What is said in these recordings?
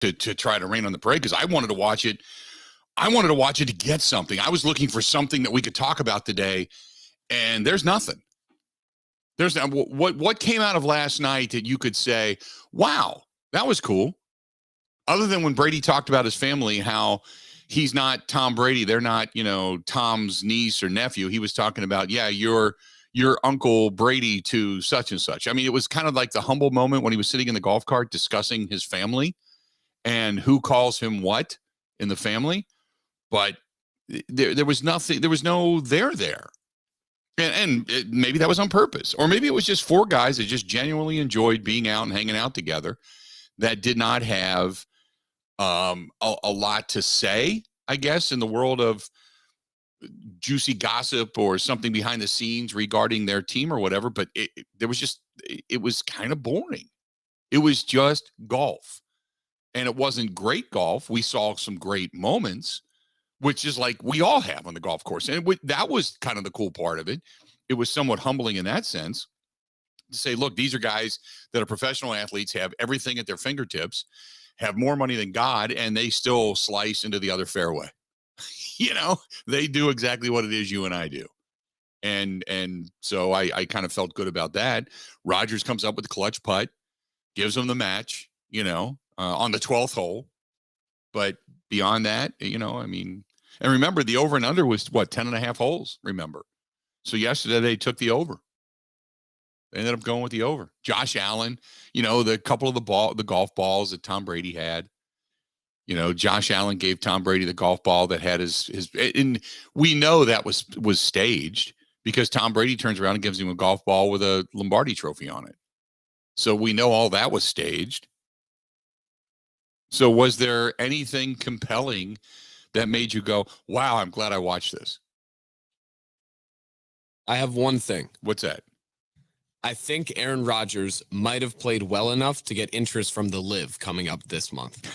to try to rain on the parade because I wanted to watch it. I wanted to watch it to get something. I was looking for something that we could talk about today, and there's nothing. There's what came out of last night that you could say, wow, that was cool. Other than when Brady talked about his family, how he's not Tom Brady. They're not, Tom's niece or nephew. He was talking about, yeah, your Uncle Brady to such and such. I mean, it was kind of like the humble moment when he was sitting in the golf cart discussing his family and who calls him what in the family. But there was nothing. There was no there. And maybe that was on purpose. Or maybe it was just four guys that just genuinely enjoyed being out and hanging out together that did not have a lot to say, I guess, in the world of juicy gossip or something behind the scenes regarding their team or whatever. But it was kind of boring. It was just golf. And it wasn't great golf. We saw some great moments, which is like we all have on the golf course. And that was kind of the cool part of it. It was somewhat humbling in that sense to say, look, these are guys that are professional athletes, have everything at their fingertips, have more money than God, and they still slice into the other fairway. They do exactly what it is you and I do. And so I kind of felt good about that. Rogers comes up with the clutch putt, gives them the match, on the 12th hole. But beyond that, and remember the over and under was 10 and a half holes, remember? So yesterday they took the over. They ended up going with the over. Josh Allen, the couple of the golf balls that Tom Brady had. Josh Allen gave Tom Brady the golf ball that had his and we know that was staged because Tom Brady turns around and gives him a golf ball with a Lombardi trophy on it. So we know all that was staged. So was there anything compelling that made you go, wow, I'm glad I watched this? I have one thing. What's that? I think Aaron Rodgers might have played well enough to get interest from the Live coming up this month.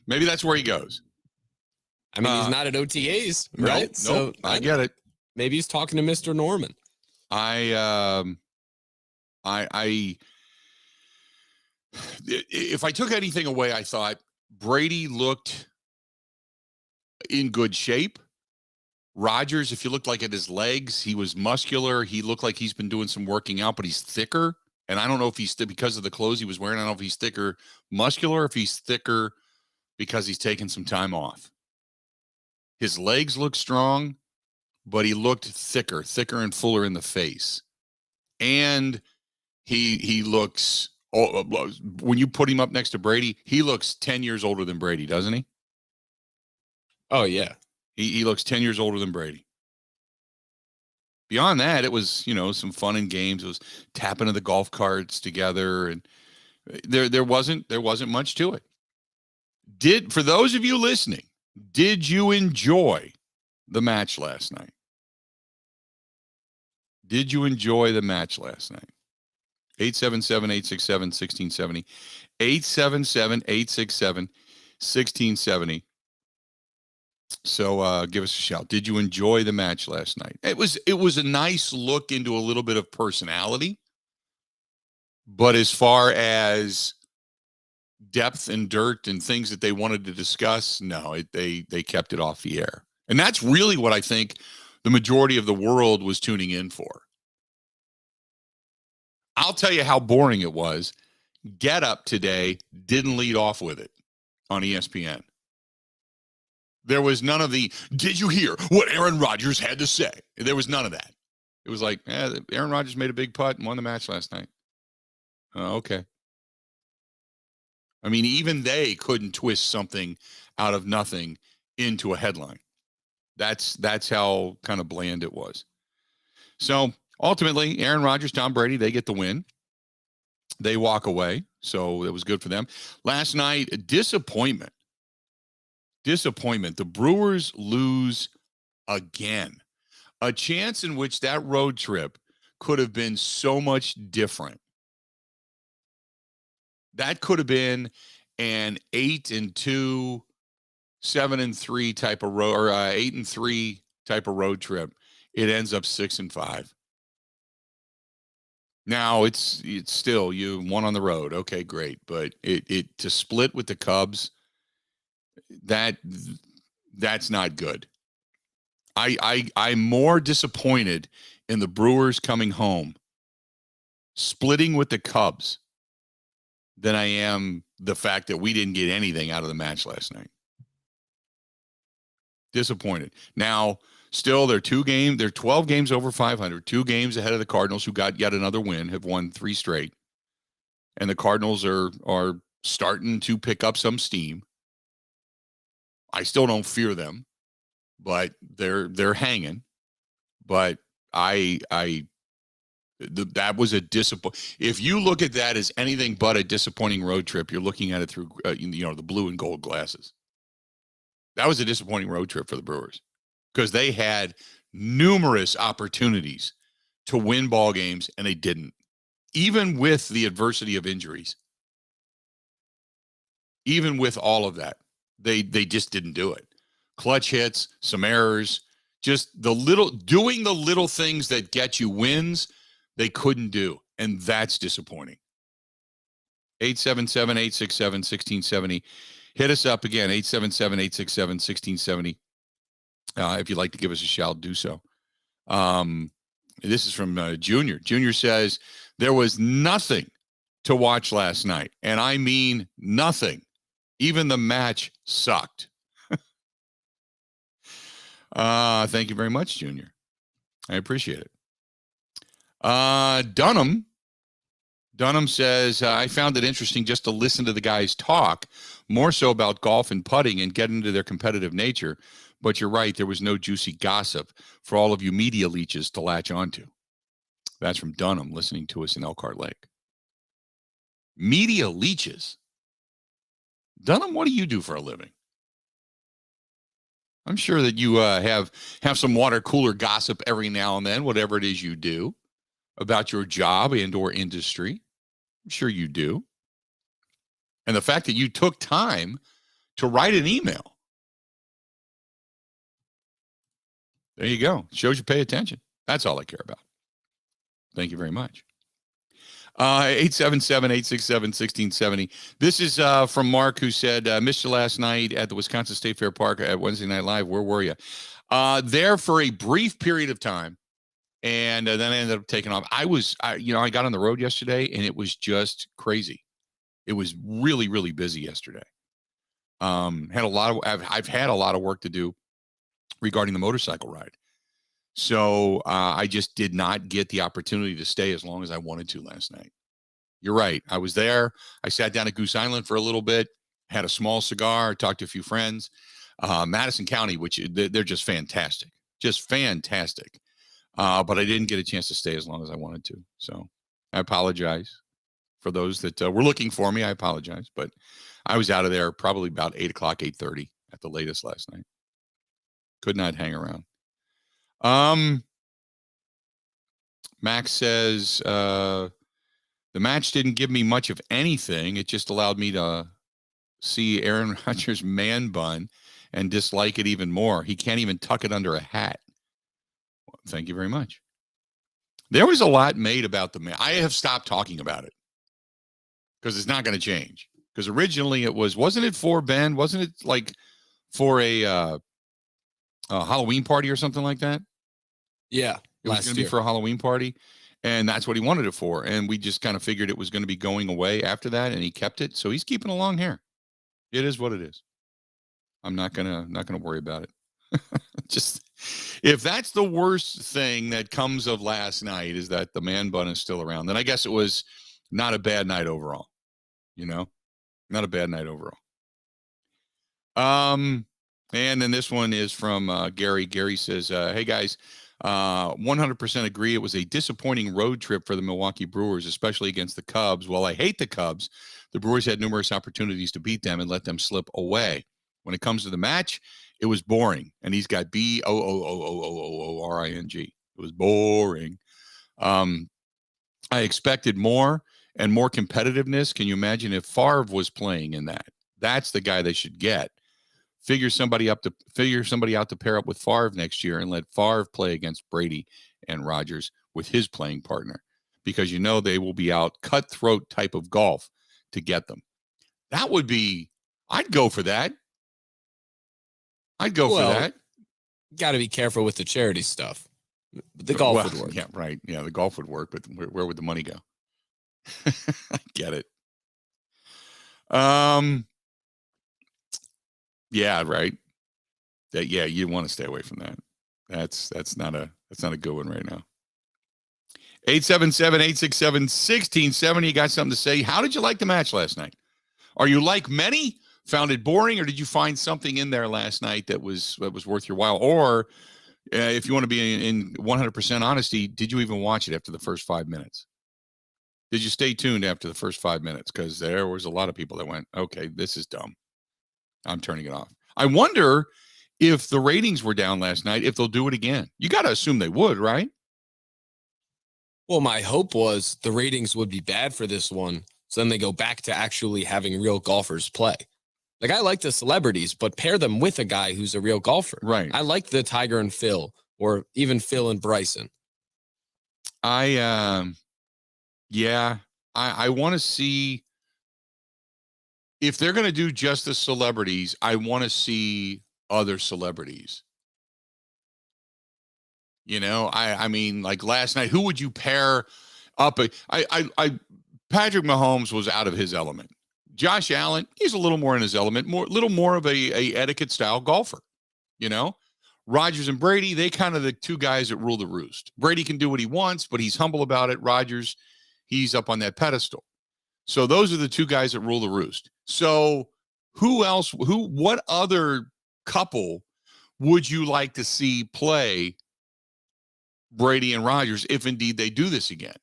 Maybe that's where he goes. I mean, he's not at OTAs, right? Nope, I get it. Maybe he's talking to Mr. Norman. If I took anything away, I thought Brady looked in good shape. Rodgers, if you looked like at his legs, he was muscular. He looked like he's been doing some working out, but he's thicker. And I don't know if he's because of the clothes he was wearing. I don't know if he's thicker muscular, if he's thicker because he's taken some time off. His legs look strong, but he looked thicker and fuller in the face. And he looks, when you put him up next to Brady, he looks 10 years older than Brady, doesn't he? Oh, yeah. He looks 10 years older than Brady. Beyond that, it was, some fun and games. It was tapping of the golf carts together, and there wasn't much to it. For those of you listening, did you enjoy the match last night? Did you enjoy the match last night? 877-867-1670. 877-867-1670. So give us a shout. Did you enjoy the match last night? It was a nice look into a little bit of personality. But as far as depth and dirt and things that they wanted to discuss, no, they kept it off the air. And that's really what I think the majority of the world was tuning in for. I'll tell you how boring it was. Get Up today didn't lead off with it on ESPN. There was none of the, did you hear what Aaron Rodgers had to say? There was none of that. It was like, Aaron Rodgers made a big putt and won the match last night. Okay. I mean, even they couldn't twist something out of nothing into a headline. That's how kind of bland it was. So ultimately, Aaron Rodgers, Tom Brady, they get the win. They walk away. So it was good for them. Last night, disappointment. The Brewers lose again. A chance in which that road trip could have been so much different. That could have been an 8-2, 7-3 type of road, or 8-3 type of road trip. It ends up 6-5. Now it's still you won on the road. Okay, great. But it to split with the Cubs, that that's not good. I'm more disappointed in the Brewers coming home, splitting with the Cubs, than I am the fact that we didn't get anything out of the match last night. Disappointed. Now, still, they're 12 games over 500, 2 games ahead of the Cardinals, who got yet another win, have won 3 straight. And the Cardinals are starting to pick up some steam. I still don't fear them, but they're hanging. But that was a disappoint. If you look at that as anything but a disappointing road trip, you're looking at it through the blue and gold glasses. That was a disappointing road trip for the Brewers because they had numerous opportunities to win ball games and they didn't, even with the adversity of injuries. Even with all of that, they just didn't do it. Clutch hits, some errors, just doing the little things that get you wins, they couldn't do, and that's disappointing. 877-867-1670. Hit us up again, 877-867-1670. If you'd like to give us a shout, do so. This is from Junior. Junior says, there was nothing to watch last night, and I mean nothing. Even the match sucked. Thank you very much, Junior. I appreciate it. Dunham says, I found it interesting just to listen to the guys talk, more so about golf and putting and get into their competitive nature. But you're right, there was no juicy gossip for all of you media leeches to latch onto. That's from Dunham, listening to us in Elkhart Lake. Media leeches? Dunham, what do you do for a living? I'm sure that you have some water cooler gossip every now and then, whatever it is you do, about your job and or industry. I'm sure you do. And the fact that you took time to write an email. There you go. Shows you pay attention. That's all I care about. Thank you very much. 877-867-1670. This is from Mark, who said, missed you last night at the Wisconsin State Fair Park at Wednesday Night Live. Where were you? There for a brief period of time. And then I ended up taking off. I got on the road yesterday and it was just crazy. It was really, really busy yesterday. I've had a lot of work to do regarding the motorcycle ride. So I just did not get the opportunity to stay as long as I wanted to last night. You're right. I was there. I sat down at Goose Island for a little bit, had a small cigar, talked to a few friends. Madison County, which they're just fantastic. Just fantastic. But I didn't get a chance to stay as long as I wanted to. So I apologize for those that were looking for me. I apologize. But I was out of there probably about 8 o'clock, 8:30 at the latest last night. Could not hang around. Max says, the match didn't give me much of anything. It just allowed me to see Aaron Rodgers' man bun and dislike it even more. He can't even tuck it under a hat. Well, thank you very much. There was a lot made about the man. I have stopped talking about it because it's not going to change. Because originally it wasn't it for Ben? Wasn't it like for a Halloween party or something like that? Yeah. It was going to be for a Halloween party, and that's what he wanted it for. And we just kind of figured it was going to be going away after that, and he kept it. So he's keeping a long hair. It is what it is. I'm not gonna worry about it. Just if that's the worst thing that comes of last night is that the man bun is still around, then I guess it was not a bad night overall. Not a bad night overall. And then this one is from Gary. Gary says, hey guys, 100% agree. It was a disappointing road trip for the Milwaukee Brewers, especially against the Cubs. While I hate the Cubs, the Brewers had numerous opportunities to beat them and let them slip away. When it comes to the match, it was boring. And he's got BOOOOOOORING. It was boring. I expected more and more competitiveness. Can you imagine if Favre was playing in that? That's the guy they should get. Figure somebody out to pair up with Favre next year and let Favre play against Brady and Rodgers with his playing partner. because you know they will be out cutthroat type of golf to get them. That would be, I'd go for that. I'd go for that. Got to be careful with the charity stuff. The golf would work. Yeah, right. Yeah, the golf would work, but where would the money go? I get it. Yeah, right. Yeah, you want to stay away from that. That's not a good one right now. 877-867-1670. You got something to say? How did you like the match last night? Are you like many? Found it boring, or did you find something in there last night that was worth your while? Or if you want to be in 100% honesty, did you even watch it after the first 5 minutes? Did you stay tuned after the first 5 minutes? Because there was a lot of people that went, okay, this is dumb. I'm turning it off. I wonder if the ratings were down last night, if they'll do it again. You got to assume they would, right? Well, my hope was the ratings would be bad for this one, so then they go back to actually having real golfers play. Like, I like the celebrities, but pair them with a guy who's a real golfer. Right. I like the Tiger and Phil, or even Phil and Bryson. I want to see if they're going to do just the celebrities. I want to see other celebrities. You know, I mean, like last night, who would you pair up? Patrick Mahomes was out of his element. Josh Allen, he's a little more in his element, little more of a etiquette style golfer. You know, Rodgers and Brady, they kind of the two guys that rule the roost. Brady can do what he wants, but he's humble about it. Rodgers, he's up on that pedestal. So those are the two guys that rule the roost. So what other couple would you like to see play Brady and Rodgers if indeed they do this again?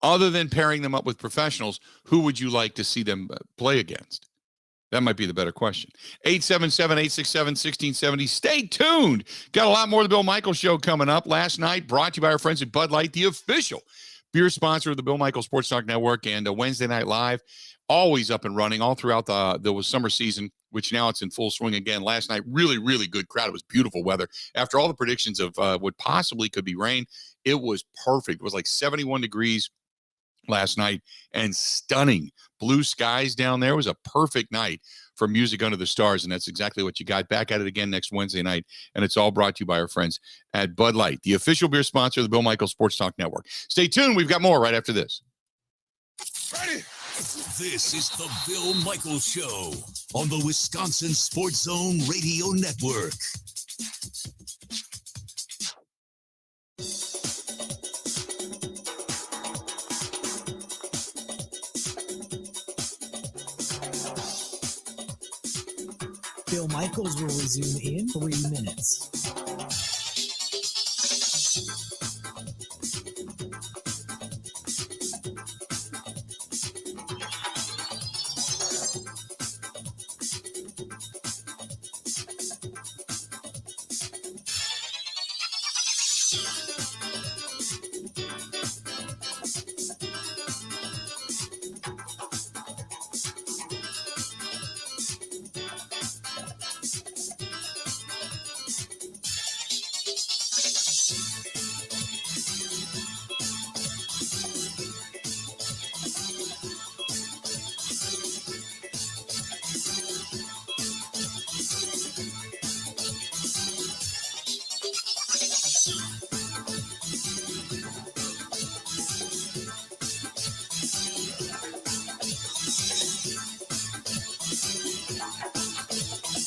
Other than pairing them up with professionals, who would you like to see them play against? That might be the better question. 877-867-1670. Stay tuned. Got a lot more of the Bill Michaels Show coming up. Last night, brought to you by our friends at Bud Light, the official beer sponsor of the Bill Michaels Sports Talk Network, and Wednesday Night Live, always up and running all throughout the summer season, which now it's in full swing again. Last night, really, really good crowd. It was beautiful weather. After all the predictions of what possibly could be rain, it was perfect. It was like 71 degrees last night and stunning blue skies down there. It was a perfect night for music under the stars, and that's exactly what you got. Back at it again next Wednesday night, and it's all brought to you by our friends at Bud Light, the official beer sponsor of the Bill Michaels Sports Talk Network. Stay tuned. We've got more right after this. Ready? This is the Bill Michaels Show on the Wisconsin Sports Zone Radio Network. Bill Michaels will resume in 3 minutes.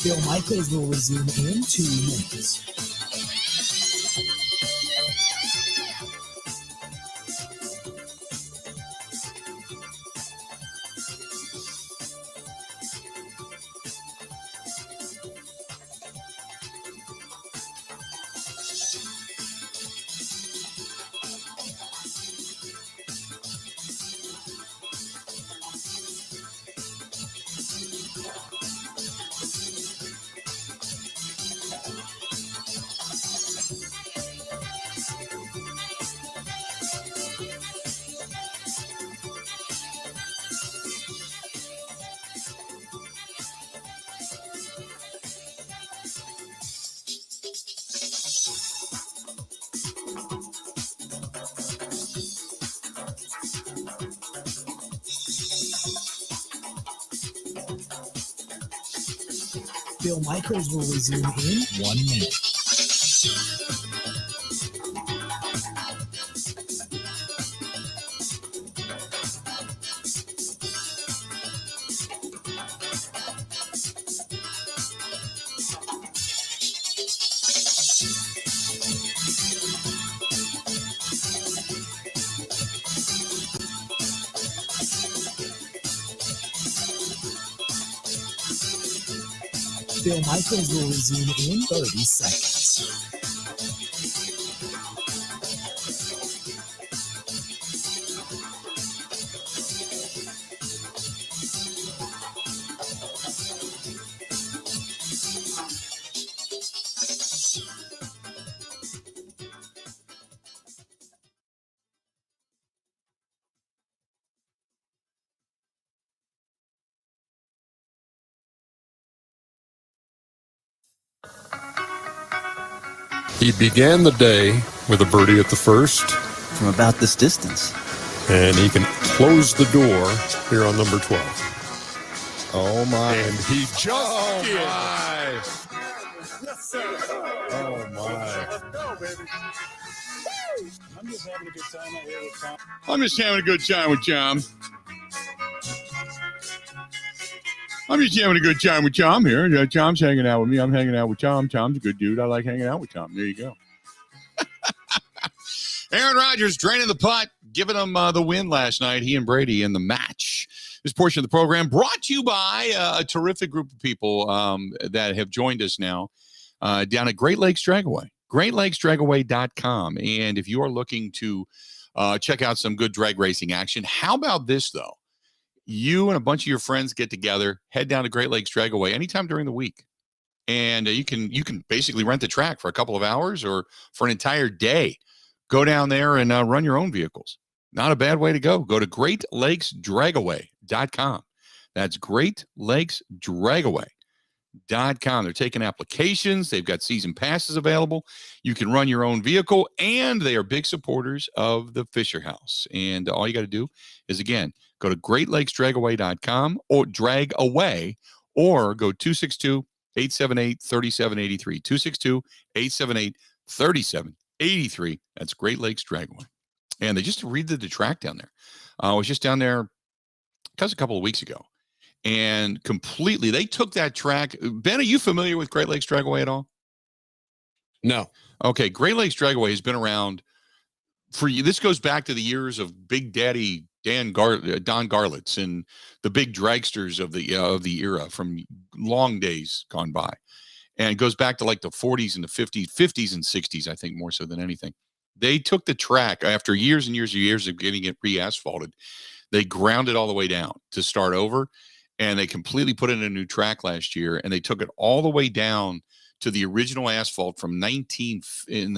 Bill Michaels will resume in 2 minutes. Bill Michaels will resume in 1 minute. Bill Michaels will resume in 30 seconds. He began the day with a birdie at the first, From about this distance. and he can close the door here on number 12. Oh my. And he just did. Oh my. I'm just having a good time out here with Tom. I'm just having a good time with Tom. I'm just having a good time with Tom here. Tom's hanging out with me. I'm hanging out with Tom. Tom's a good dude. I like hanging out with Tom. There you go. Aaron Rodgers draining the putt, giving them the win last night. He and Brady in the match. This portion of the program brought to you by a terrific group of people that have joined us now down at Great Lakes Dragaway. GreatLakesDragaway.com. And if you are looking to check out some good drag racing action, how about this, though? You and a bunch of your friends get together, head down to Great Lakes Dragaway anytime during the week. And you can basically rent the track for a couple of hours or for an entire day. Go down there and run your own vehicles. Not a bad way to go. Go to GreatLakesDragaway.com. That's GreatLakesDragaway.com. They're taking applications. They've got season passes available. You can run your own vehicle, and they are big supporters of the Fisher House. And all you got to do is, again, go to GreatLakesDragaway.com or Dragaway, or go 262-878-3783. 262-878-3783. That's Great Lakes Dragaway. And they just redid the track down there. I was just down there a couple of weeks ago. And completely, they took that track. Ben, are you familiar with Great Lakes Dragaway at all? No. Okay, Great Lakes Dragaway has been around for you. This goes back to the years of Big Daddy Don Garlitz and the big dragsters of the era from long days gone by. And it goes back to like the 40s and the 50s and 60s, I think, more so than anything. They took the track after years and years and years of getting it re-asphalted. They ground it all the way down to start over, and they completely put in a new track last year, and they took it all the way down to the original asphalt from in the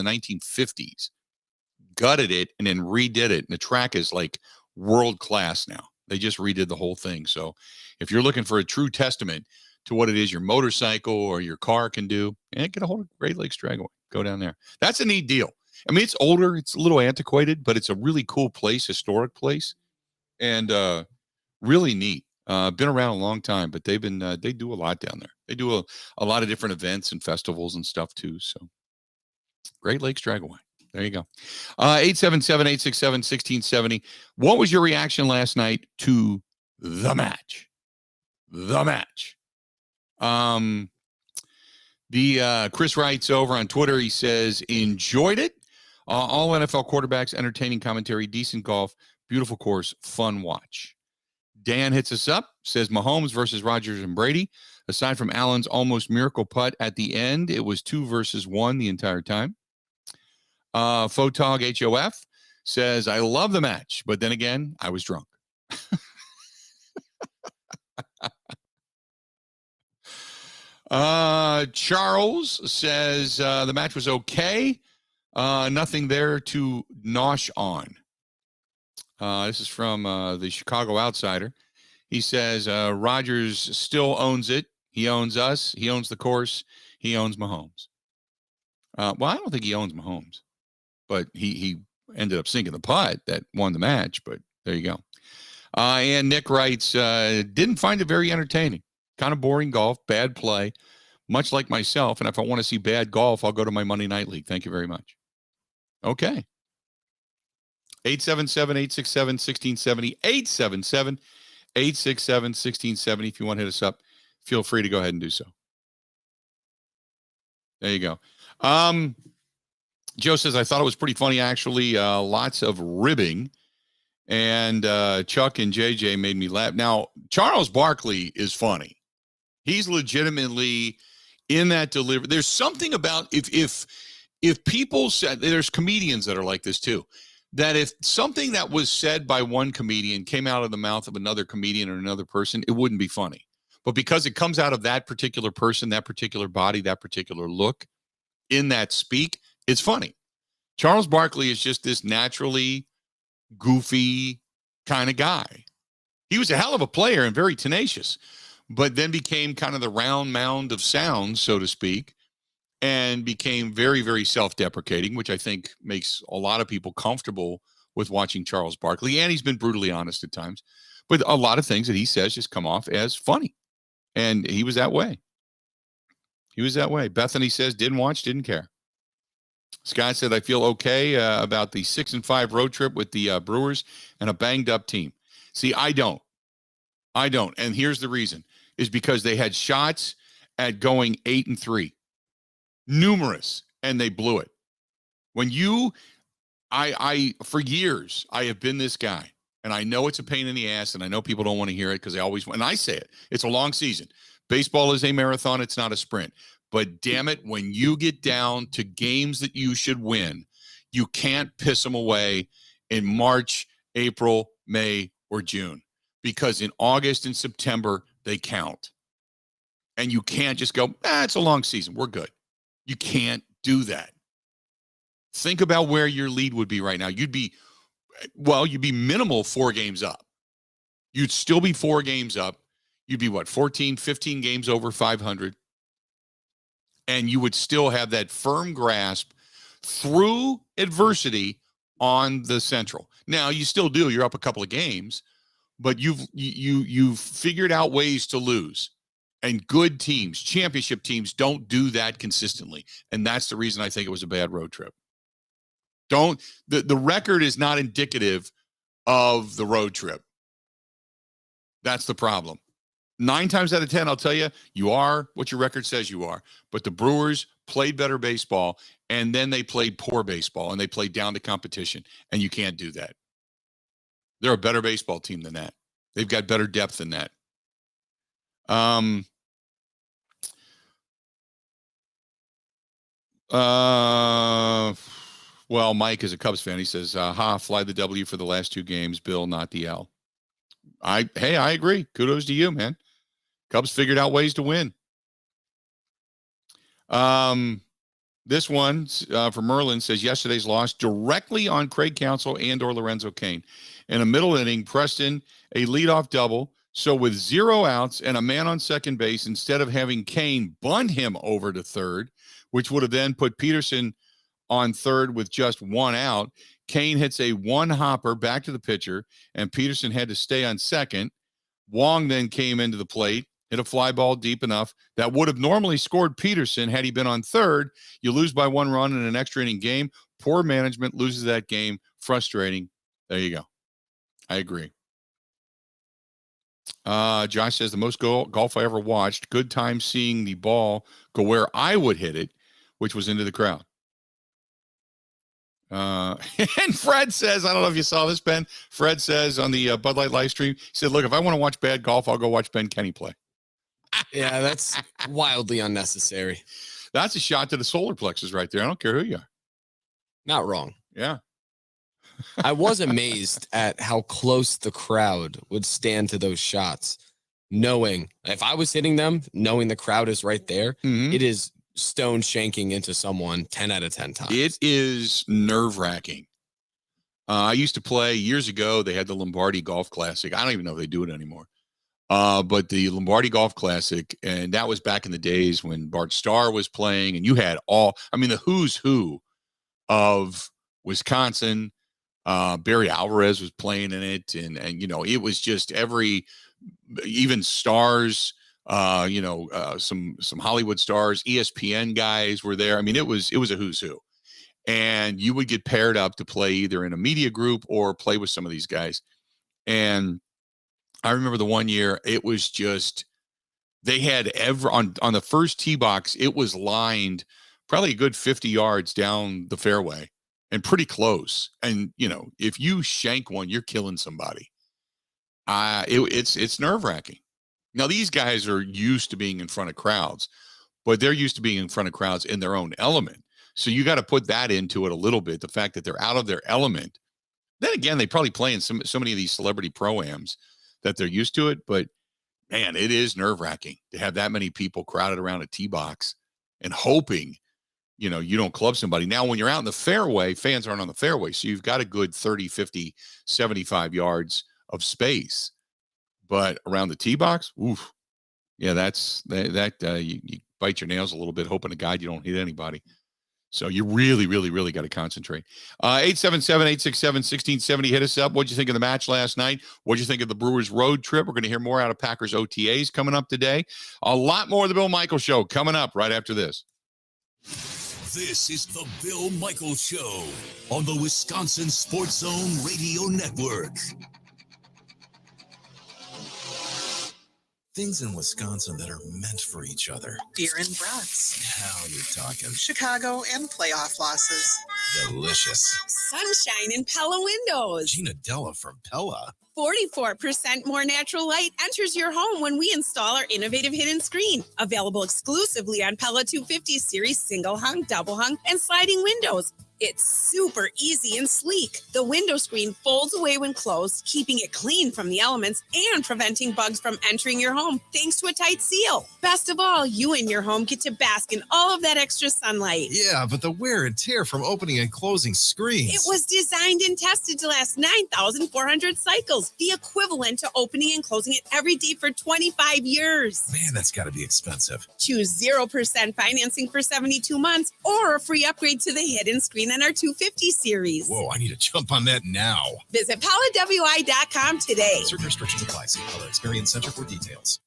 1950s, gutted it, and then redid it. And the track is like world class now. They just redid the whole thing. So if you're looking for a true testament to what it is your motorcycle or your car can do, and get a hold of Great Lakes Dragaway. Go down there. That's a neat deal. I mean, it's older, it's a little antiquated, but it's a really cool place, historic place, and really neat. Been around a long time, but they do a lot down there. They do a lot of different events and festivals and stuff too. So Great Lakes Dragaway. There you go. 877-867-1670. What was your reaction last night to the match? The match. Chris writes over on Twitter, he says, enjoyed it. All NFL quarterbacks, entertaining commentary, decent golf, beautiful course, fun watch. Dan hits us up, says Mahomes versus Rodgers and Brady. Aside from Allen's almost miracle putt at the end, it was 2 versus 1 the entire time. Photog HOF says, I love the match, but then again, I was drunk. Charles says the match was okay. Nothing there to nosh on. This is from the Chicago Outsider. He says Rodgers still owns it. He owns us. He owns the course. He owns Mahomes. Well, I don't think he owns Mahomes, but he ended up sinking the putt that won the match. But there you go. And Nick writes, didn't find it very entertaining. Kind of boring golf, bad play. much like myself. And if I want to see bad golf, I'll go to my Monday Night League. Thank you very much. Okay. 877-867-1670. 877-867-1670. If you want to hit us up, feel free to go ahead and do so. There you go. Joe says, I thought it was pretty funny, actually. Lots of ribbing. And Chuck and JJ made me laugh. Now, Charles Barkley is funny. He's legitimately in that delivery. There's something about if people said, there's comedians that are like this too, that if something that was said by one comedian came out of the mouth of another comedian or another person, it wouldn't be funny. But because it comes out of that particular person, that particular body, that particular look, in that speak, it's funny. Charles Barkley is just this naturally goofy kind of guy. He was a hell of a player and very tenacious, but then became kind of the round mound of sound, so to speak, and became very, very self-deprecating, which I think makes a lot of people comfortable with watching Charles Barkley. And he's been brutally honest at times, but a lot of things that he says just come off as funny. And he was that way. He was that way. Bethany says, didn't watch, didn't care. Scott said, I feel okay about the 6-5 road trip with the Brewers and a banged up team. See, I don't. And here's the reason, is because they had shots at going 8-3. Numerous, and they blew it. When I for years, I have been this guy, and I know it's a pain in the ass, and I know people don't want to hear it because they always, and I say it, it's a long season. Baseball is a marathon, it's not a sprint. But damn it, when you get down to games that you should win, you can't piss them away in March, April, May, or June. Because in August and September, they count. And you can't just go, it's a long season, we're good. You can't do that. Think about where your lead would be right now. You'd be minimal 4 games up. You'd still be 4 games up. You'd be 14, 15 games over 500. And you would still have that firm grasp through adversity on the Central. Now, you still do. You're up a couple of games, but you've figured out ways to lose. And good teams, championship teams, don't do that consistently. And that's the reason I think it was a bad road trip. The record is not indicative of the road trip. That's the problem. 9 times out of 10, I'll tell you, you are what your record says you are. But the Brewers played better baseball, and then they played poor baseball, and they played down the competition, and you can't do that. They're a better baseball team than that. They've got better depth than that. Well, Mike is a Cubs fan. He says, fly the W for the last 2 games, Bill, not the L. I agree. Kudos to you, man. Cubs figured out ways to win. This one from Merlin says yesterday's loss directly on Craig Counsell and or Lorenzo Cain. In a middle inning, Preston, a leadoff double. So with 0 outs and a man on second base, instead of having Cain bunt him over to third, which would have then put Peterson on third with just 1 out, Cain hits a 1-hopper back to the pitcher, and Peterson had to stay on second. Wong then came into the plate, hit a fly ball deep enough that would have normally scored Peterson had he been on third. You lose by 1 run in an extra inning game. Poor management, loses that game. Frustrating. There you go. I agree. Josh says the most golf I ever watched. Good time seeing the ball go where I would hit it, which was into the crowd. And Fred says, I don't know if you saw this, Ben. Fred says on the Bud Light live stream, he said, look, if I want to watch bad golf, I'll go watch Ben Kenny play. Yeah, that's wildly unnecessary. That's a shot to the solar plexus right there. I don't care who you are. Not wrong. Yeah. I was amazed at how close the crowd would stand to those shots, knowing if I was hitting them, knowing the crowd is right there, it is stone shanking into someone 10 out of 10 times. It is nerve-wracking. I used to play years ago. They had the Lombardi Golf Classic. I don't even know if they do it anymore. But the Lombardi Golf Classic, and that was back in the days when Bart Starr was playing, and you had the who's who of Wisconsin. Barry Alvarez was playing in it, and it was just even stars. Some Hollywood stars, ESPN guys were there. I mean, it was a who's who. And you would get paired up to play either in a media group or play with some of these guys. And I remember the one year, it was just, they had on the first tee box, it was lined probably a good 50 yards down the fairway and pretty close. And, if you shank one, you're killing somebody. It's nerve-wracking. Now, these guys are used to being in front of crowds, but they're used to being in front of crowds in their own element. So you got to put that into it a little bit, the fact that they're out of their element. Then again, they probably play in so many of these celebrity pro-ams that they're used to it. But, man, it is nerve-wracking to have that many people crowded around a tee box and hoping, you don't club somebody. Now, when you're out in the fairway, fans aren't on the fairway, so you've got a good 30, 50, 75 yards of space. But around the tee box, oof. Yeah, you bite your nails a little bit, hoping to God you don't hit anybody. So you really, really, really got to concentrate. 877-867-1670. Hit us up. What'd you think of the match last night? What'd you think of the Brewers road trip? We're going to hear more out of Packers OTAs coming up today. A lot more of the Bill Michaels Show coming up right after this. This is the Bill Michaels Show on the Wisconsin Sports Zone Radio Network. Things in Wisconsin that are meant for each other. Beer and brats. Now you're talking. Chicago and playoff losses. Delicious. Sunshine in Pella windows. Gina Della from Pella. 44% more natural light enters your home when we install our innovative hidden screen. Available exclusively on Pella 250 series single hung, double hung, and sliding windows. It's super easy and sleek. The window screen folds away when closed, keeping it clean from the elements and preventing bugs from entering your home thanks to a tight seal. Best of all, you and your home get to bask in all of that extra sunlight. Yeah, but the wear and tear from opening and closing screens. It was designed and tested to last 9,400 cycles, the equivalent to opening and closing it every day for 25 years. Man, that's got to be expensive. Choose 0% financing for 72 months or a free upgrade to the hidden screen in our 250 series. Whoa, I need to jump on that now. Visit PellaWI.com today. Certain restrictions apply. See Pella Experience Center for details.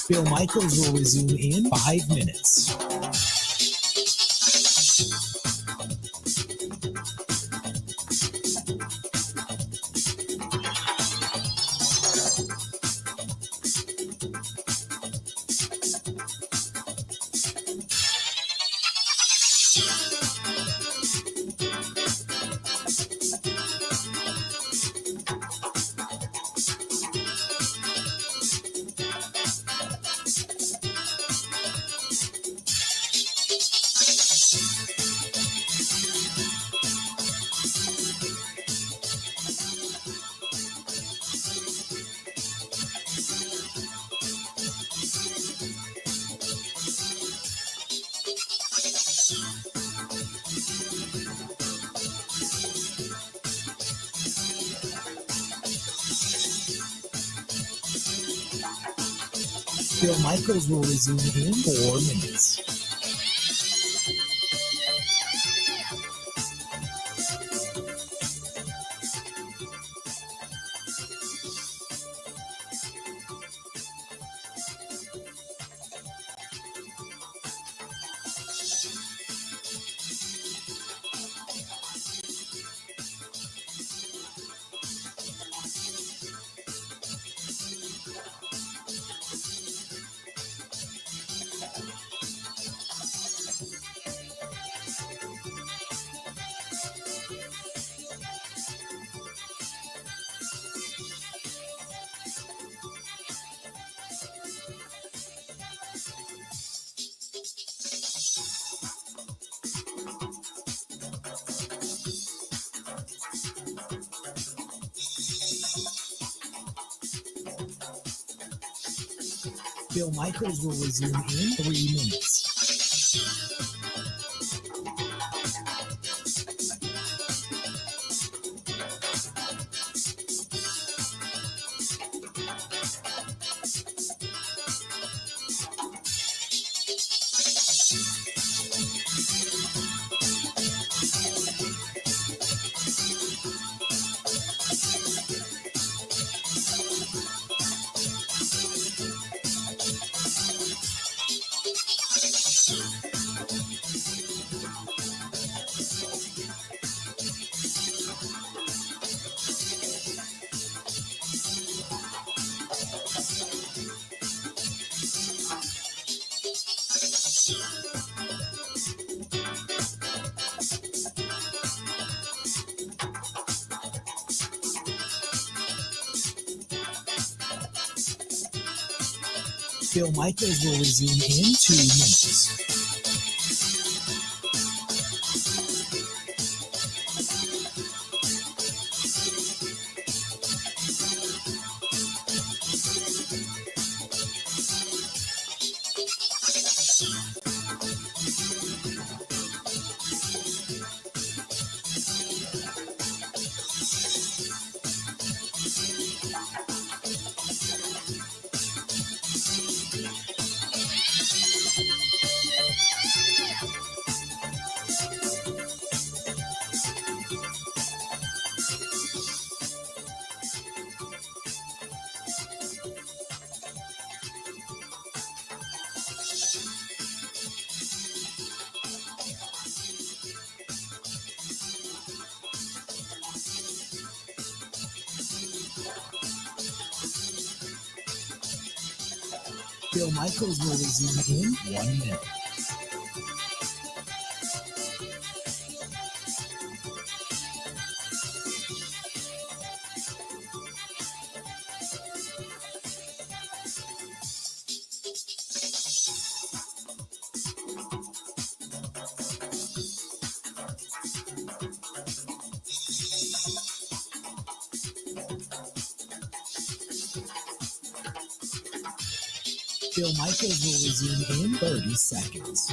Bill Michaels will resume in 5 minutes. Bill Michaels will resume in 4 minutes. Bill Michaels will resume in 3 minutes. Bill Michaels will resume in 2 minutes. Bill Michaels will resume in 1 minute. Bill Michaels will resume in 30 seconds.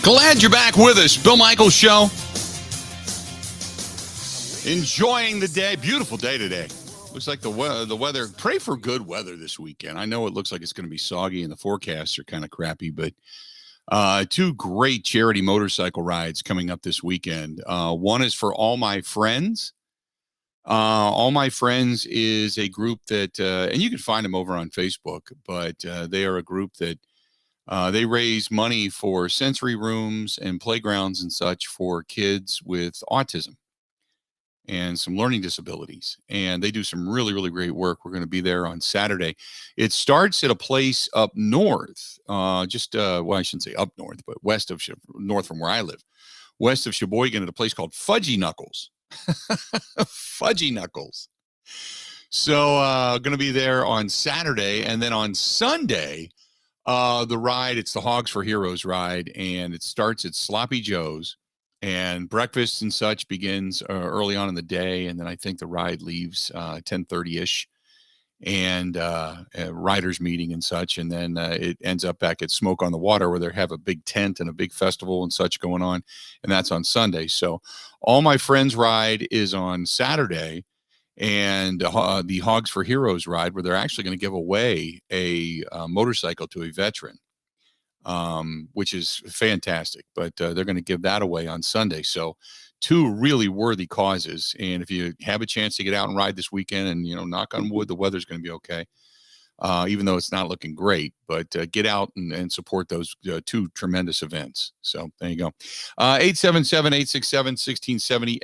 Glad you're back with us. Bill Michaels Show. Enjoying the day. Beautiful day today. Looks like the weather. Pray for good weather this weekend. I know it looks like it's going to be soggy and the forecasts are kind of crappy, but 2 great charity motorcycle rides coming up this weekend. One is for All My Friends. All My Friends is a group that, and you can find them over on Facebook, but they are a group that they raise money for sensory rooms and playgrounds and such for kids with autism and some learning disabilities. And they do some really, really great work. We're going to be there on Saturday. It starts at a place up north, well, I shouldn't say up north, but north from where I live, west of Sheboygan at a place called Fudgy Knuckles. Fudgy Knuckles. So going to be there on Saturday. And then on Sunday, the ride, it's the Hogs for Heroes ride, and it starts at Sloppy Joe's, and breakfast and such begins early on in the day, and then I think the ride leaves 10:30-ish, and a riders meeting and such, and then it ends up back at Smoke on the Water, where they have a big tent and a big festival and such going on, and that's on Sunday. So All My Friends ride is on Saturday, and the Hogs for Heroes ride, where they're actually going to give away a motorcycle to a veteran, which is fantastic. But they're going to give that away on Sunday. So 2 really worthy causes. And if you have a chance to get out and ride this weekend, and, knock on wood, the weather's going to be okay, even though it's not looking great, but get out and support those 2 tremendous events. So there you go. 877-867-1670,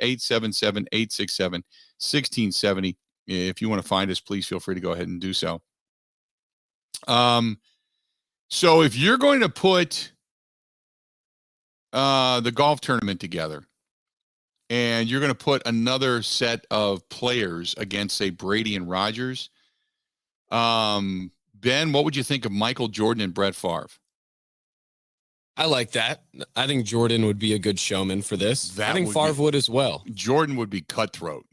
877-867-1670. If you want to find us, please feel free to go ahead and do so. So if you're going to put the golf tournament together, and you're going to put another set of players against, say, Brady and Rodgers, Ben, what would you think of Michael Jordan and Brett Favre? I like that. I think Jordan would be a good showman for this. I think Favre would as well. Jordan would be cutthroat.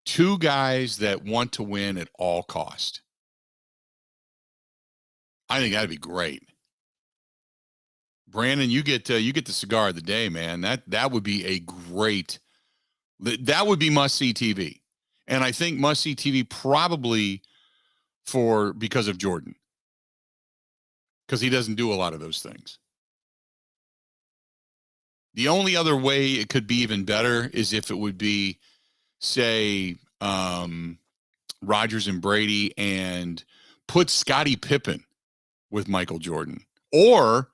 2 guys that want to win at all cost. I think that'd be great. Brandon, you get the cigar of the day, man. That would be a great. That would be must-see TV, and I think must-see TV probably because of Jordan. because he doesn't do a lot of those things. The only other way it could be even better is if it would be, say, Rodgers and Brady and put Scottie Pippen with Michael Jordan. Or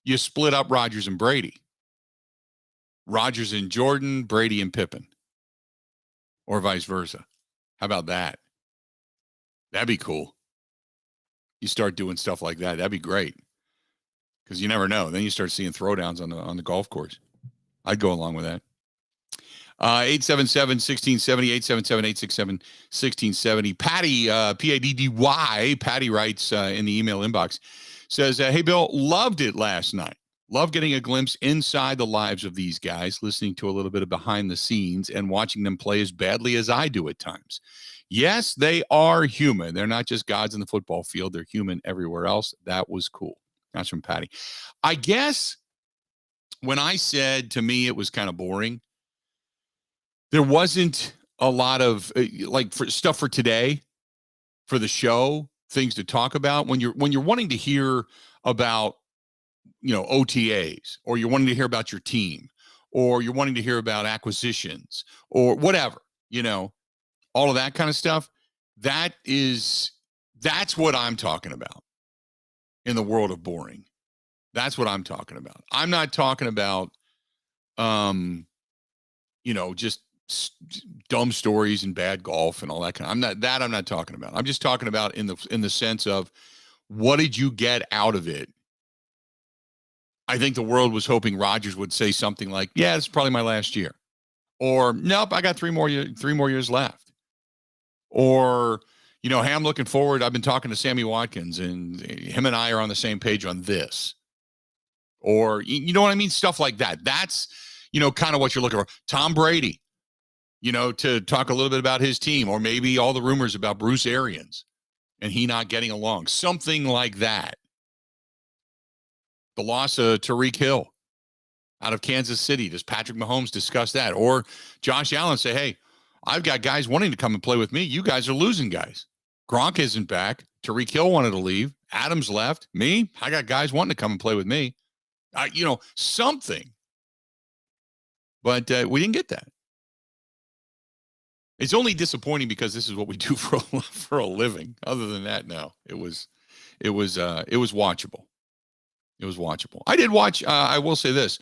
you split up Rodgers and Brady. Rodgers and Jordan, Brady and Pippen. Or vice versa. How about that? That'd be cool. You start doing stuff like that. That'd be great. Because you never know. Then you start seeing throwdowns on the golf course. I'd go along with that. 877-1670, 877-867-1670. Patty, P-A-D-D-Y, Patty writes in the email inbox, says, hey, Bill, loved it last night. Love getting a glimpse inside the lives of these guys, listening to a little bit of behind the scenes and watching them play as badly as I do at times. Yes, they are human. They're not just gods in the football field. They're human everywhere else. That was cool. That's from Patty. I guess when I said to me it was kind of boring, there wasn't a lot of like for stuff for today, for the show, things to talk about. When you're wanting to hear about, OTAs, or you're wanting to hear about your team, or you're wanting to hear about acquisitions, or whatever, all of that kind of stuff. That's what I'm talking about in the world of boring. That's what I'm talking about. I'm not talking about, just dumb stories and bad golf and all that kind of. I'm not talking about. I'm just talking about in the sense of, what did you get out of it? I think the world was hoping Rodgers would say something like, yeah, it's probably my last year. Or, nope, I got 3 more years left. Or, hey, I'm looking forward. I've been talking to Sammy Watkins, and him and I are on the same page on this. Or, you know what I mean? Stuff like that. That's, kind of what you're looking for. Tom Brady, to talk a little bit about his team, or maybe all the rumors about Bruce Arians and he not getting along. Something like that. The loss of Tyreek Hill out of Kansas City. Does Patrick Mahomes discuss that? Or Josh Allen say, hey, I've got guys wanting to come and play with me. You guys are losing guys. Gronk isn't back. Tyreek Hill wanted to leave. Adams left. Me, I got guys wanting to come and play with me. Something. But we didn't get that. It's only disappointing because this is what we do for a living. Other than that, no, it was watchable. It was watchable. I did watch. I will say this.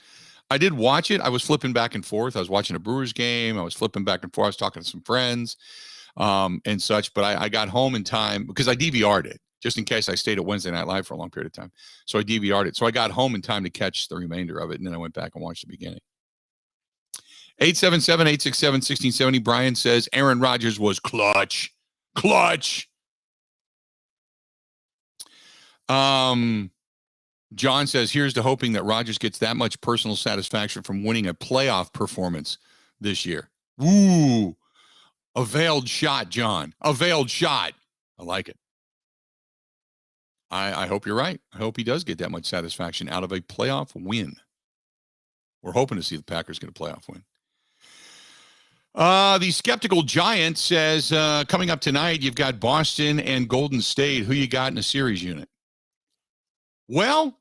I did watch it. I was flipping back and forth. I was watching a Brewers game. I was flipping back and forth. I was talking to some friends and such. But I got home in time because I DVR'd it just in case I stayed at Wednesday Night Live for a long period of time. So I DVR'd it. So I got home in time to catch the remainder of it. And then I went back and watched the beginning. 877-867-1670. Brian says Aaron Rodgers was clutch. John says, here's to hoping that Rodgers gets that much personal satisfaction from winning a playoff performance this year. Ooh, a veiled shot, John. A veiled shot. I like it. I hope you're right. I hope he does get that much satisfaction out of a playoff win. We're hoping to see the Packers get a playoff win. The Skeptical Giant says, coming up tonight, you've got Boston and Golden State. Who you got in the series unit? Well,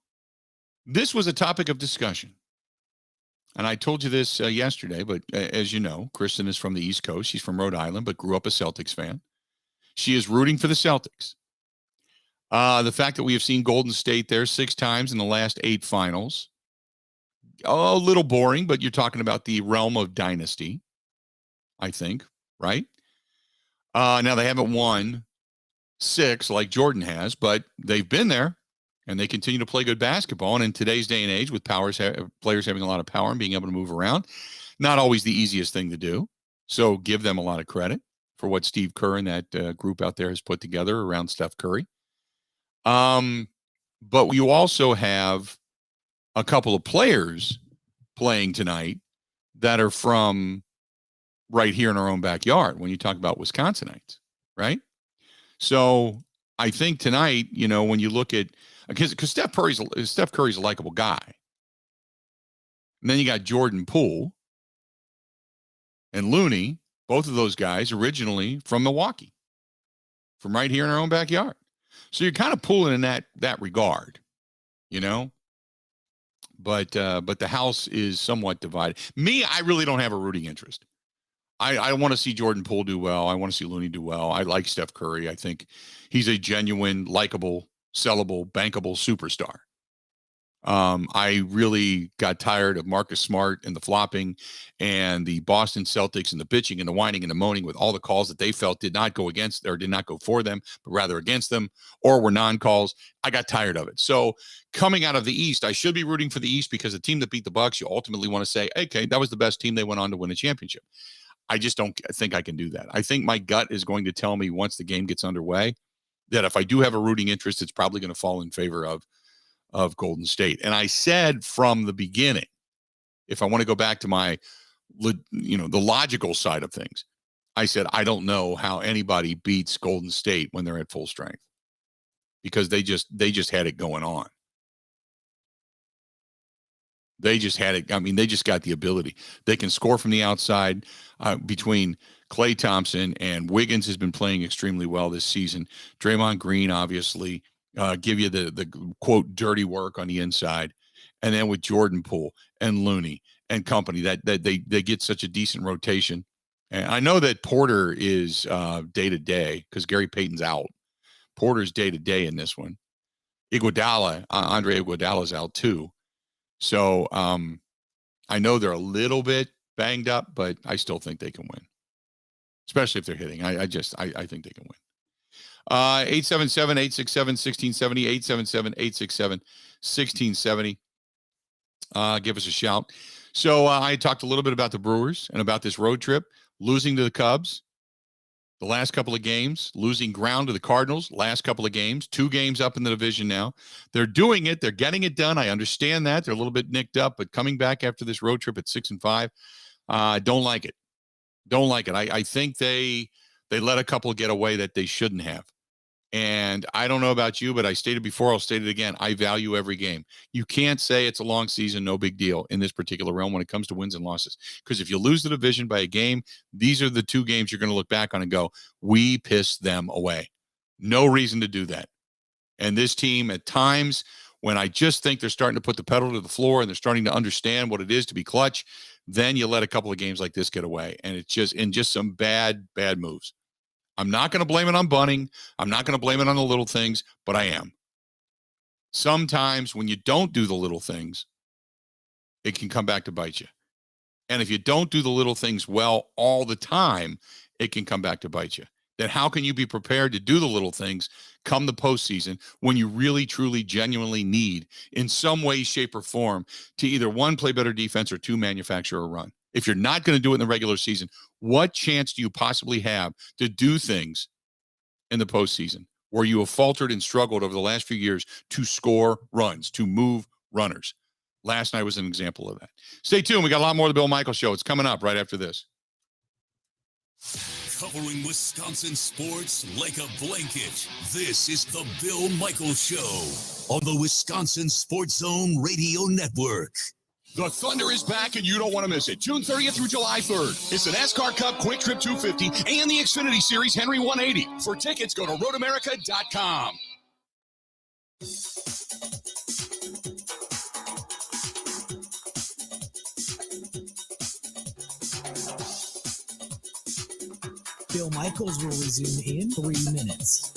this was a topic of discussion. And I told you this yesterday, but as you know, Kristen is from the East Coast. She's from Rhode Island, but grew up a Celtics fan. She is rooting for the Celtics. The fact that we have seen Golden State there 6 times in the last 8 finals. A little boring, but you're talking about the realm of dynasty, I think, right? Now, they haven't won 6 like Jordan has, but they've been there. And they continue to play good basketball. And in today's day and age, with players having a lot of power and being able to move around, not always the easiest thing to do. So give them a lot of credit for what Steve Kerr and that group out there has put together around Steph Curry. But you also have a couple of players playing tonight that are from right here in our own backyard when you talk about Wisconsinites, right? So I think tonight, when you look at, because Steph Curry's a likable guy. And then you got Jordan Poole and Looney, both of those guys originally from Milwaukee, from right here in our own backyard. So you're kind of pulling in that regard. you know. But the house is somewhat divided. Me, I really don't have a rooting interest. I want to see Jordan Poole do well. I want to see Looney do well. I like Steph Curry. I think he's a genuine, likable, sellable, bankable superstar. I really got tired of Marcus Smart and the flopping and the Boston Celtics and the bitching and the whining and the moaning with all the calls that they felt did not go against or did not go for them, but rather against them or were non-calls. I got tired of it. So coming out of the East, I should be rooting for the East because the team that beat the Bucks, you ultimately want to say, okay, that was the best team. They went on to win a championship. I just don't think I can do that. I think my gut is going to tell me once the game gets underway that if I do have a rooting interest, it's probably going to fall in favor of Golden State. And I said from the beginning, if I want to go back to my, the logical side of things, I said, I don't know how anybody beats Golden State when they're at full strength because they just had it going on. They just had it. I mean, they just got the ability. They can score from the outside. Between Klay Thompson and Wiggins has been playing extremely well this season. Draymond Green, obviously, give you the quote dirty work on the inside, and then with Jordan Poole and Looney and company, that they get such a decent rotation. And I know that Porter is day to day because Gary Payton's out. Porter's day to day in this one. Andre Iguodala's out too. So I know they're a little bit banged up, but I still think they can win, especially if they're hitting. I think they can win. 877-867-1670, 877-867-1670. Give us a shout. So I talked a little bit about the Brewers and about this road trip, losing to the Cubs the last couple of games, losing ground to the Cardinals last couple of games, 2 games up in the division now. They're doing it. They're getting it done. I understand that. They're a little bit nicked up, but coming back after this road trip at 6-5, don't like it. Don't like it. I think they let a couple get away that they shouldn't have. And I don't know about you, but I stated before, I'll state it again. I value every game. You can't say it's a long season, no big deal in this particular realm when it comes to wins and losses. Because if you lose the division by a game, these are the 2 games you're going to look back on and go, we pissed them away. No reason to do that. And this team at times, when I just think they're starting to put the pedal to the floor and they're starting to understand what it is to be clutch, then you let a couple of games like this get away. And it's just some bad moves. I'm not going to blame it on bunting. I'm not going to blame it on the little things, but I am. Sometimes when you don't do the little things, it can come back to bite you. And if you don't do the little things well all the time, it can come back to bite you. Then how can you be prepared to do the little things come the postseason when you really, truly, genuinely need, in some way, shape, or form, to either 1, play better defense, or 2, manufacture a run? If you're not going to do it in the regular season, what chance do you possibly have to do things in the postseason where you have faltered and struggled over the last few years to score runs, to move runners? Last night was an example of that. Stay tuned. We got a lot more of the Bill Michaels Show. It's coming up right after this. Covering Wisconsin sports like a blanket. This is the Bill Michaels Show on the Wisconsin Sports Zone Radio Network. The Thunder is back, and you don't want to miss it. June 30th through July 3rd. It's the NASCAR Cup Quick Trip 250 and the Xfinity Series Henry 180. For tickets, go to roadamerica.com. Bill Michaels will resume in 3 minutes.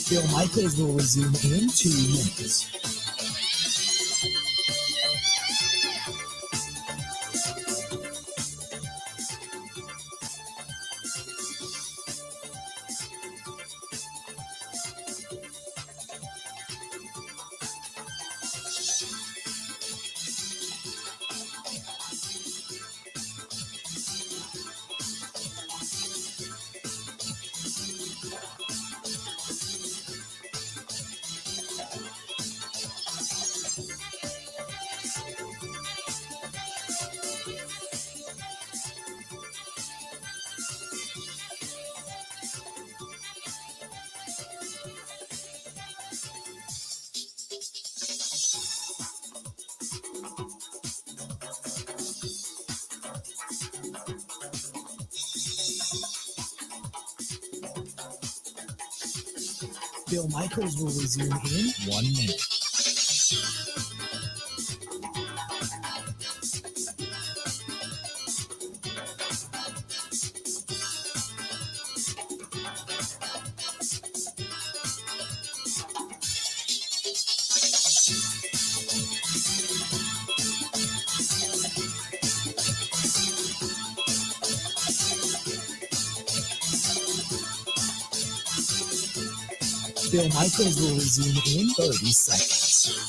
Bill Michaels will resume in 2 minutes. Bill Michaels will resume in 1 minute. Bill Michaels will resume in 30 seconds.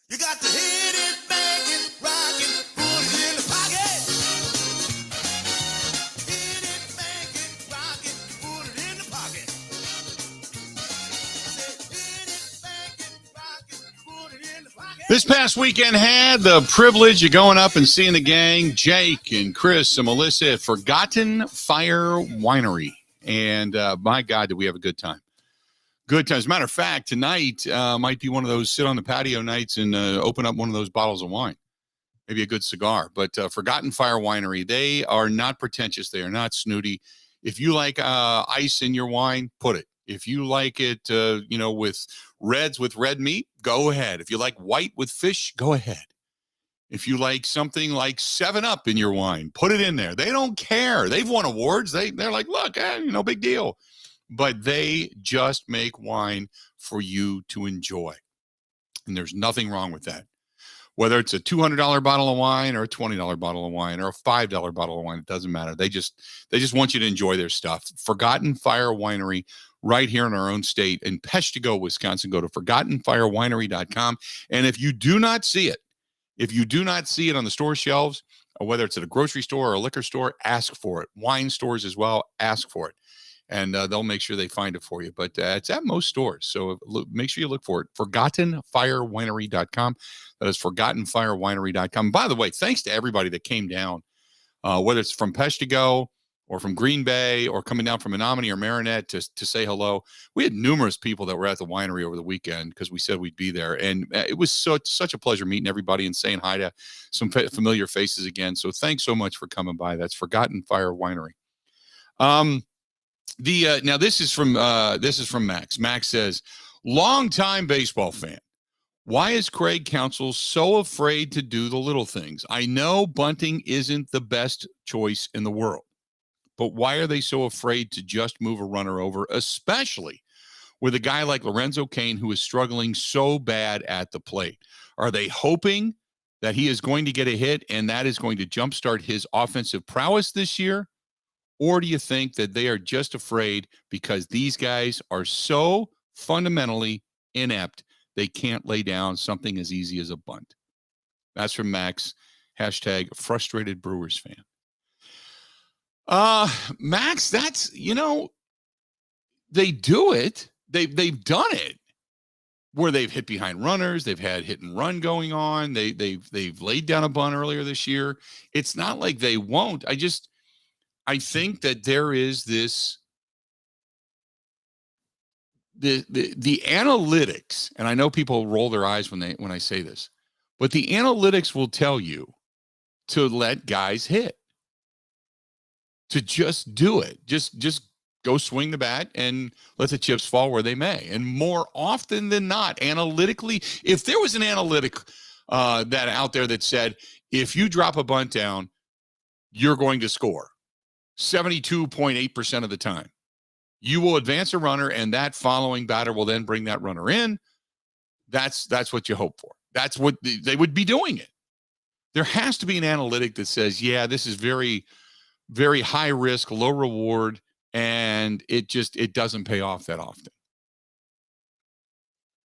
You got to hit it, bang it, rock it, put it in the pocket. Hit it, bang it, rock it, put it in the pocket. Hit it, bang it, rock it, put it in the pocket. This past weekend had the privilege of going up and seeing the gang, Jake and Chris and Melissa at Forgotten Fire Winery. And my God, did we have a good time. Good time. As a matter of fact, tonight might be one of those sit on the patio nights and open up one of those bottles of wine. Maybe a good cigar. But Forgotten Fire Winery, they are not pretentious. They are not snooty. If you like ice in your wine, put it. If you like it, with reds with red meat, go ahead. If you like white with fish, go ahead. If you like something like 7-Up in your wine, put it in there. They don't care. They've won awards. They're like, look, big deal. But they just make wine for you to enjoy. And there's nothing wrong with that. Whether it's a $200 bottle of wine or a $20 bottle of wine or a $5 bottle of wine, it doesn't matter. They just want you to enjoy their stuff. Forgotten Fire Winery right here in our own state in Peshtigo, Wisconsin. Go to ForgottenFireWinery.com. And if you do not see it on the store shelves, or whether it's at a grocery store or a liquor store, ask for it. Wine stores as well, ask for it. And they'll make sure they find it for you. But it's at most stores. So make sure you look for it. ForgottenFireWinery.com. That is ForgottenFireWinery.com. By the way, thanks to everybody that came down, whether it's from Peshtigo or from Green Bay or coming down from Menominee or Marinette to say hello. We had numerous people that were at the winery over the weekend because we said we'd be there. And it was such a pleasure meeting everybody and saying hi to some familiar faces again. So thanks so much for coming by. That's Forgotten Fire Winery. Now this is from Max. Max says, longtime baseball fan. Why is Craig Counsell so afraid to do the little things? I know bunting isn't the best choice in the world, but why are they so afraid to just move a runner over, especially with a guy like Lorenzo Cain, who is struggling so bad at the plate? Are they hoping that he is going to get a hit and that is going to jumpstart his offensive prowess this year? Or do you think that they are just afraid because these guys are so fundamentally inept, they can't lay down something as easy as a bunt? That's from Max, hashtag frustrated Brewers fan. Max, that's, they do it. They've done it where they've hit behind runners. They've had hit and run going on. They've laid down a bunt earlier this year. It's not like they won't. I think that there is this, the analytics, and I know people roll their eyes when I say this, but the analytics will tell you to let guys hit, to just do it, just go swing the bat and let the chips fall where they may. And more often than not, analytically, if there was an analytic that out there that said, if you drop a bunt down, you're going to score 72.8% of the time. You will advance a runner, and that following batter will then bring that runner in. That's what you hope for. That's what they would be doing it. There has to be an analytic that says, yeah, this is very, very high risk, low reward, and it doesn't pay off that often.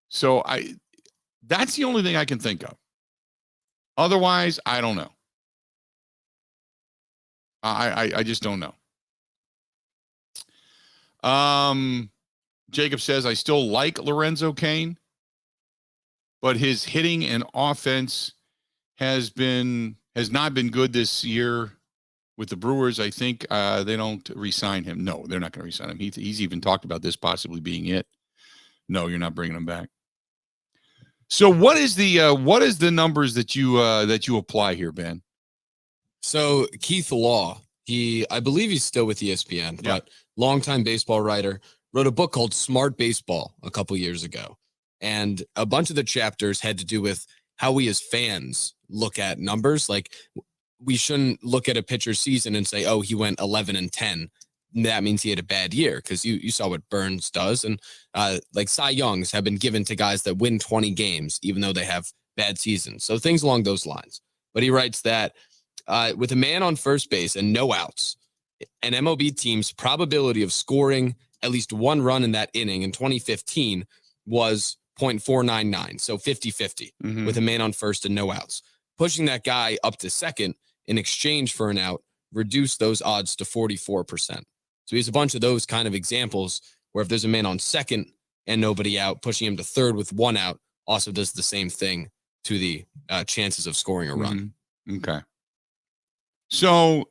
So that's the only thing I can think of. Otherwise, I don't know. I just don't know. Jacob says, I still like Lorenzo Cain, but his hitting and offense has not been good this year with the Brewers. I think they don't re-sign him. No, they're not going to re-sign him. He's even talked about this possibly being it. No, you're not bringing him back. So what is the numbers that you apply here, Ben? So Keith Law, I believe he's still with ESPN, but longtime baseball writer, wrote a book called Smart Baseball a couple years ago. And a bunch of the chapters had to do with how we as fans look at numbers. Like, we shouldn't look at a pitcher's season and say, oh, he went 11-10. That means he had a bad year, because you saw what Burns does. And like Cy Youngs have been given to guys that win 20 games, even though they have bad seasons. So things along those lines. But he writes that with a man on first base and no outs, an MLB team's probability of scoring at least one run in that inning in 2015 was 0.499. So 50-50 with a man on first and no outs. Pushing that guy up to second in exchange for an out reduced those odds to 44%. So he has a bunch of those kind of examples where if there's a man on second and nobody out, pushing him to third with one out also does the same thing to the chances of scoring a run. Okay. So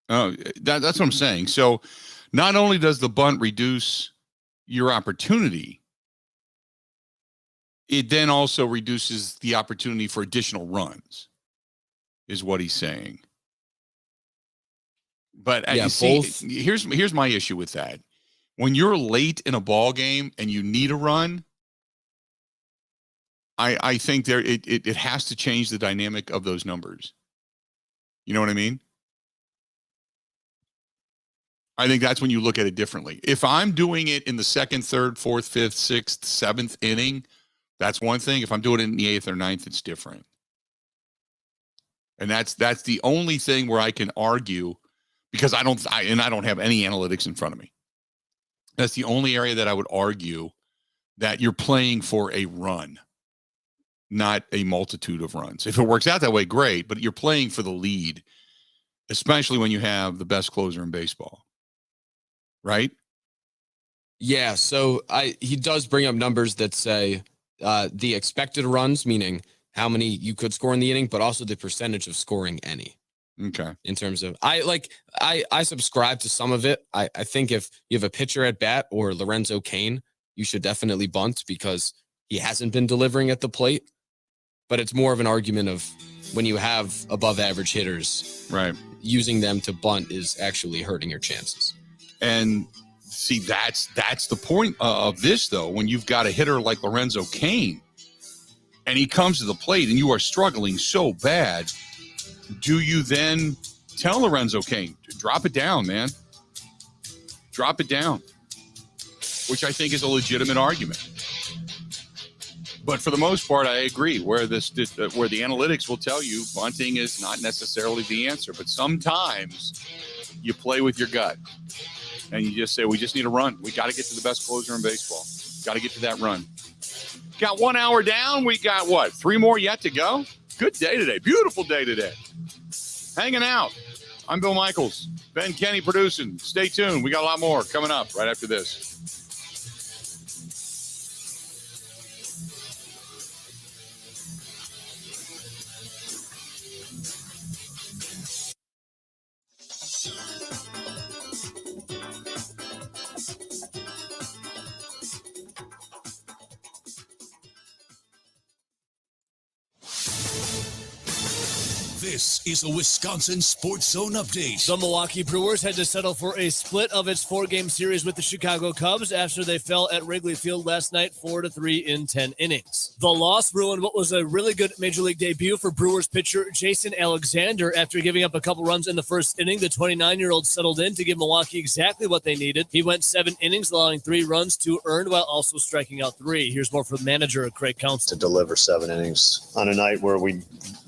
that's what I'm saying. So not only does the bunt reduce your opportunity, it then also reduces the opportunity for additional runs, is what he's saying. But you see, here's my issue with that. When you're late in a ball game and you need a run, I think it has to change the dynamic of those numbers. You know what I mean? I think that's when you look at it differently. If I'm doing it in the second, third, fourth, fifth, sixth, seventh inning, that's one thing. If I'm doing it in the eighth or ninth, it's different. And that's the only thing where I can argue, because I don't have any analytics in front of me. That's the only area that I would argue that you're playing for a run, not a multitude of runs. If it works out that way, great, but you're playing for the lead, especially when you have the best closer in baseball. Right? Yeah, so he does bring up numbers that say the expected runs, meaning how many you could score in the inning, but also the percentage of scoring any. Okay. In terms of, I subscribe to some of it. I think if you have a pitcher at bat or Lorenzo Cain, you should definitely bunt because he hasn't been delivering at the plate. But it's more of an argument of when you have above average hitters, right, using them to bunt is actually hurting your chances. And see, that's the point of this, though. When you've got a hitter like Lorenzo Cain and he comes to the plate and you are struggling so bad, do you then tell Lorenzo Cain, drop it down, man? Drop it down, which I think is a legitimate argument. But for the most part, I agree where the analytics will tell you bunting is not necessarily the answer. But sometimes you play with your gut. And you just say, we just need a run. We got to get to the best closer in baseball. Got to get to that run. Got 1 hour down. We got, 3 more yet to go? Good day today. Beautiful day today. Hanging out. I'm Bill Michaels. Ben Kenny producing. Stay tuned. We got a lot more coming up right after this. This is a Wisconsin Sports Zone update. The Milwaukee Brewers had to settle for a split of its 4-game series with the Chicago Cubs after they fell at Wrigley Field last night 4-3 in 10 innings. The loss ruined what was a really good Major League debut for Brewers pitcher Jason Alexander. After giving up a couple runs in the first inning, the 29-year-old settled in to give Milwaukee exactly what they needed. He went 7 innings, allowing 3 runs, 2 earned, while also striking out 3. Here's more from manager Craig Counsell. To deliver 7 innings on a night where we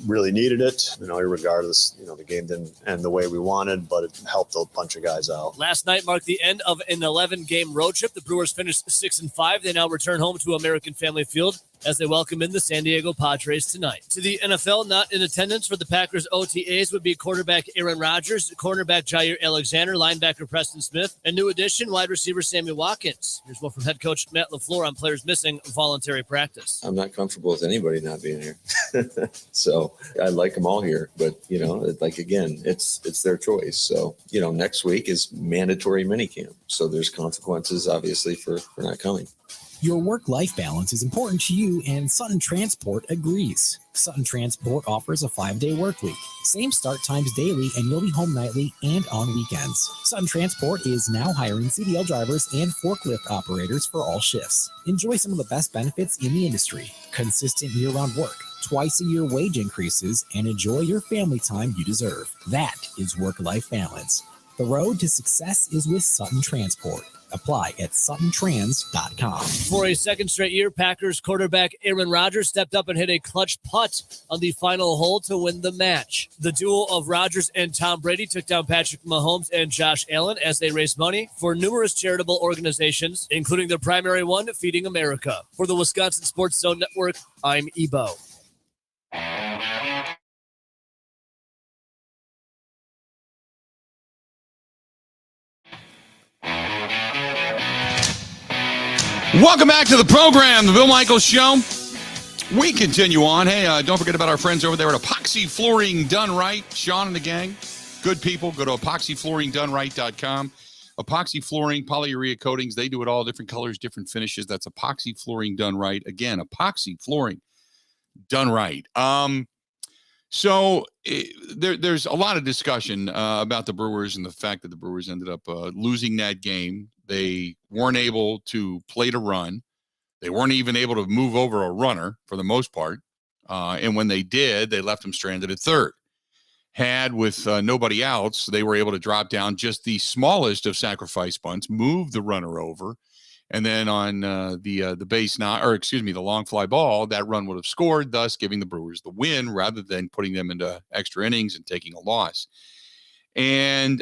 really needed it, regardless, the game didn't end the way we wanted, but it helped a bunch of guys out. Last night marked the end of an 11-game road trip. The Brewers finished 6-5. They now return home to American Family Field as they welcome in the San Diego Padres tonight. To the NFL, not in attendance for the Packers OTAs would be quarterback Aaron Rodgers, cornerback Jair Alexander, linebacker Preston Smith, and new addition wide receiver Sammy Watkins. Here's more from head coach Matt LaFleur on players missing voluntary practice. I'm not comfortable with anybody not being here. So I like them all here, but again, it's their choice. So, next week is mandatory minicamp. So there's consequences obviously for not coming. Your work-life balance is important to you, and Sutton Transport agrees. Sutton Transport offers a 5-day work week, same start times daily, and you'll be home nightly and on weekends. Sutton Transport is now hiring CDL drivers and forklift operators for all shifts. Enjoy some of the best benefits in the industry, consistent year-round work, twice-a-year wage increases, and enjoy your family time you deserve. That is work-life balance. The road to success is with Sutton Transport. Apply at suttontrans.com. For a second straight year, Packers quarterback Aaron Rodgers stepped up and hit a clutch putt on the final hole to win the match. The duo of Rodgers and Tom Brady took down Patrick Mahomes and Josh Allen as they raised money for numerous charitable organizations, including their primary one, Feeding America. For the Wisconsin Sports Zone Network, I'm Ebo. Welcome back to the program, the Bill Michaels Show. We continue on. Hey, don't forget about our friends over there at Epoxy Flooring Done Right. Sean and the gang, good people. Go to epoxyflooringdoneright.com. Epoxy flooring, polyurea coatings, they do it all, different colors, different finishes. That's Epoxy Flooring Done Right. Again, Epoxy Flooring Done Right. There's a lot of discussion about the Brewers and the fact that the Brewers ended up losing that game. They weren't able to plate a run. They weren't even able to move over a runner for the most part. And when they did, they left him stranded at third. Had with nobody else, they were able to drop down just the smallest of sacrifice bunts, move the runner over, and then on the long fly ball, that run would have scored, thus giving the Brewers the win rather than putting them into extra innings and taking a loss. And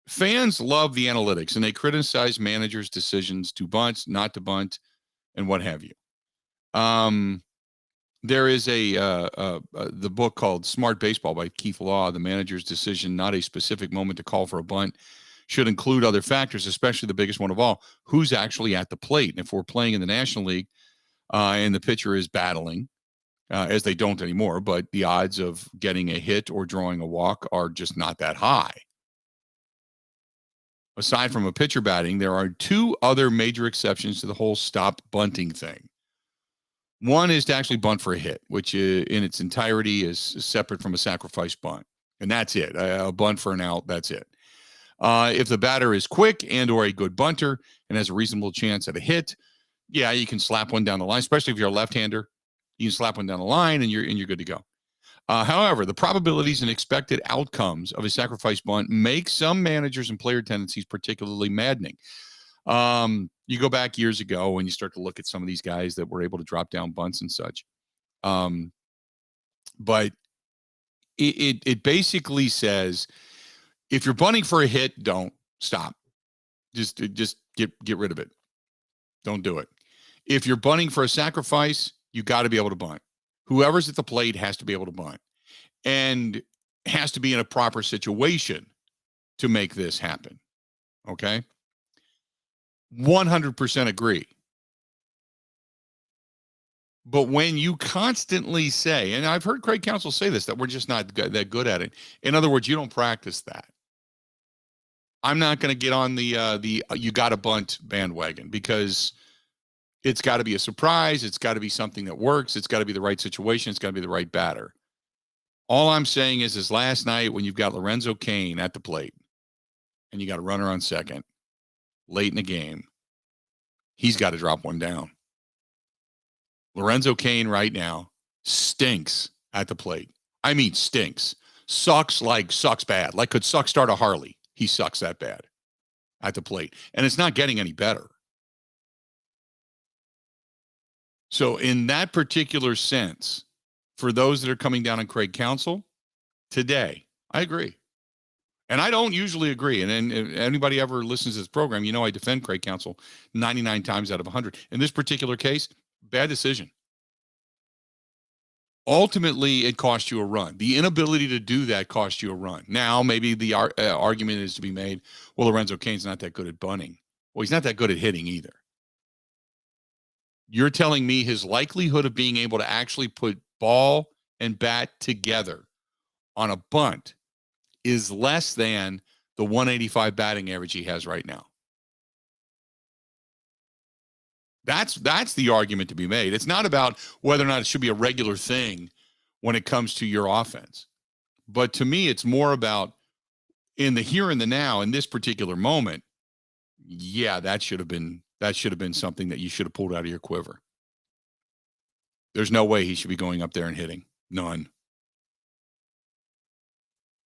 fans love the analytics, and they criticize managers' decisions to bunt, not to bunt, and what have you. There is the book called Smart Baseball by Keith Law. The manager's decision, not a specific moment to call for a bunt, should include other factors, especially the biggest one of all, who's actually at the plate. And if we're playing in the National League and the pitcher is battling, as they don't anymore, but the odds of getting a hit or drawing a walk are just not that high. Aside from a pitcher batting, there are 2 other major exceptions to the whole stop bunting thing. One is to actually bunt for a hit, which in its entirety is separate from a sacrifice bunt. And that's it. A bunt for an out, that's it. If the batter is quick and or a good bunter and has a reasonable chance at a hit, yeah, you can slap one down the line, especially if you're a left-hander. You can slap one down the line and you're good to go. However, the probabilities and expected outcomes of a sacrifice bunt make some managers and player tendencies particularly maddening. You go back years ago and you start to look at some of these guys that were able to drop down bunts and such. But it basically says, if you're bunting for a hit, don't stop. Just get rid of it. Don't do it. If you're bunting for a sacrifice, you got to be able to bunt. Whoever's at the plate has to be able to bunt and has to be in a proper situation to make this happen. Okay? 100% agree. But when you constantly say, and I've heard Craig Counsell say this, that we're just not that good at it. In other words, you don't practice that. I'm not going to get on the you got to bunt bandwagon, because it's got to be a surprise. It's got to be something that works. It's got to be the right situation. It's got to be the right batter. All I'm saying is last night when you've got Lorenzo Cain at the plate and you got a runner on second late in the game, he's got to drop one down. Lorenzo Cain right now stinks at the plate. I mean, stinks. Sucks bad. Like could suck start a Harley. He sucks that bad at the plate. And it's not getting any better. So in that particular sense, for those that are coming down on Craig Counsell today, I agree. And I don't usually agree. And if anybody ever listens to this program, you know I defend Craig Counsell 99 times out of 100. In this particular case, bad decision. Ultimately, it cost you a run. The inability to do that cost you a run. Now, maybe the argument is to be made, well, Lorenzo Cain's not that good at bunting. Well, he's not that good at hitting either. You're telling me his likelihood of being able to actually put ball and bat together on a bunt is less than the 185 batting average he has right now. That's the argument to be made. It's not about whether or not it should be a regular thing when it comes to your offense. But to me, it's more about in the here and the now, in this particular moment, yeah, that should have been something that you should have pulled out of your quiver. There's no way he should be going up there and hitting. None.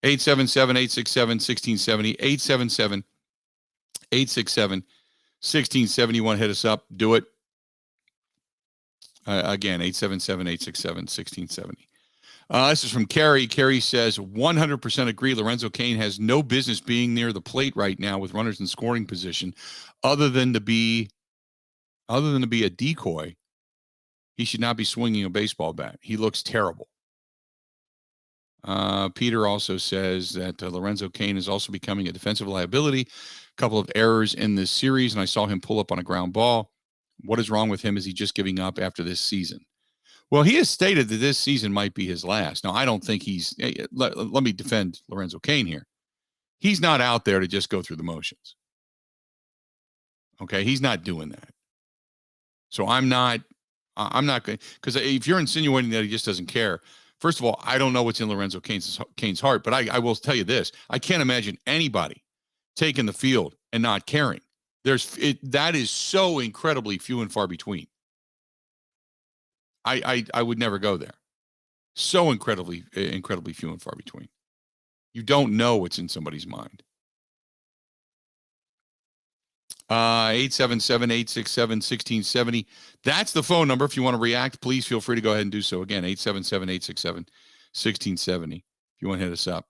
877-867-1670. 877-867-1670. You want to hit us up? Do it. Again, 877-867-1670. This is from Carrie. Carrie says, 100% agree. Lorenzo Cain has no business being near the plate right now with runners in scoring position, other than to be a decoy. He should not be swinging a baseball bat. He looks terrible. Peter also says that Lorenzo Cain is also becoming a defensive liability. A couple of errors in this series, and I saw him pull up on a ground ball. What is wrong with him? Is he just giving up after this season? Well, he has stated that this season might be his last. Now, I don't think let me defend Lorenzo Cain here. He's not out there to just go through the motions. Okay, he's not doing that. So I'm not going, because if you're insinuating that he just doesn't care, first of all, I don't know what's in Lorenzo Cain's heart, but I will tell you this. I can't imagine anybody taking the field and not caring. That is so incredibly few and far between. I would never go there. So incredibly few and far between. You don't know what's in somebody's mind. 877-867-1670. That's the phone number. If you want to react, please feel free to go ahead and do so. Again, 877-867-1670. If you want to hit us up.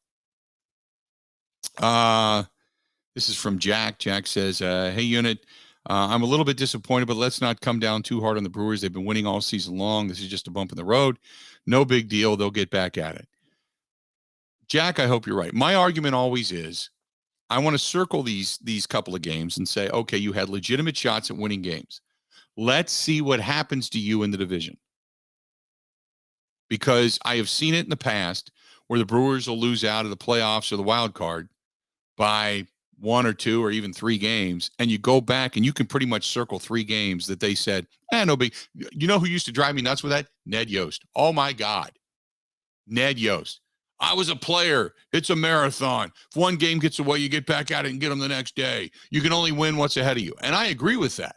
This is from Jack. Jack says, hey, Unit, I'm a little bit disappointed, but let's not come down too hard on the Brewers. They've been winning all season long. This is just a bump in the road. No big deal. They'll get back at it. Jack, I hope you're right. My argument always is I want to circle these couple of games and say, okay, you had legitimate shots at winning games. Let's see what happens to you in the division. Because I have seen it in the past where the Brewers will lose out of the playoffs or the wild card by 1 or 2 or even 3 games, and you go back and you can pretty much circle 3 games that they said, no big. You know who used to drive me nuts with that? Ned Yost. Oh my God. Ned Yost. I was a player. It's a marathon. If one game gets away, you get back at it and get them the next day. You can only win what's ahead of you. And I agree with that.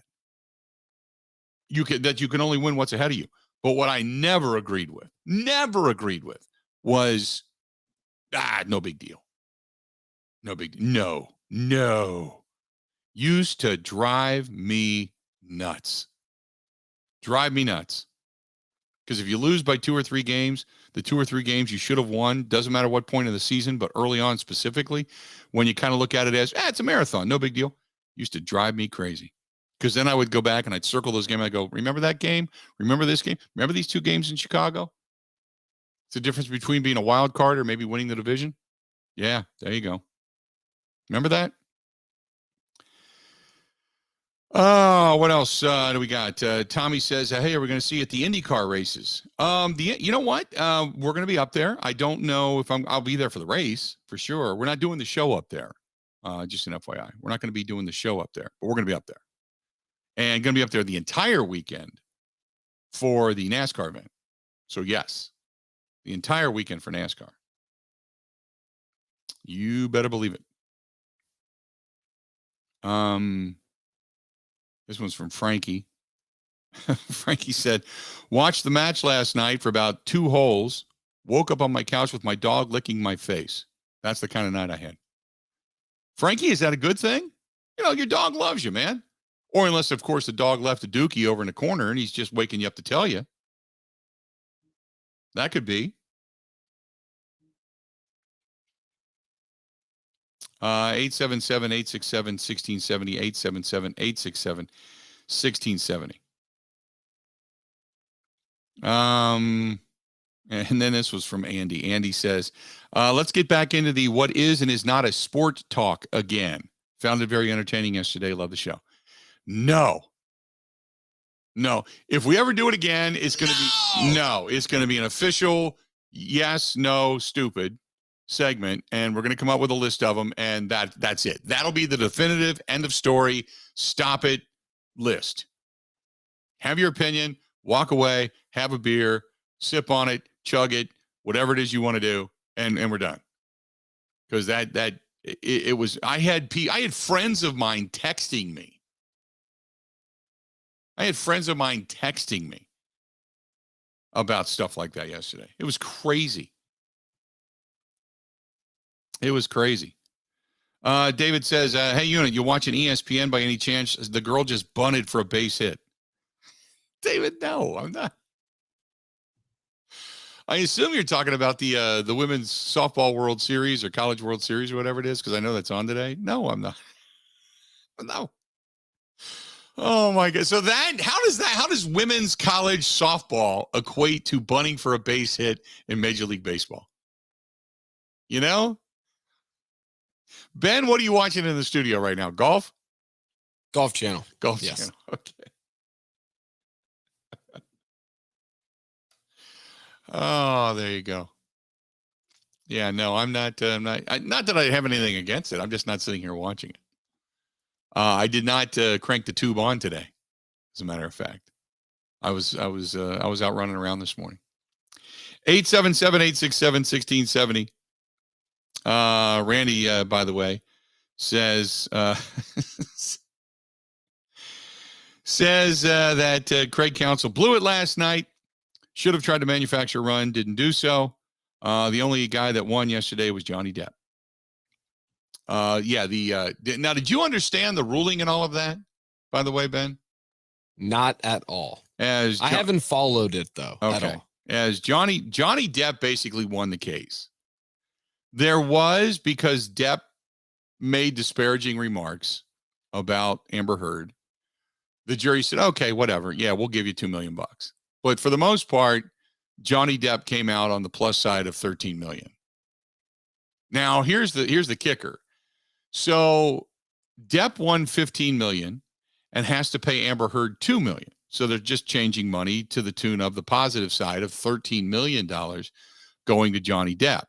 You can only win what's ahead of you. But what I never agreed with was, no big deal. No big deal. No. Used to drive me nuts. Drive me nuts. Because if you lose by 2 or 3 games, the 2 or 3 games you should have won, doesn't matter what point of the season, but early on specifically, when you kind of look at it as, it's a marathon, no big deal, used to drive me crazy. Because then I would go back and I'd circle those games. I'd go, remember that game? Remember this game? Remember these 2 games in Chicago? It's the difference between being a wild card or maybe winning the division. Yeah, there you go. Remember that? Oh, what else do we got? Tommy says, hey, are we going to see you at the IndyCar races? You know what? We're going to be up there. I don't know if I'll be there for the race for sure. We're not doing the show up there. Just an FYI. We're not going to be doing the show up there, but we're going to be up there. And going to be up there the entire weekend for the NASCAR event. So yes, The entire weekend for NASCAR. You better believe it. This one's from Frankie. Frankie said, watched the match last night for about 2 holes. Woke up on my couch with my dog licking my face. That's the kind of night I had. Frankie, is that a good thing? You know, your dog loves you, man. Or unless, of course, the dog left a dookie over in the corner and he's just waking you up to tell you. That could be. 877-867-1670, 877-867-1670. And then this was from Andy. Andy says, let's get back into the what is and is not a sport talk again. Found it very entertaining yesterday. Love the show. No. If we ever do it again, it's going to be it's going to be an official yes, no, stupid segment, and we're going to come up with a list of them, and that's it. That'll be the definitive end of story. Stop it list. Have your opinion, walk away, have a beer, sip on it, chug it, whatever it is you want to do, and we're done. Because it was, I had friends of mine texting me. About stuff like that yesterday. It was crazy. David says, hey, Unit, you watching ESPN by any chance? The girl just bunted for a base hit. David, no, I'm not. I assume you're talking about the Women's Softball World Series or College World Series or whatever it is, because I know that's on today. No, I'm not. No. Oh my God. So how does women's college softball equate to bunting for a base hit in Major League Baseball? You know? Ben, what are you watching in the studio right now? Golf? Golf Channel. Golf Yes. Channel. Okay. Oh, there you go. Yeah, no, I'm not not that I have anything against it. I'm just not sitting here watching it. I did not crank the tube on today. As a matter of fact, I was out running around this morning. 877-867-1670. Randy, by the way, says that Craig Counsell blew it last night. Should have tried to manufacture a run, didn't do so. The only guy that won yesterday was Johnny Depp. Now, did you understand the ruling and all of that, by the way, Ben? Not at all. I I haven't followed it, though, at all. As Johnny Depp basically won the case. There was, because Depp made disparaging remarks about Amber Heard, the jury said, okay, whatever. Yeah, we'll give you $2 million. But for the most part, Johnny Depp came out on the plus side of $13 million. Now, here's the kicker. So Depp won $15 million and has to pay Amber Heard $2 million. So they're just changing money to the tune of the positive side of $13 million going to Johnny Depp.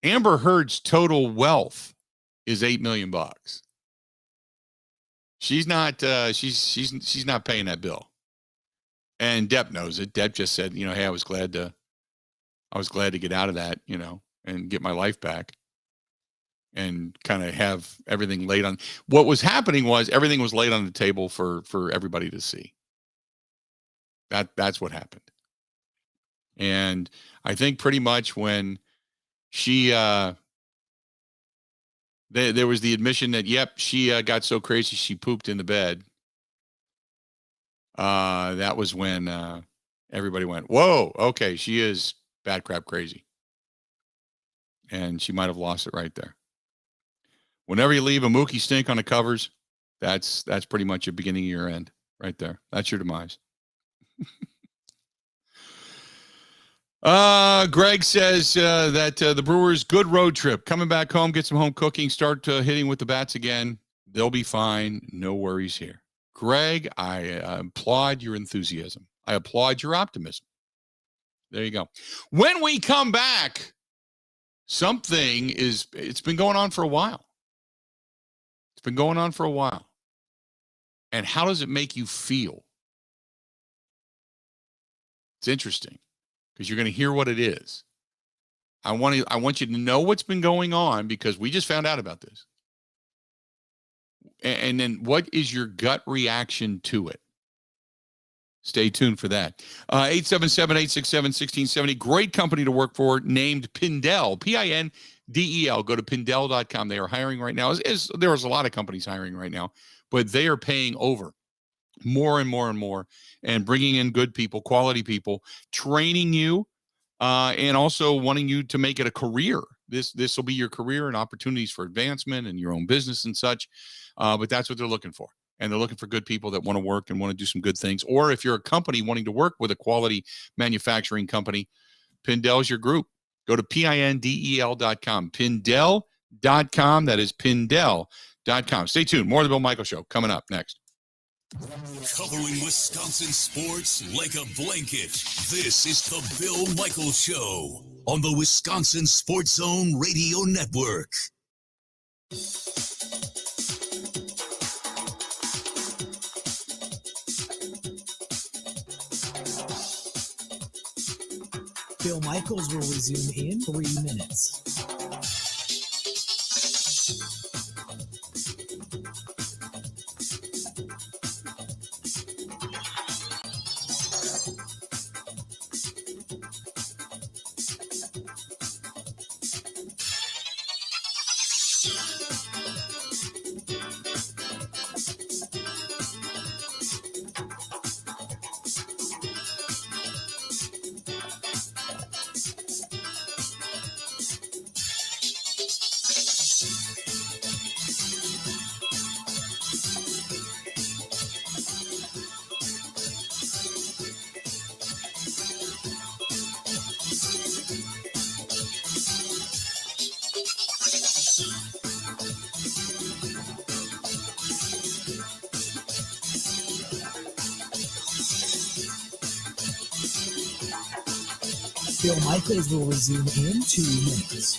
Amber Heard's total wealth is $8 million. She's not she's not paying that bill. And Depp knows it. Depp just said, hey, I was glad to get out of that, and get my life back and kind of have everything laid on. What was happening was everything was laid on the table for everybody to see. That's what happened. And I think pretty much when she, there was the admission that, yep, she got so crazy she pooped in the bed. That was when everybody went, whoa, okay, she is bad crap crazy. And she might have lost it right there. Whenever you leave a Mookie stink on the covers, that's pretty much your beginning of your end right there. That's your demise. Greg says that the Brewers, good road trip. Coming back home, get some home cooking, start hitting with the bats again. They'll be fine. No worries here. Greg, I applaud your enthusiasm. I applaud your optimism. There you go. When we come back, it's been going on for a while. It's been going on for a while. And how does it make you feel? It's interesting. because you're going to hear what it is. I want you to know what's been going on because we just found out about this. And then what is your gut reaction to it? Stay tuned for that. 877-867-1670. Great company to work for, named Pindell, Pindel. Go to Pindell.com. They are hiring right now. There's a lot of companies hiring right now, but they are paying over more and more and more and bringing in good people, quality people, training you, and also wanting you to make it a career. This will be your career and opportunities for advancement and your own business and such. But that's what they're looking for. And they're looking for good people that want to work and want to do some good things. Or if you're a company wanting to work with a quality manufacturing company, Pindell's your group. Go to Pindel.com. Pindel.com. That is Pindel.com. Stay tuned. More of the Bill Michaels Show coming up next. Covering Wisconsin sports like a blanket. This is the Bill Michaels Show on the Wisconsin Sports Zone Radio Network. Bill Michaels will resume in 3 minutes. Bill Michaels will resume in 2 minutes.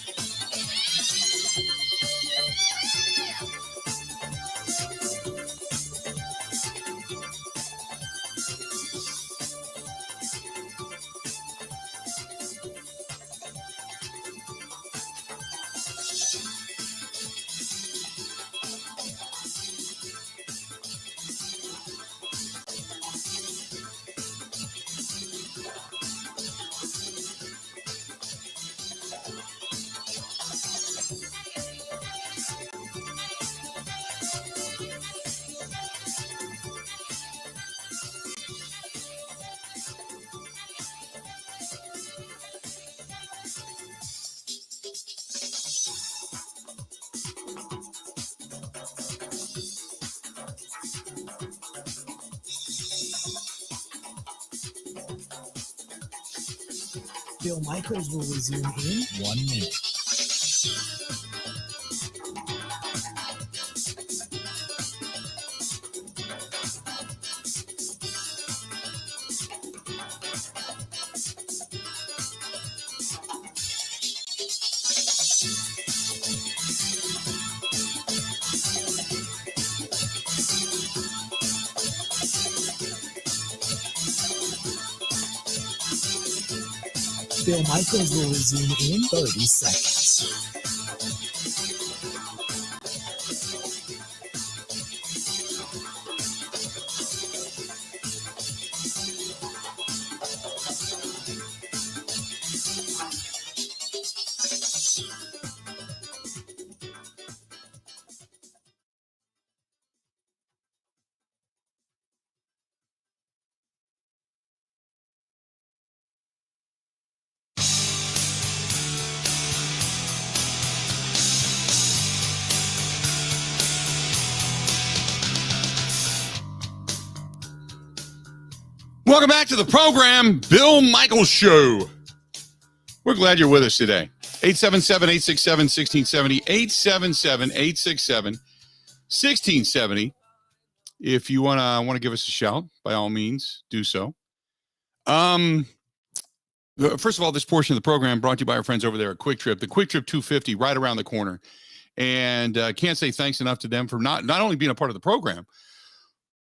Bill Michaels will resume in 1 minute. Bill Michaels will resume in 30 seconds. Welcome back to the program, Bill Michaels Show. We're glad you're with us today. 877-867-1670, 877-867-1670. If you want to give us a shout, by all means, do so. First of all, this portion of the program brought to you by our friends over there at Quick Trip. The Quick Trip 250 right around the corner. And can't say thanks enough to them for not only being a part of the program,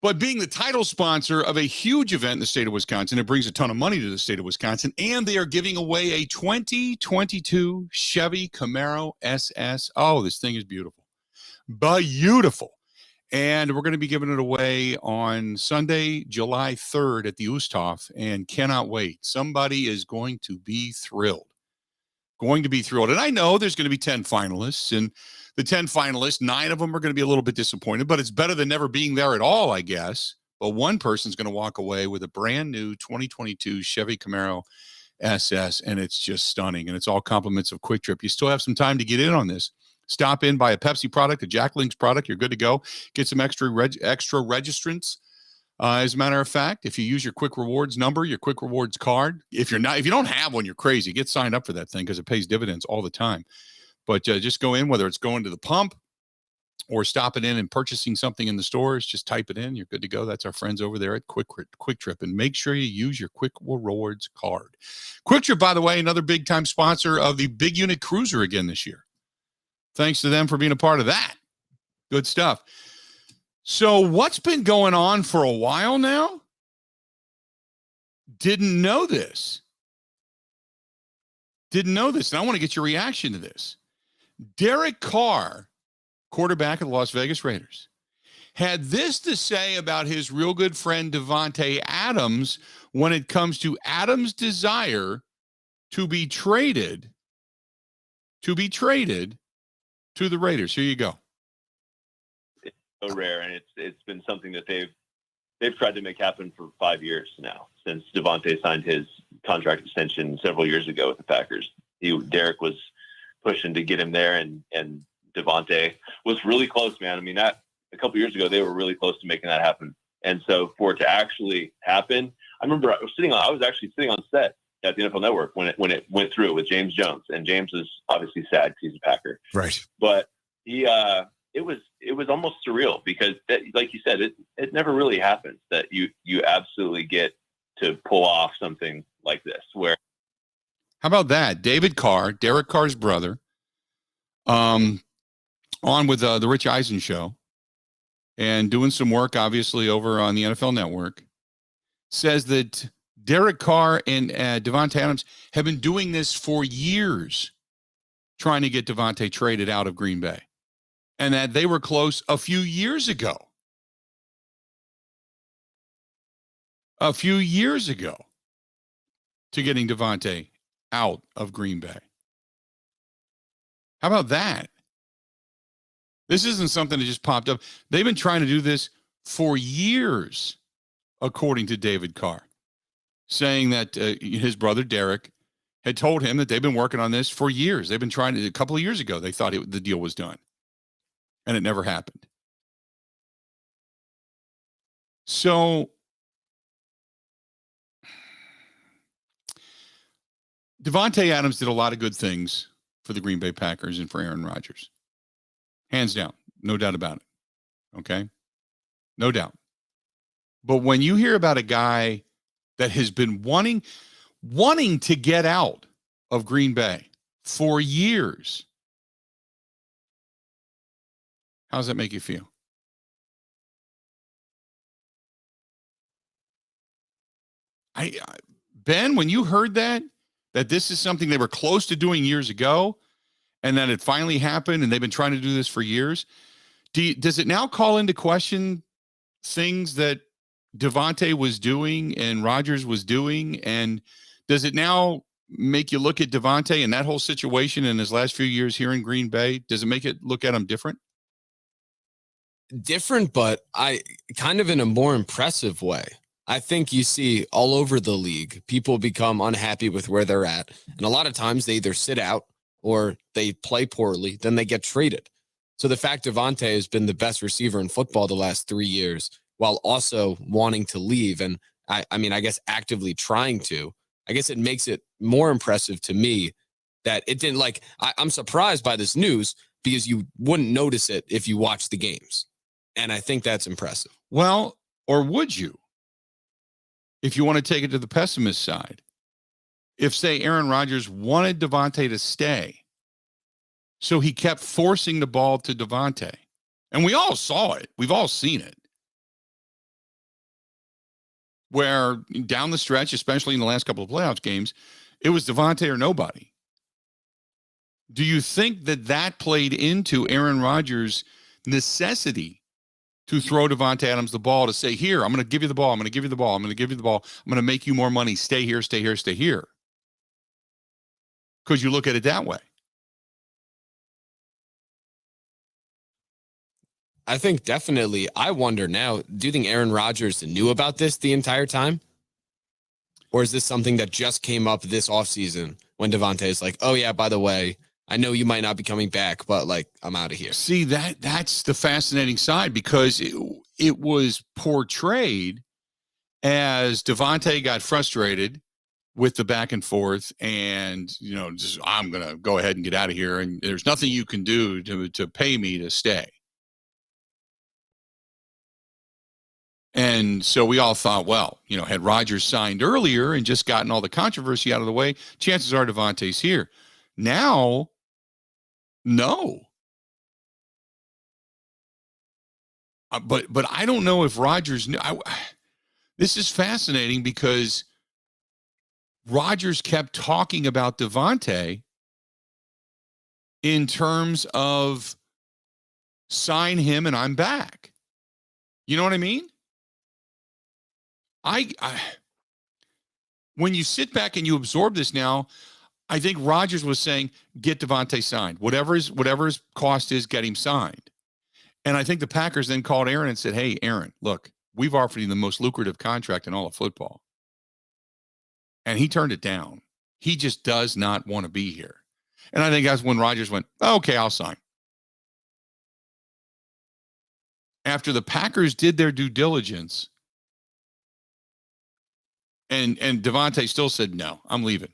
But being the title sponsor of a huge event in the state of Wisconsin, it brings a ton of money to the state of Wisconsin, and they are giving away a 2022 Chevy Camaro SS. Oh, this thing is beautiful. Beautiful. And we're going to be giving it away on Sunday, July 3rd at the Oosthoff, and cannot wait. Somebody is going to be thrilled. Going to be thrilled. And I know there's going to be 10 finalists, and the 10 finalists, 9 of them are going to be a little bit disappointed, but it's better than never being there at all, I guess. But one person's going to walk away with a brand new 2022 Chevy Camaro SS, and it's just stunning. And it's all compliments of Quick Trip. You still have some time to get in on this. Stop in, buy a Pepsi product, a Jack Links product. You're good to go. Get some extra registrants. As a matter of fact, if you use your Quick Rewards number, your Quick Rewards card, if you don't have one, you're crazy. Get signed up for that thing because it pays dividends all the time. But just go in, whether it's going to the pump or stopping in and purchasing something in the stores, just type it in. You're good to go. That's our friends over there at Quick Trip. And make sure you use your Quick Rewards card. Quick Trip, by the way, another big-time sponsor of the Big Unit Cruiser again this year. Thanks to them for being a part of that. Good stuff. So what's been going on for a while now? Didn't know this. And I want to get your reaction to this. Derek Carr, quarterback of the Las Vegas Raiders, had this to say about his real good friend Davante Adams when it comes to Adams' desire to be traded to the Raiders. Here you go. It's so rare, and it's been something that they've tried to make happen for 5 years now, since Davante signed his contract extension several years ago with the Packers. Derek was pushing to get him there, and Davante was really close, man. I mean, that a couple years ago, they were really close to making that happen. And so for it to actually happen, I remember I was actually sitting on set at the NFL Network when it went through with James Jones, and James was obviously sad because he's a Packer. Right. But it was almost surreal because like you said, it never really happens that you absolutely get to pull off something like this. Where, how about that? David Carr, Derek Carr's brother, on with the Rich Eisen show and doing some work, obviously, over on the NFL Network, says that Derek Carr and Davante Adams have been doing this for years, trying to get Davante traded out of Green Bay, and that they were close a few years ago. To getting Davante out of Green Bay. How about that? This isn't something that just popped up. They've been trying to do this for years, according to David Carr, saying that his brother Derek had told him that they've been working on this for years. They've been trying to, a couple of years ago, they thought the deal was done, and it never happened. So Davante Adams did a lot of good things for the Green Bay Packers and for Aaron Rodgers. Hands down. No doubt about it. Okay? No doubt. But when you hear about a guy that has been wanting to get out of Green Bay for years, how does that make you feel? Ben, when you heard that this is something they were close to doing years ago, and then it finally happened, and they've been trying to do this for years, does it now call into question things that Davante was doing and Rodgers was doing? And does it now make you look at Davante and that whole situation in his last few years here in Green Bay? Does it make it look at him different? Different, but I kind of in a more impressive way. I think you see all over the league, people become unhappy with where they're at. And a lot of times they either sit out or they play poorly, then they get traded. So the fact Davante has been the best receiver in football the last 3 years, while also wanting to leave, and I mean, I guess actively trying to, I guess it makes it more impressive to me that it didn't I'm surprised by this news because you wouldn't notice it if you watched the games. And I think that's impressive. Well, or would you? If you want to take it to the pessimist side, if, say, Aaron Rodgers wanted Davante to stay, so he kept forcing the ball to Davante, and we all saw it. We've all seen it. where down the stretch, especially in the last couple of playoffs games, it was Devontae or nobody. Do you think that played into Aaron Rodgers' necessity to throw Devontae Adams the ball to say, here, I'm going to give you the ball. I'm going to give you the ball. I'm going to give you the ball. I'm going to make you more money. Stay here, stay here, stay here. Because you look at it that way. I think definitely. I wonder now, do you think Aaron Rodgers knew about this the entire time? Or is this something that just came up this offseason when Devontae is like, oh, yeah, by the way, I know you might not be coming back, but like, I'm out of here. See, that's the fascinating side, because it was portrayed as Devontae got frustrated with the back and forth and, just, I'm going to go ahead and get out of here. And there's nothing you can do to pay me to stay. And so we all thought, well, had Rodgers signed earlier and just gotten all the controversy out of the way, chances are Devontae's here. Now, no. But I don't know if Rodgers knew. This is fascinating because Rodgers kept talking about Devontae in terms of sign him and I'm back. You know what I mean? When you sit back and you absorb this now, I think Rodgers was saying, get Devontae signed. Whatever his cost is, get him signed. And I think the Packers then called Aaron and said, hey, Aaron, look, we've offered you the most lucrative contract in all of football. And he turned it down. He just does not want to be here. And I think that's when Rodgers went, okay, I'll sign. After the Packers did their due diligence, and Devontae still said, no, I'm leaving.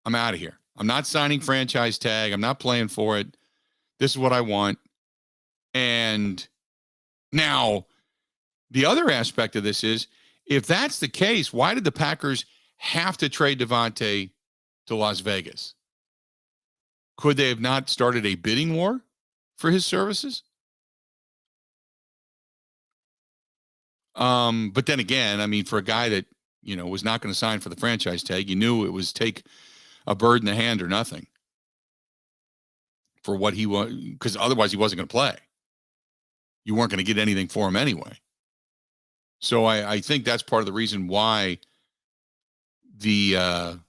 I'm out of here. I'm not signing franchise tag. I'm not playing for it. This is what I want. And now the other aspect of this is, if that's the case, why did the Packers have to trade Devontae to Las Vegas? Could they have not started a bidding war for his services? But then again, I mean, for a guy that, was not going to sign for the franchise tag, you knew it was take a bird in the hand or nothing for what he was, because otherwise he wasn't going to play. You weren't going to get anything for him anyway. So I think that's part of the reason why the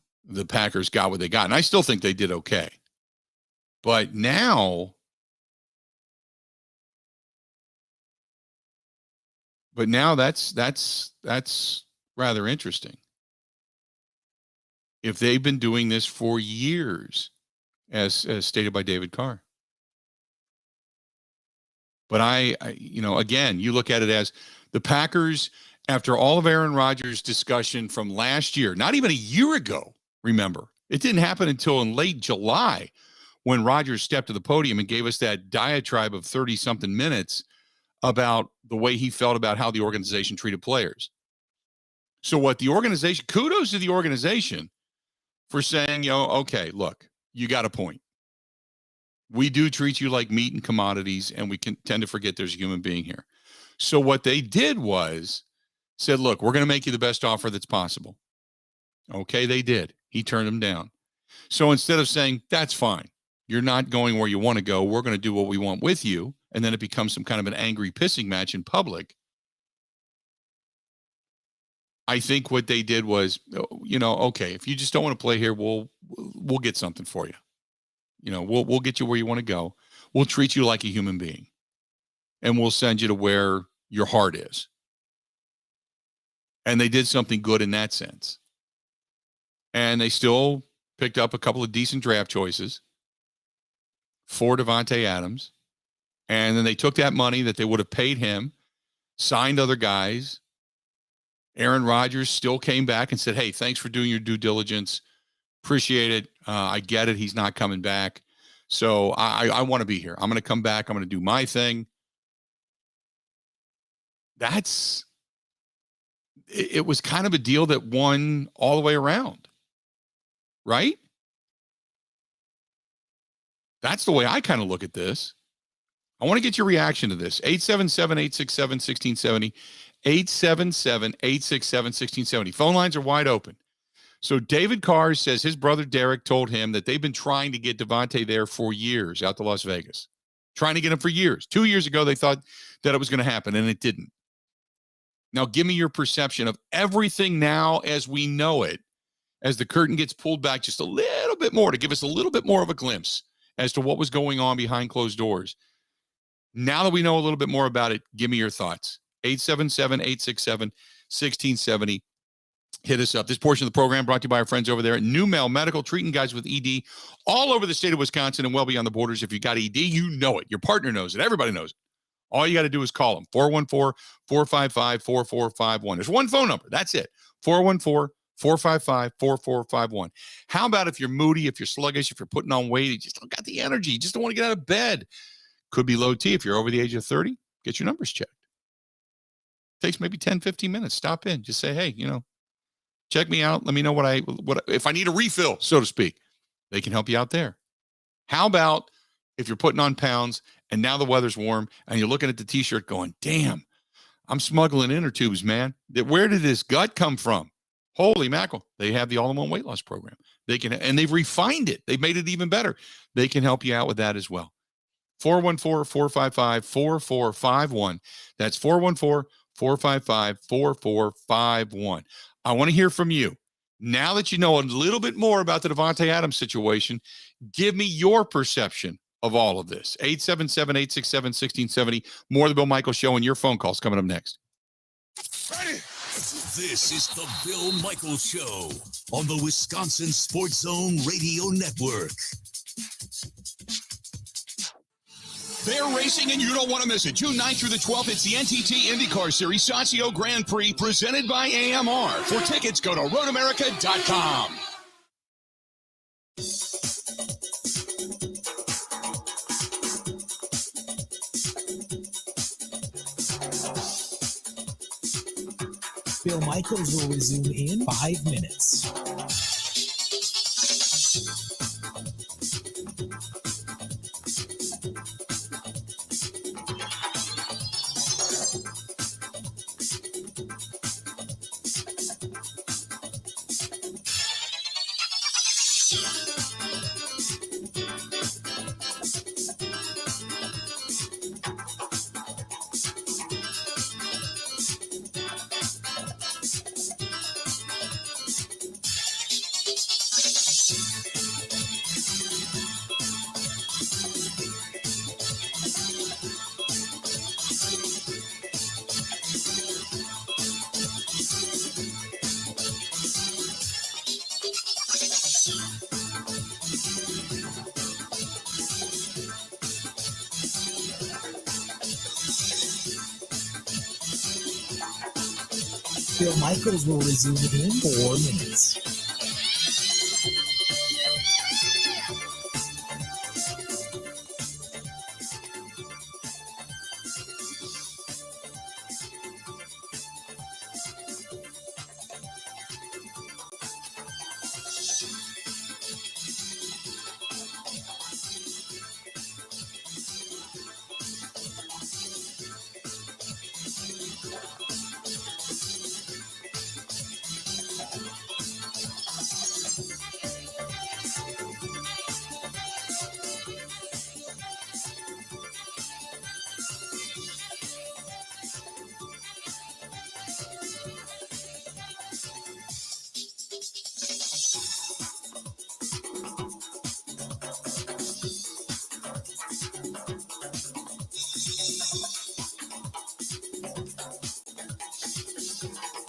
Packers got what they got. And I still think they did okay. But now that's rather interesting. If they've been doing this for years, as stated by David Carr. But again, you look at it as the Packers, after all of Aaron Rodgers' discussion from last year, not even a year ago, remember, it didn't happen until in late July when Rodgers stepped to the podium and gave us that diatribe of 30-something minutes about the way he felt about how the organization treated players. So what the organization, kudos to the organization for saying, okay, look, you got a point. We do treat you like meat and commodities, and we can tend to forget there's a human being here. So what they did was said, look, we're going to make you the best offer that's possible. Okay, they did. He turned them down. So instead of saying, that's fine, you're not going where you want to go, we're going to do what we want with you, and then it becomes some kind of an angry pissing match in public, I think what they did was, okay, if you just don't want to play here, we'll get something for you. We'll get you where you want to go. We'll treat you like a human being, and we'll send you to where your heart is. And they did something good in that sense. And they still picked up a couple of decent draft choices for Devontae Adams. And then they took that money that they would have paid him, signed other guys. Aaron Rodgers still came back and said, hey, thanks for doing your due diligence. Appreciate it. I get it. He's not coming back. So I want to be here. I'm going to come back. I'm going to do my thing. It was kind of a deal that won all the way around. Right? That's the way I kind of look at this. I want to get your reaction to this. 877-867-1670. 877-867-1670. Phone lines are wide open. So David Carr says his brother Derek told him that they've been trying to get Devontae there for years out to Las Vegas. Trying to get him for years. 2 years ago, they thought that it was going to happen, and it didn't. Now, give me your perception of everything now as we know it, as the curtain gets pulled back just a little bit more to give us a little bit more of a glimpse as to what was going on behind closed doors. Now that we know a little bit more about it, give me your thoughts. 877-867-1670. Hit us up. This portion of the program brought to you by our friends over there at Numel Medical, treating guys with ED all over the state of Wisconsin and well beyond the borders. If you got ED, you know it. Your partner knows it. Everybody knows it. All you got to do is call them. 414-455-4451. There's one phone number. That's it. 414-455-4451. How about if you're moody, if you're sluggish, if you're putting on weight, you just don't got the energy, you just don't want to get out of bed. Could be low T. If you're over the age of 30, get your numbers checked. Takes maybe 10, 15 minutes. Stop in. Just say, hey, check me out. Let me know what if I need a refill, so to speak. They can help you out there. How about if you're putting on pounds and now the weather's warm and you're looking at the T-shirt going, damn, I'm smuggling inner tubes, man. Where did this gut come from? Holy mackerel. They have the all-in-one weight loss program. And they've refined it. They've made it even better. They can help you out with that as well. 414-455-4451. That's 414-455-4451. I want to hear from you. Now that you know a little bit more about the Davante Adams situation, give me your perception of all of this. 877-867-1670. More of the Bill Michaels Show and your phone calls coming up next. Ready? This is the Bill Michaels Show on the Wisconsin Sports Zone Radio Network. They're racing and you don't want to miss it. June 9th through the 12th, it's the NTT IndyCar Series Saucio Grand Prix presented by AMR. For tickets, go to roadamerica.com. Bill Michaels will resume in 5 minutes. Bill Michaels will resume in 4 minutes.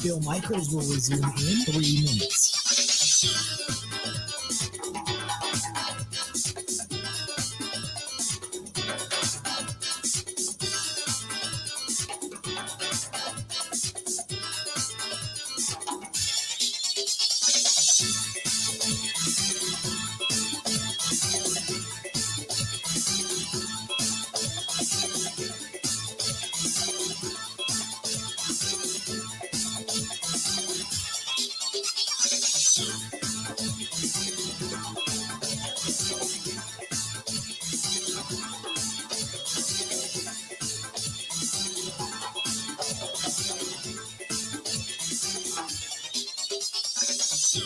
Bill Michaels will resume in 3 minutes. Bill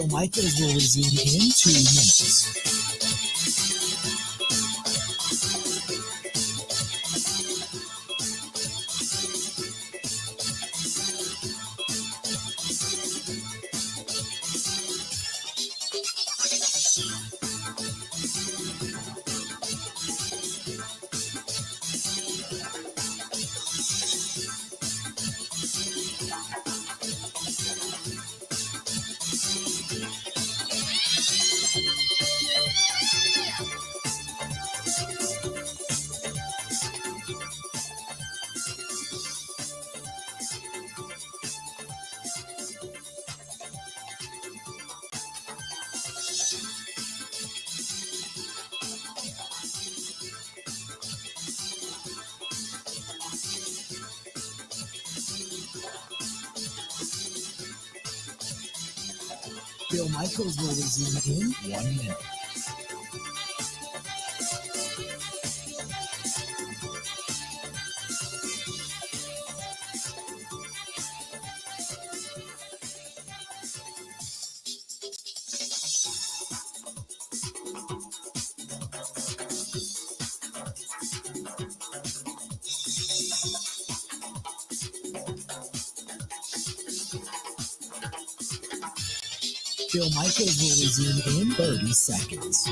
Michaels will resume in 2 minutes. Bill Michaels will resume in 1 minute. Bill Michaels will resume in 30 seconds.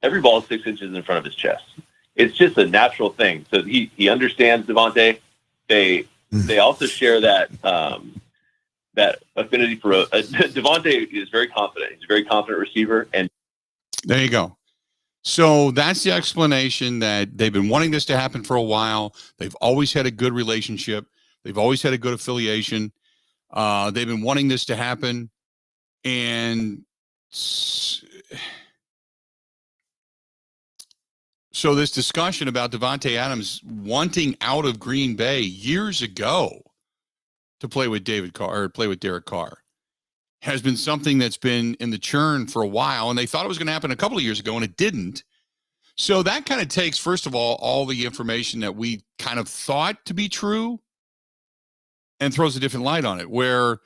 every ball is 6 inches in front of his chest. It's just a natural thing. So he understands Devontae. They also share that that affinity for Devontae is very confident. He's a very confident receiver. And there you go. So that's the explanation, that they've been wanting this to happen for a while. They've always had a good relationship. They've always had a good affiliation. They've been wanting this to happen. And so this discussion about Davante Adams wanting out of Green Bay years ago to play with David Carr or play with Derek Carr has been something that's been in the churn for a while. And they thought it was going to happen a couple of years ago, and it didn't. So that kind of takes, first of all the information that we kind of thought to be true and throws a different light on it, where,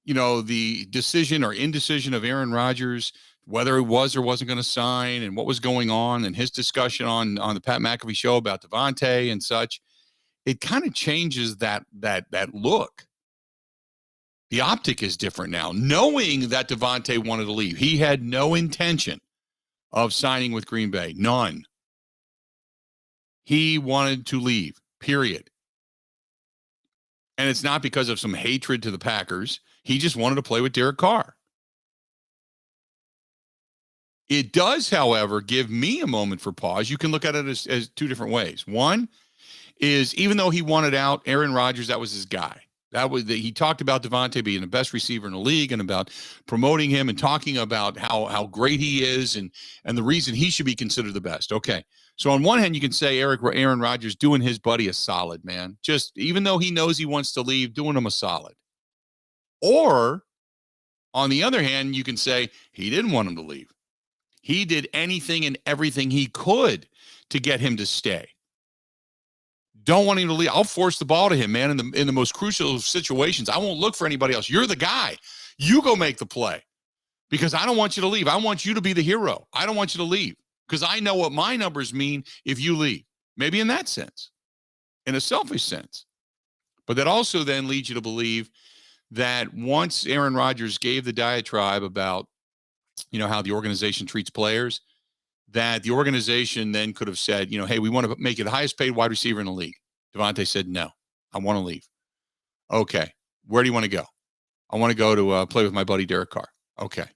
you know, the decision or indecision of Aaron Rodgers, whether it was or wasn't going to sign and what was going on, and his discussion on the Pat McAfee show about Devontae and such, it kind of changes that look. The optic is different now. Knowing that Devontae wanted to leave, he had no intention of signing with Green Bay. None. He wanted to leave, period. And it's not because of some hatred to the Packers. He just wanted to play with Derek Carr. It does, however, give me a moment for pause. You can look at it as two different ways. One is, even though he wanted out, Aaron Rodgers, that was his guy. He talked about Devontae being the best receiver in the league and about promoting him and talking about how great he is and the reason he should be considered the best. Okay. So on one hand, you can say Aaron Rodgers doing his buddy a solid, man. Just even though he knows he wants to leave, doing him a solid. Or on the other hand, you can say he didn't want him to leave. He did anything and everything he could to get him to stay. Don't want him to leave. I'll force the ball to him, man, in the most crucial situations. I won't look for anybody else. You're the guy. You go make the play, because I don't want you to leave. I want you to be the hero. I don't want you to leave, because I know what my numbers mean if you leave. Maybe in that sense, in a selfish sense. But that also then leads you to believe that once Aaron Rodgers gave the diatribe about, you know, how the organization treats players, that the organization then could have said, you know, hey, we want to make you the highest paid wide receiver in the league. Devontae said, no, I want to leave. Okay. Where do you want to go? I want to go to play with my buddy Derek Carr. Okay.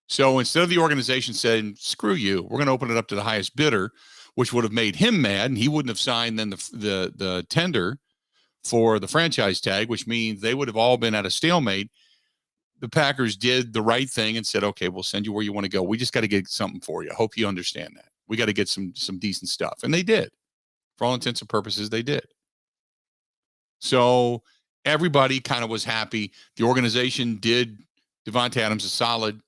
So instead of the organization saying, screw you, we're going to open it up to the highest bidder, which would have made him mad, and he wouldn't have signed then the tender for the franchise tag, which means they would have all been at a stalemate. The Packers did the right thing and said, okay, we'll send you where you want to go. We just got to get something for you. I hope you understand that. We got to get some decent stuff. And they did. For all intents and purposes, they did. So everybody kind of was happy. The organization did Davante Adams a solid.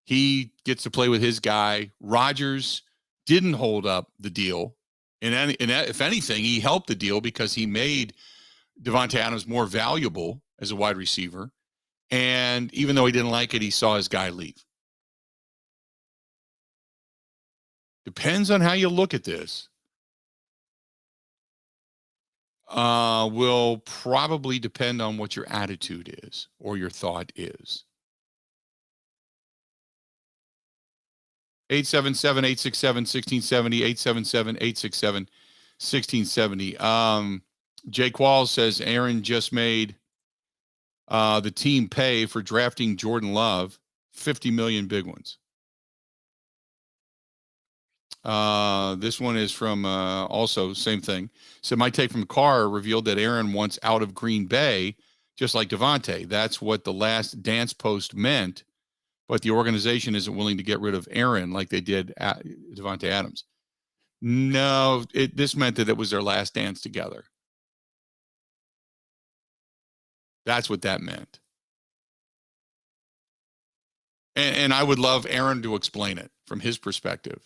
He gets to play with his guy. Rodgers didn't hold up the deal. And if anything, he helped the deal because he made Davante Adams more valuable as a wide receiver. And even though he didn't like it, he saw his guy leave. Depends on how you look at this. Will probably depend on what your attitude is or your thought is. 877-867-1670, 877-867-1670. Jay Qualls says Aaron just made the team pay for drafting Jordan Love, $50 million big ones. This one is from also same thing. So my take from Carr revealed that Aaron wants out of Green Bay, just like Devontae. That's what the last dance post meant, but the organization isn't willing to get rid of Aaron like they did at Davante Adams. No, this meant that it was their last dance together. That's what that meant. And I would love Aaron to explain it from his perspective.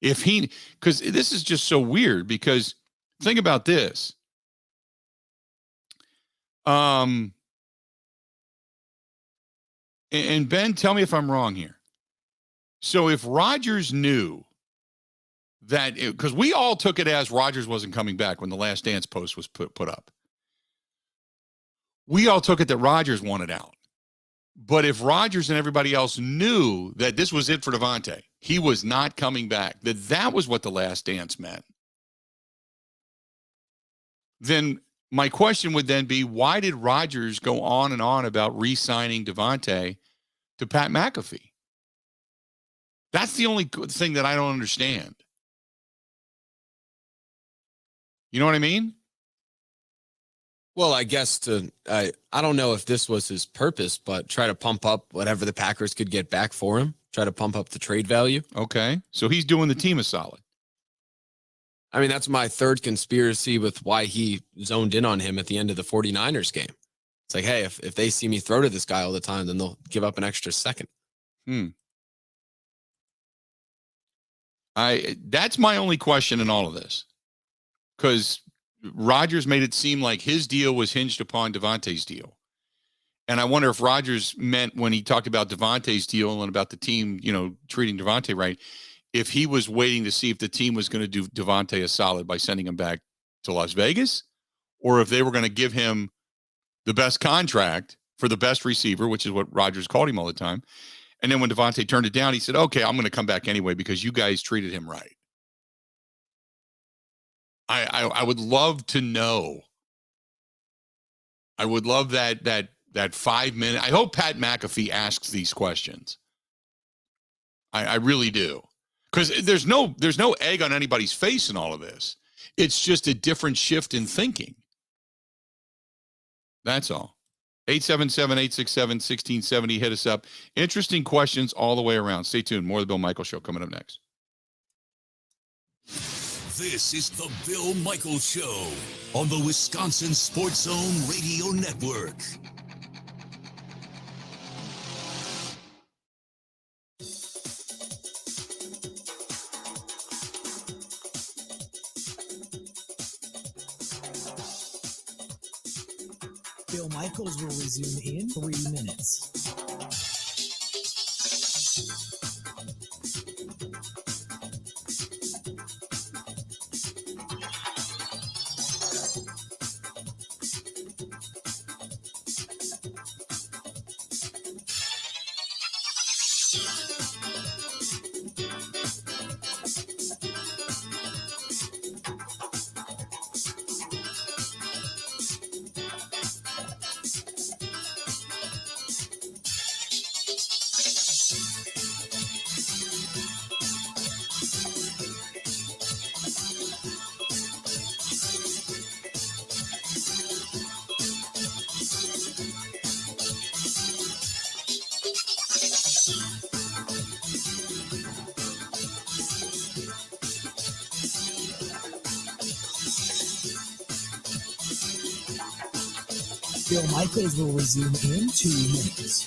Because this is just so weird, because think about this. And Ben, tell me if I'm wrong here. So if Rodgers knew that, because we all took it as Rodgers wasn't coming back when the last dance post was put up. We all took it that Rodgers wanted out. But if Rodgers and everybody else knew that this was it for Devontae, he was not coming back, that was what the last dance meant, then my question would then be, why did Rodgers go on and on about re-signing Davante to Pat McAfee? That's the only thing that I don't understand. You know what I mean? Well, I guess I don't know if this was his purpose, but try to pump up whatever the Packers could get back for him. Try to pump up the trade value. Okay. So he's doing the team a solid. I mean, that's my third conspiracy with why he zoned in on him at the end of the 49ers game. It's like, hey, if they see me throw to this guy all the time, then they'll give up an extra second. That's my only question in all of this. Because Rodgers made it seem like his deal was hinged upon Davante's deal. And I wonder if Rodgers meant when he talked about Davante's deal and about the team, treating Davante right, if he was waiting to see if the team was going to do Davante a solid by sending him back to Las Vegas, or if they were going to give him the best contract for the best receiver, which is what Rodgers called him all the time. And then when Davante turned it down, he said, okay, I'm going to come back anyway because you guys treated him right. I would love to know. I would love that 5 minute. I hope Pat McAfee asks these questions. I really do. Because there's no egg on anybody's face in all of this. It's just a different shift in thinking. That's all. 877-867-1670. Hit us up. Interesting questions all the way around. Stay tuned. More of the Bill Michaels Show coming up next. This is the Bill Michaels Show on the Wisconsin Sports Zone Radio Network. Bill Michaels will resume in 3 minutes. Bill Michaels will resume in 2 minutes.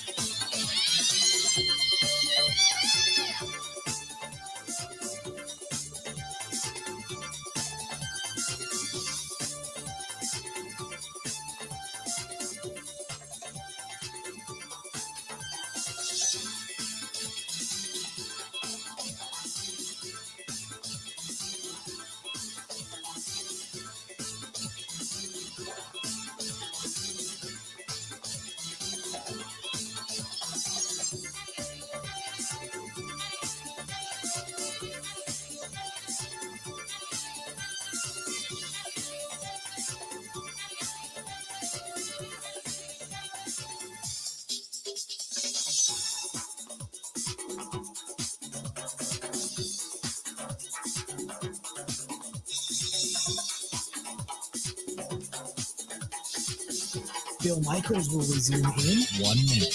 Bill Michaels will resume in 1 minute.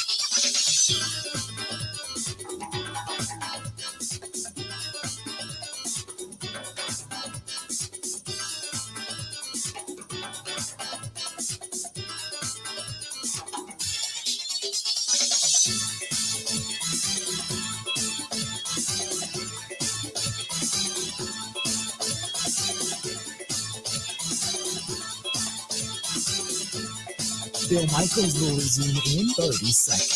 Bill Michaels will resume in 30 seconds.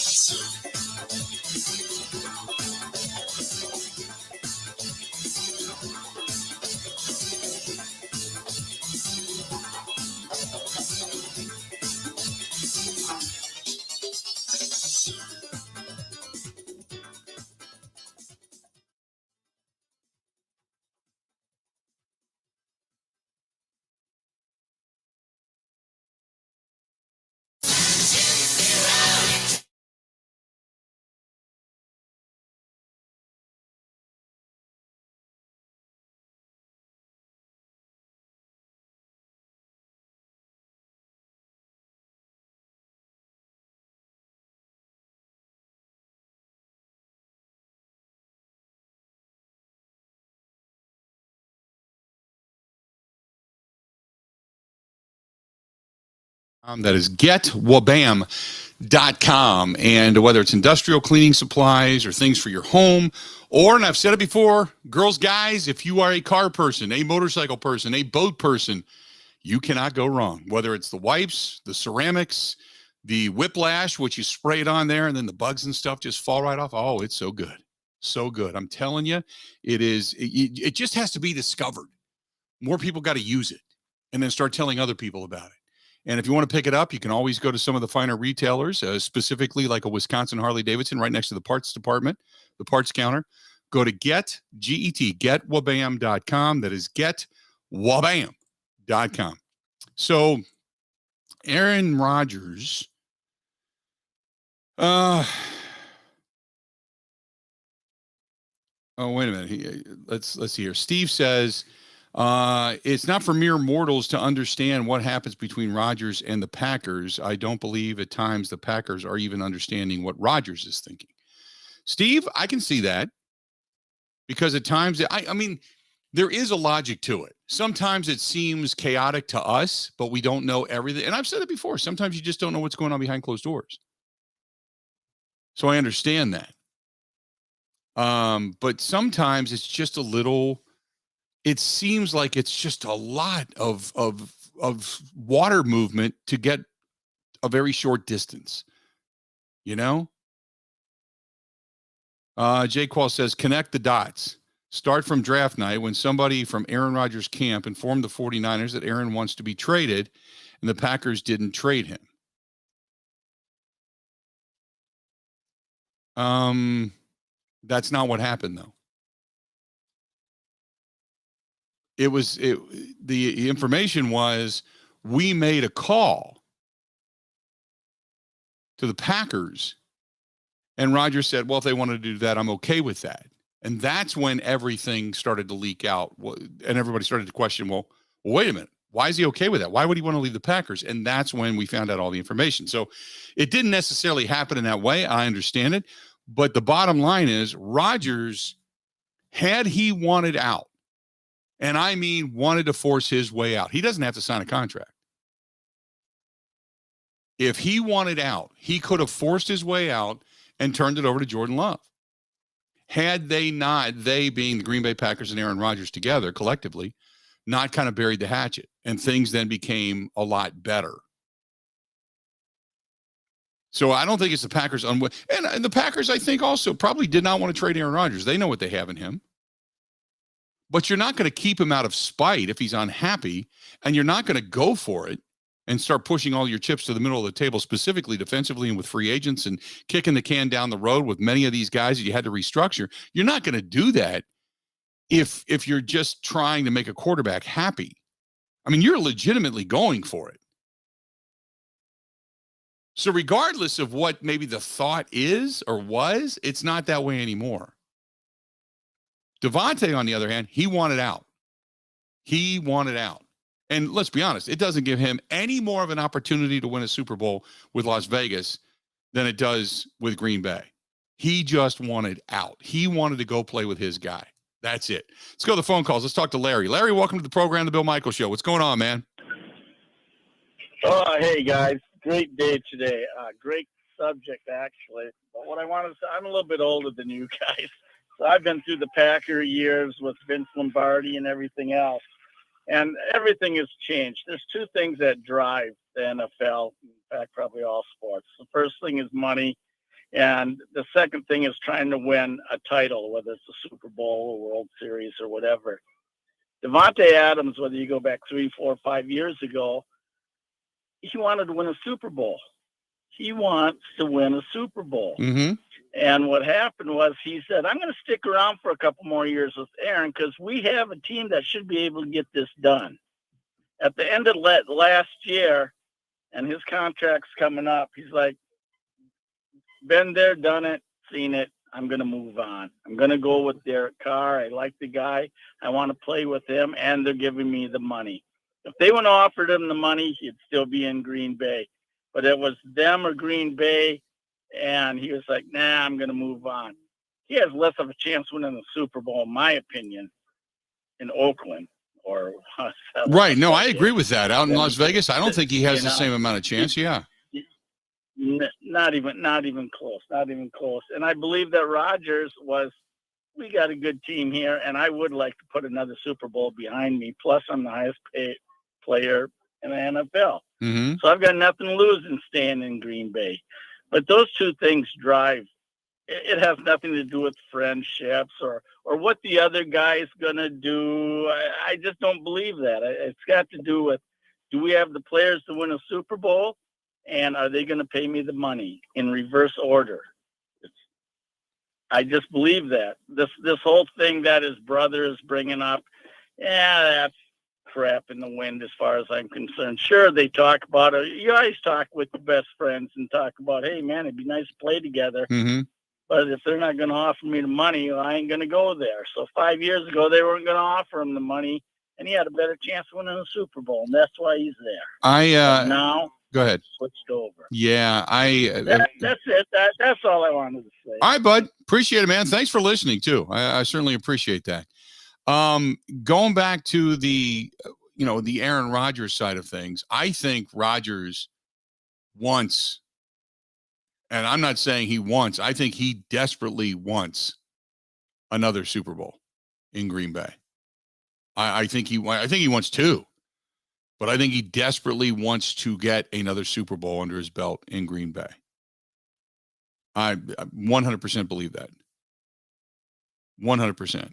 That is getwabam.com. And whether it's industrial cleaning supplies or things for your home, or, and I've said it before, girls, guys, if you are a car person, a motorcycle person, a boat person, you cannot go wrong. Whether it's the wipes, the ceramics, the whiplash, which you spray it on there, and then the bugs and stuff just fall right off. Oh, it's so good. So good. I'm telling you, it just has to be discovered. More people got to use it and then start telling other people about it. And if you want to pick it up, you can always go to some of the finer retailers, specifically like a Wisconsin Harley-Davidson right next to the parts department, the parts counter. Go to getwabam.com. That is getwabam.com. So Aaron Rodgers, oh, wait a minute. Let's see here. Steve says, it's not for mere mortals to understand what happens between Rodgers and the Packers. I don't believe at times the Packers are even understanding what Rodgers is thinking. Steve, I can see that because at times, I mean, there is a logic to it. Sometimes it seems chaotic to us, but we don't know everything. And I've said it before. Sometimes you just don't know what's going on behind closed doors. So I understand that. But sometimes it's just a little, it seems like it's just a lot of water movement to get a very short distance, you know? Jay Quall says, connect the dots. Start from draft night when somebody from Aaron Rodgers' camp informed the 49ers that Aaron wants to be traded and the Packers didn't trade him. That's not what happened, though. The information was we made a call to the Packers, and Rodgers said, well, if they wanted to do that, I'm okay with that. And that's when everything started to leak out, and everybody started to question, well, wait a minute. Why is he okay with that? Why would he want to leave the Packers? And that's when we found out all the information. So it didn't necessarily happen in that way. I understand it. But the bottom line is Rodgers, had he wanted out, and I mean wanted to force his way out, he doesn't have to sign a contract. If he wanted out, he could have forced his way out and turned it over to Jordan Love. Had they not, they being the Green Bay Packers and Aaron Rodgers together collectively, not kind of buried the hatchet, and things then became a lot better. So I don't think it's the Packers. And the Packers, I think, also probably did not want to trade Aaron Rodgers. They know what they have in him. But you're not going to keep him out of spite if he's unhappy, and you're not going to go for it and start pushing all your chips to the middle of the table, specifically defensively and with free agents and kicking the can down the road with many of these guys that you had to restructure. You're not going to do that if you're just trying to make a quarterback happy. I mean, you're legitimately going for it. So regardless of what maybe the thought is or was, it's not that way anymore. Devontae, on the other hand, he wanted out. He wanted out. And let's be honest, it doesn't give him any more of an opportunity to win a Super Bowl with Las Vegas than it does with Green Bay. He just wanted out. He wanted to go play with his guy. That's it. Let's go to the phone calls. Let's talk to Larry. Larry, welcome to the program, The Bill Michaels Show. What's going on, man? Oh, hey, guys. Great day today. Great subject, actually. But what I want to say, I'm a little bit older than you guys. So I've been through the Packer years with Vince Lombardi and everything else. And everything has changed. There's two things that drive the NFL, in fact, probably all sports. The first thing is money. And the second thing is trying to win a title, whether it's the Super Bowl or World Series or whatever. Davante Adams, whether you go back 3, 4, 5 years ago, he wanted to win a Super Bowl. He wants to win a Super Bowl. Mm-hmm. And what happened was he said, I'm going to stick around for a couple more years with Aaron because we have a team that should be able to get this done. At the end of last year, and his contract's coming up, he's like, been there, done it, seen it. I'm going to move on. I'm going to go with Derek Carr. I like the guy. I want to play with him, and they're giving me the money. If they wouldn't have offered him the money, he'd still be in Green Bay. But it was them or Green Bay, and he was like, nah, I'm going to move on. He has less of a chance winning the Super Bowl, in my opinion, in Oakland. or Right. No, I agree with that. Out in Yeah. Las Vegas, I don't think he has You the know, same amount of chance. Yeah. Not even close. And I believe that Rodgers we got a good team here, and I would like to put another Super Bowl behind me. Plus, I'm the highest paid player in the NFL. Mm-hmm. So I've got nothing to lose in staying in Green Bay. But those two things drive. It has nothing to do with friendships or what the other guy's going to do. I just don't believe that. It's got to do with, do we have the players to win a Super Bowl? And are they going to pay me the money in reverse order? I just believe that. This whole thing that his brother is bringing up, that's crap in the wind as far as I'm concerned. Sure, they talk about it. You always talk with your best friends and talk about, hey, man, it'd be nice to play together. Mm-hmm. But if they're not going to offer me the money, I ain't going to go there. So 5 years ago, they weren't going to offer him the money, and he had a better chance of winning a Super Bowl, and that's why he's there. Now, go ahead. Switched over. Yeah, That's it. That's all I wanted to say. All right, bud. Appreciate it, man. Thanks for listening too. I certainly appreciate that. Going back to the Aaron Rodgers side of things, I think Rodgers wants, and I'm not saying he wants, I think he desperately wants another Super Bowl in Green Bay. I think he wants two. But I think he desperately wants to get another Super Bowl under his belt in Green Bay. I 100% believe that. 100%.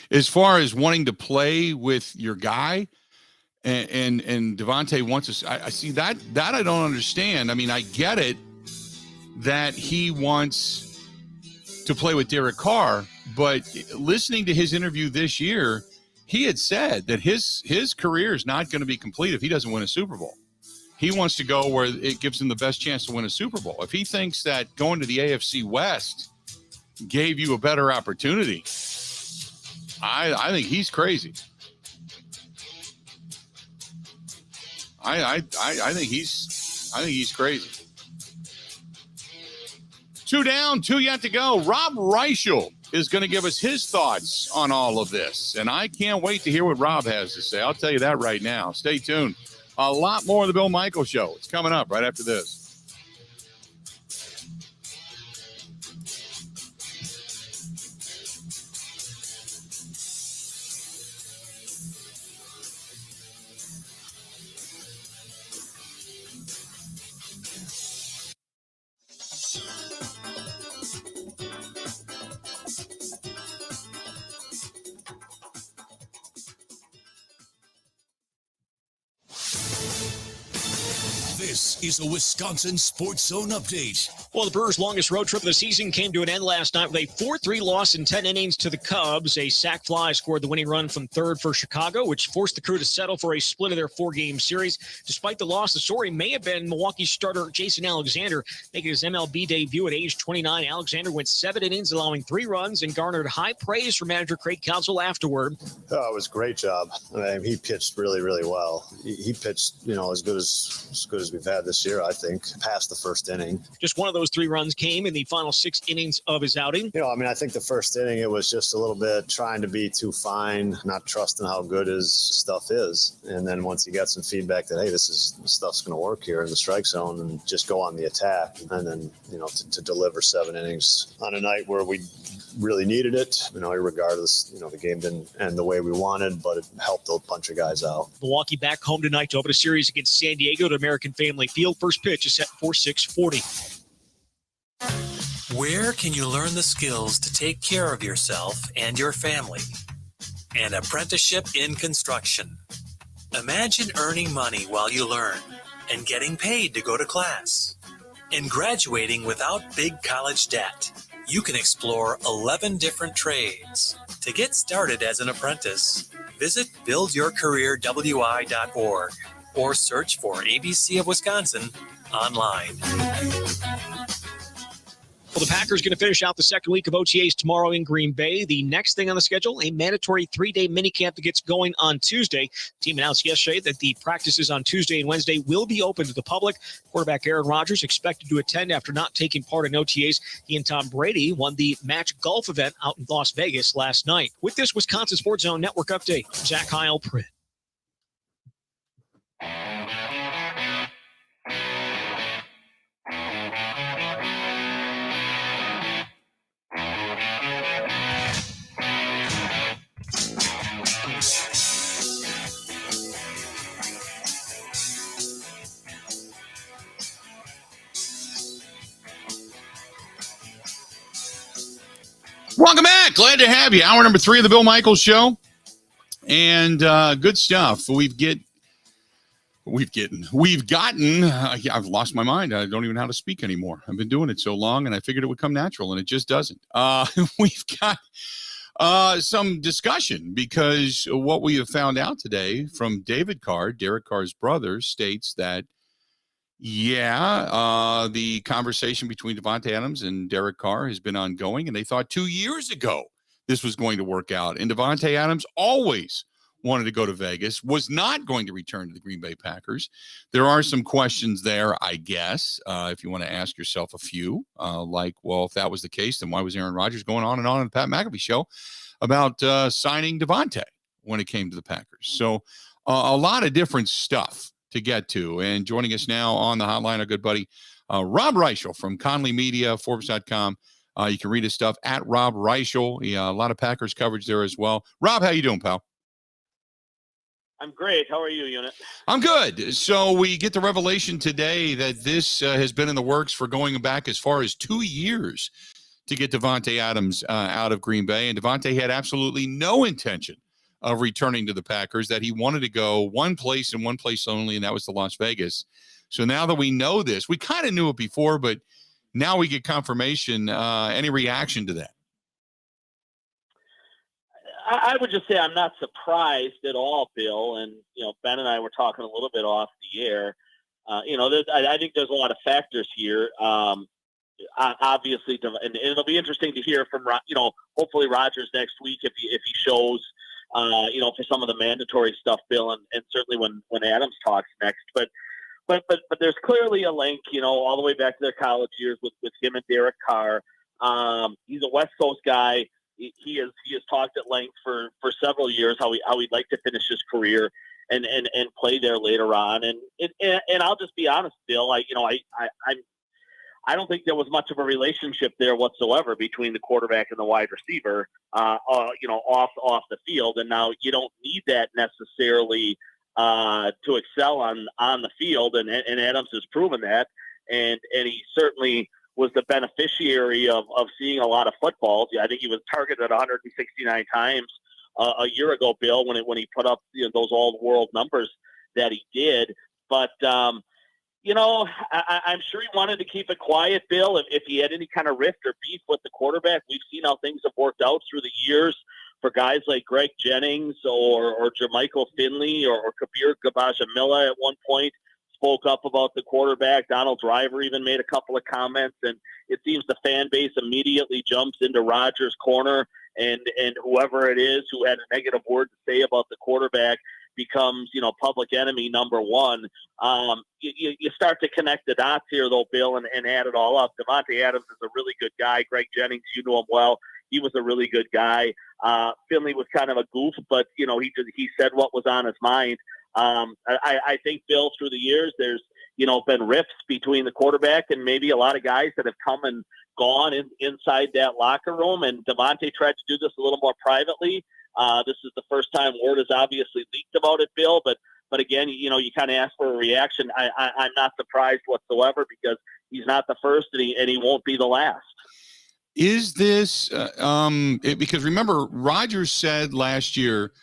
As far as wanting to play with your guy, and Devontae wants us, I see that I don't understand. I mean, I get it that he wants to play with Derek Carr, but listening to his interview this year, he had said that his career is not going to be complete if he doesn't win a Super Bowl. He wants to go where it gives him the best chance to win a Super Bowl. If he thinks that going to the AFC West gave you a better opportunity, I think he's crazy. I think he's crazy. 2 down, 2 yet to go. Rob Reichel is going to give us his thoughts on all of this. And I can't wait to hear what Rob has to say. I'll tell you that right now. Stay tuned. A lot more of the Bill Michaels Show. It's coming up right after this. This is a Wisconsin Sports Zone update. Well, the Brewers' longest road trip of the season came to an end last night with a 4-3 loss in 10 innings to the Cubs. A sac fly scored the winning run from third for Chicago, which forced the Crew to settle for a split of their 4-game series. Despite the loss, the story may have been Milwaukee starter Jason Alexander making his MLB debut at age 29. Alexander went 7 innings, allowing 3 runs, and garnered high praise from manager Craig Counsell afterward. Oh, it was a great job. I mean, he pitched really, really well. He pitched, as good as we've had this year, I think, past the first inning. Just one of those 3 runs came in the final 6 innings of his outing. I think the first inning, it was just a little bit trying to be too fine, not trusting how good his stuff is. And then once he got some feedback that, hey, this stuff's going to work here in the strike zone, and just go on the attack. And then, to deliver 7 innings on a night where we really needed it, regardless, the game didn't end the way we wanted, but it helped a bunch of guys out. Milwaukee back home tonight to open a series against San Diego at American Family Field. First pitch is set for 6:40. Where can you learn the skills to take care of yourself and your family? An apprenticeship in construction. Imagine earning money while you learn and getting paid to go to class and graduating without big college debt. You can explore 11 different trades. To get started as an apprentice, visit buildyourcareerwi.org or search for ABC of Wisconsin online. Well, the Packers going to finish out the second week of OTAs tomorrow in Green Bay. The next thing on the schedule, a mandatory 3-day minicamp that gets going on Tuesday. The team announced yesterday that the practices on Tuesday and Wednesday will be open to the public. Quarterback Aaron Rodgers expected to attend after not taking part in OTAs. He and Tom Brady won the match golf event out in Las Vegas last night. With this Wisconsin Sports Zone Network update, Zach Heil, Print. Welcome back. Glad to have you. Hour number 3 of the Bill Michaels Show. And good stuff. We've gotten, I've lost my mind. I don't even know how to speak anymore. I've been doing it so long, and I figured it would come natural, and it just doesn't. We've got some discussion, because what we have found out today from David Carr, Derek Carr's brother, states that, the conversation between Davante Adams and Derek Carr has been ongoing, and they thought 2 years ago this was going to work out. And Davante Adams always wanted to go to Vegas, was not going to return to the Green Bay Packers. There are some questions there, I guess, if you want to ask yourself a few, like, well, if that was the case, then why was Aaron Rodgers going on the Pat McAfee show about signing Davante when it came to the Packers? So a lot of different stuff to get to. And joining us now on the hotline, our good buddy, Rob Reichel from Conley Media, Forbes.com. You can read his stuff at Rob Reichel. A lot of Packers coverage there as well. Rob, how you doing, pal? I'm great. How are you, Unit? I'm good. So we get the revelation today that this has been in the works for going back as far as 2 years to get Davante Adams out of Green Bay. And Davante had absolutely no intention of returning to the Packers, that he wanted to go one place and one place only, and that was to Las Vegas. So now that we know this, we kind of knew it before, but now we get confirmation. Any reaction to that? I would just say I'm not surprised at all, Bill. And, Ben and I were talking a little bit off the air. I think there's a lot of factors here. Obviously, and it'll be interesting to hear from, hopefully Rodgers next week if he shows, for some of the mandatory stuff, Bill, and certainly when Adams talks next. But there's clearly a link, all the way back to their college years with him and Derek Carr. He's a West Coast guy. He has talked at length for several years how he'd like to finish his career and play there later on. And I'll just be honest, Bill. I don't think there was much of a relationship there whatsoever between the quarterback and the wide receiver, off the field. And now you don't need that necessarily to excel on the field. And Adams has proven that. And he certainly was the beneficiary of seeing a lot of footballs. I think he was targeted 169 times a year ago, Bill, when he put up those all-world numbers that he did. But I'm sure he wanted to keep it quiet, Bill, if he had any kind of rift or beef with the quarterback. We've seen how things have worked out through the years for guys like Greg Jennings or Jermichael Finley or Kabir Gabajamila at one point spoke up about the quarterback. Donald Driver even made a couple of comments, and it seems the fan base immediately jumps into Rodgers' corner, and whoever it is who had a negative word to say about the quarterback becomes, public enemy number one. You start to connect the dots here, though, Bill, and add it all up. Davante Adams is a really good guy. Greg Jennings, you know him well. He was a really good guy. Finley was kind of a goof, but, he said what was on his mind. I think, Bill, through the years, there's, been rifts between the quarterback and maybe a lot of guys that have come and gone inside that locker room. And Davante tried to do this a little more privately. This is the first time word has obviously leaked about it, Bill. But again, you kind of ask for a reaction. I'm not surprised whatsoever, because he's not the first and he won't be the last. Is this because remember, Rodgers said last year,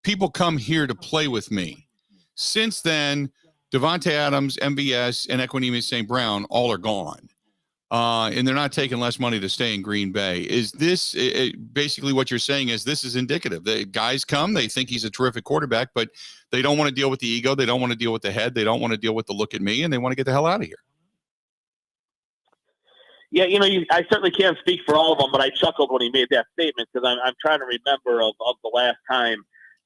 people come here to play with me. Since then, Davante Adams, MVS, and Equanimeous St. Brown all are gone. And they're not taking less money to stay in Green Bay. Is this basically what you're saying? Is this is indicative? The guys come, they think he's a terrific quarterback, but they don't want to deal with the ego. They don't want to deal with the head. They don't want to deal with the look at me, and they want to get the hell out of here. Yeah, I certainly can't speak for all of them, but I chuckled when he made that statement, because I'm trying to remember of the last time,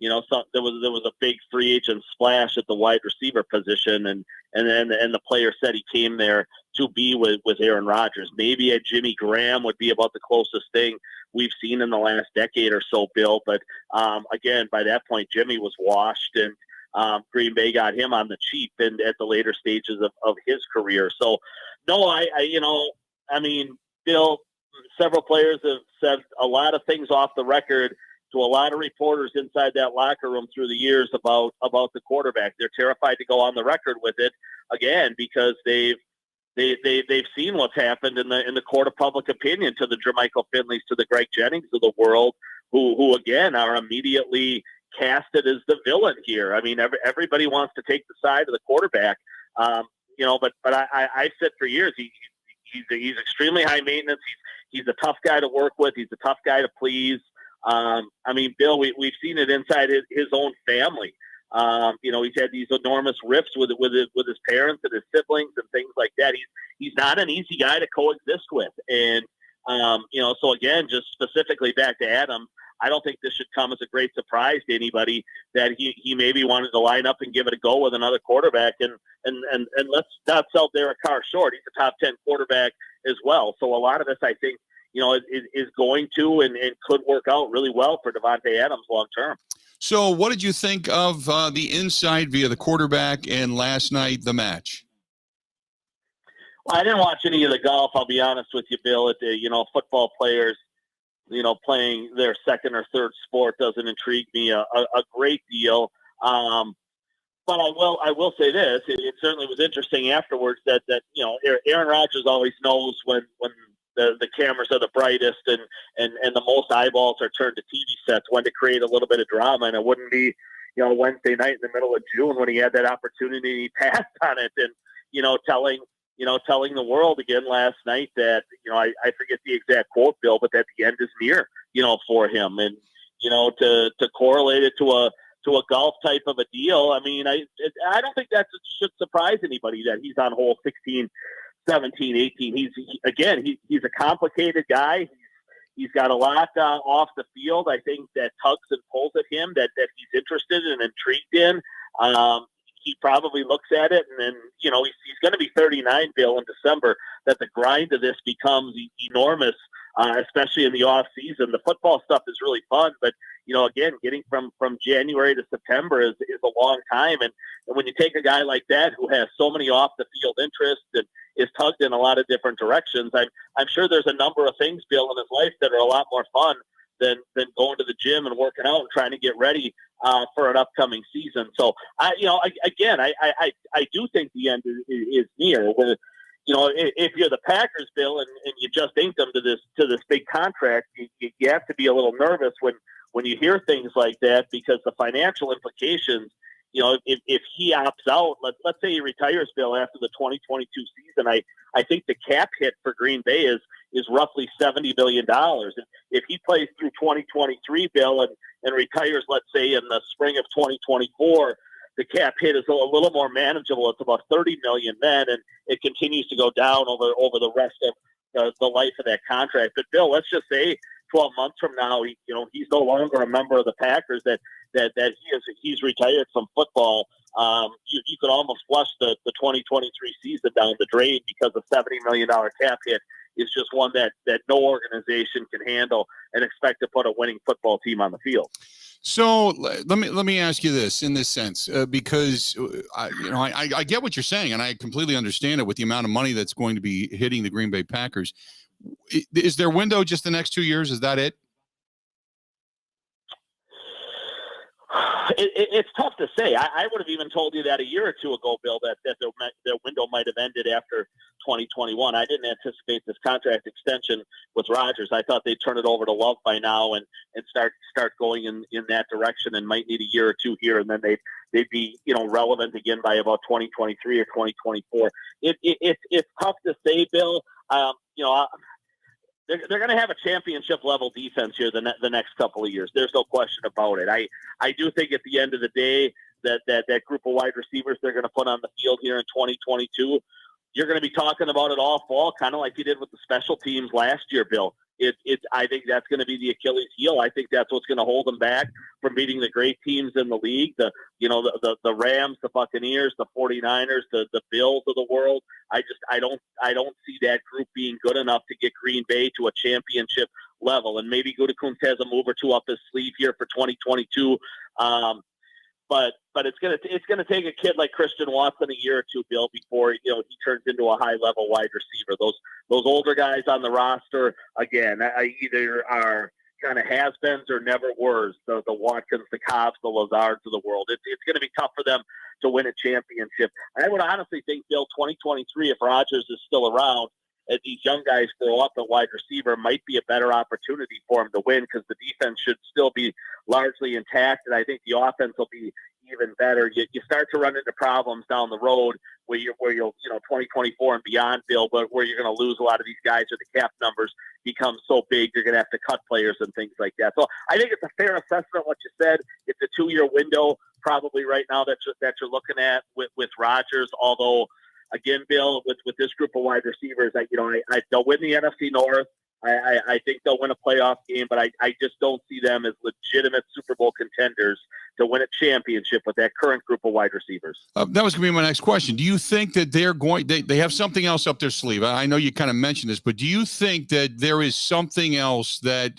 so there was a big free agent splash at the wide receiver position, and the player said he came there to be with Aaron Rodgers. Maybe a Jimmy Graham would be about the closest thing we've seen in the last decade or so, Bill. But again, by that point, Jimmy was washed, and Green Bay got him on the cheap and at the later stages of his career. So, no, I mean, Bill, several players have said a lot of things off the record to a lot of reporters inside that locker room through the years about the quarterback. They're terrified to go on the record with it again, because they've they've seen what's happened in the court of public opinion to the Jermichael Finleys, to the Greg Jennings of the world, who again are immediately casted as the villain here. I mean, everybody wants to take the side of the quarterback, but I've said for years he's extremely high maintenance. He's a tough guy to work with. He's a tough guy to please. I mean, Bill, we've seen it inside his own family. He's had these enormous rifts with his parents and his siblings and things like that. He's not an easy guy to coexist with. And, so again, just specifically back to Adam, I don't think this should come as a great surprise to anybody that he maybe wanted to line up and give it a go with another quarterback. And let's not sell Derek Carr short. He's a top 10 quarterback as well. So a lot of this, I think, is going to and could work out really well for Davante Adams long term. So what did you think of the inside via the quarterback and last night, the match? Well, I didn't watch any of the golf, I'll be honest with you, Bill. Football players, playing their second or third sport doesn't intrigue me a great deal. But I will say this: it certainly was interesting afterwards that Aaron Rodgers always knows when the cameras are the brightest and the most eyeballs are turned to TV sets, when to create a little bit of drama. And it wouldn't be Wednesday night in the middle of June when he had that opportunity and he passed on it, and telling the world again last night that I forget the exact quote, Bill, but that the end is near for him, and to correlate it to a golf type of a deal. I mean, I don't think that should surprise anybody that he's on hole 16, 17, 18. He's a complicated guy. He's got a lot off the field, I think, that tugs and pulls at him that he's interested and intrigued in. He probably looks at it, and then he's going to be 39, Bill, in December. That the grind of this becomes enormous, especially in the off season. The football stuff is really fun, but again, getting from January to September is a long time. And when you take a guy like that who has so many off the field interests and is tugged in a lot of different directions, I'm sure there's a number of things, Bill, in his life that are a lot more fun than going to the gym and working out and trying to get ready for an upcoming season. So I do think the end is near. If you're the Packers, Bill, and you just inked them to this big contract, you have to be a little nervous when you hear things like that, because the financial implications. If he opts out, let's say he retires, Bill, after the 2022 season, I think the cap hit for Green Bay is roughly $70 million. If he plays through 2023, Bill, and retires, let's say, in the spring of 2024, the cap hit is a little more manageable. It's about $30 million then, and it continues to go down over the rest of the life of that contract. But Bill, let's just say 12 months from now, he's no longer a member of the Packers, that he's retired from football. You could almost flush the 2023 season down the drain, because a $70 million cap hit is just one that no organization can handle and expect to put a winning football team on the field. So let me ask you this in this sense, because I get what you're saying, and I completely understand it with the amount of money that's going to be hitting the Green Bay Packers. Is their window just the next 2 years? Is that it? It's tough to say. I would have even told you that a year or two ago, Bill, that their window might have ended after 2021. I didn't anticipate this contract extension with Rodgers. I thought they'd turn it over to Love by now and start going in that direction, and might need a year or two here, and then they'd be relevant again by about 2023 or 2024. It's tough to say, Bill. They're going to have a championship level defense here the next couple of years. There's no question about it. I do think at the end of the day that group of wide receivers they're going to put on the field here in 2022, you're going to be talking about it all fall, kind of like you did with the special teams last year, Bill. I think that's going to be the Achilles heel. I think that's what's going to hold them back from beating the great teams in the league. The Rams, the Buccaneers, the 49ers, the Bills of the world. I don't see that group being good enough to get Green Bay to a championship level. And maybe Gutekunst has a move or two up his sleeve here for 2022. But it's gonna take a kid like Christian Watson a year or two, Bill, before he turns into a high level wide receiver. Those older guys on the roster, again, either are kind of has-beens or never were. The Watkins, the Cobbs, the Lazards of the world. It's going to be tough for them to win a championship. I would honestly think, Bill, 2023, if Rodgers is still around, as these young guys grow up at wide receiver, might be a better opportunity for him to win because the defense should still be largely intact, and I think the offense will be even better. You start to run into problems down the road where you'll 2024 and beyond, Bill, but where you're going to lose a lot of these guys or the cap numbers become so big you're going to have to cut players and things like that. So I think it's a fair assessment what you said. It's a 2-year window probably right now that you're looking at with Rodgers, although again, Bill, with this group of wide receivers, they'll win the NFC North. I think they'll win a playoff game, but I just don't see them as legitimate Super Bowl contenders to win a championship with that current group of wide receivers. That was going to be my next question. Do you think that they have something else up their sleeve? I know you kind of mentioned this, but do you think that there is something else that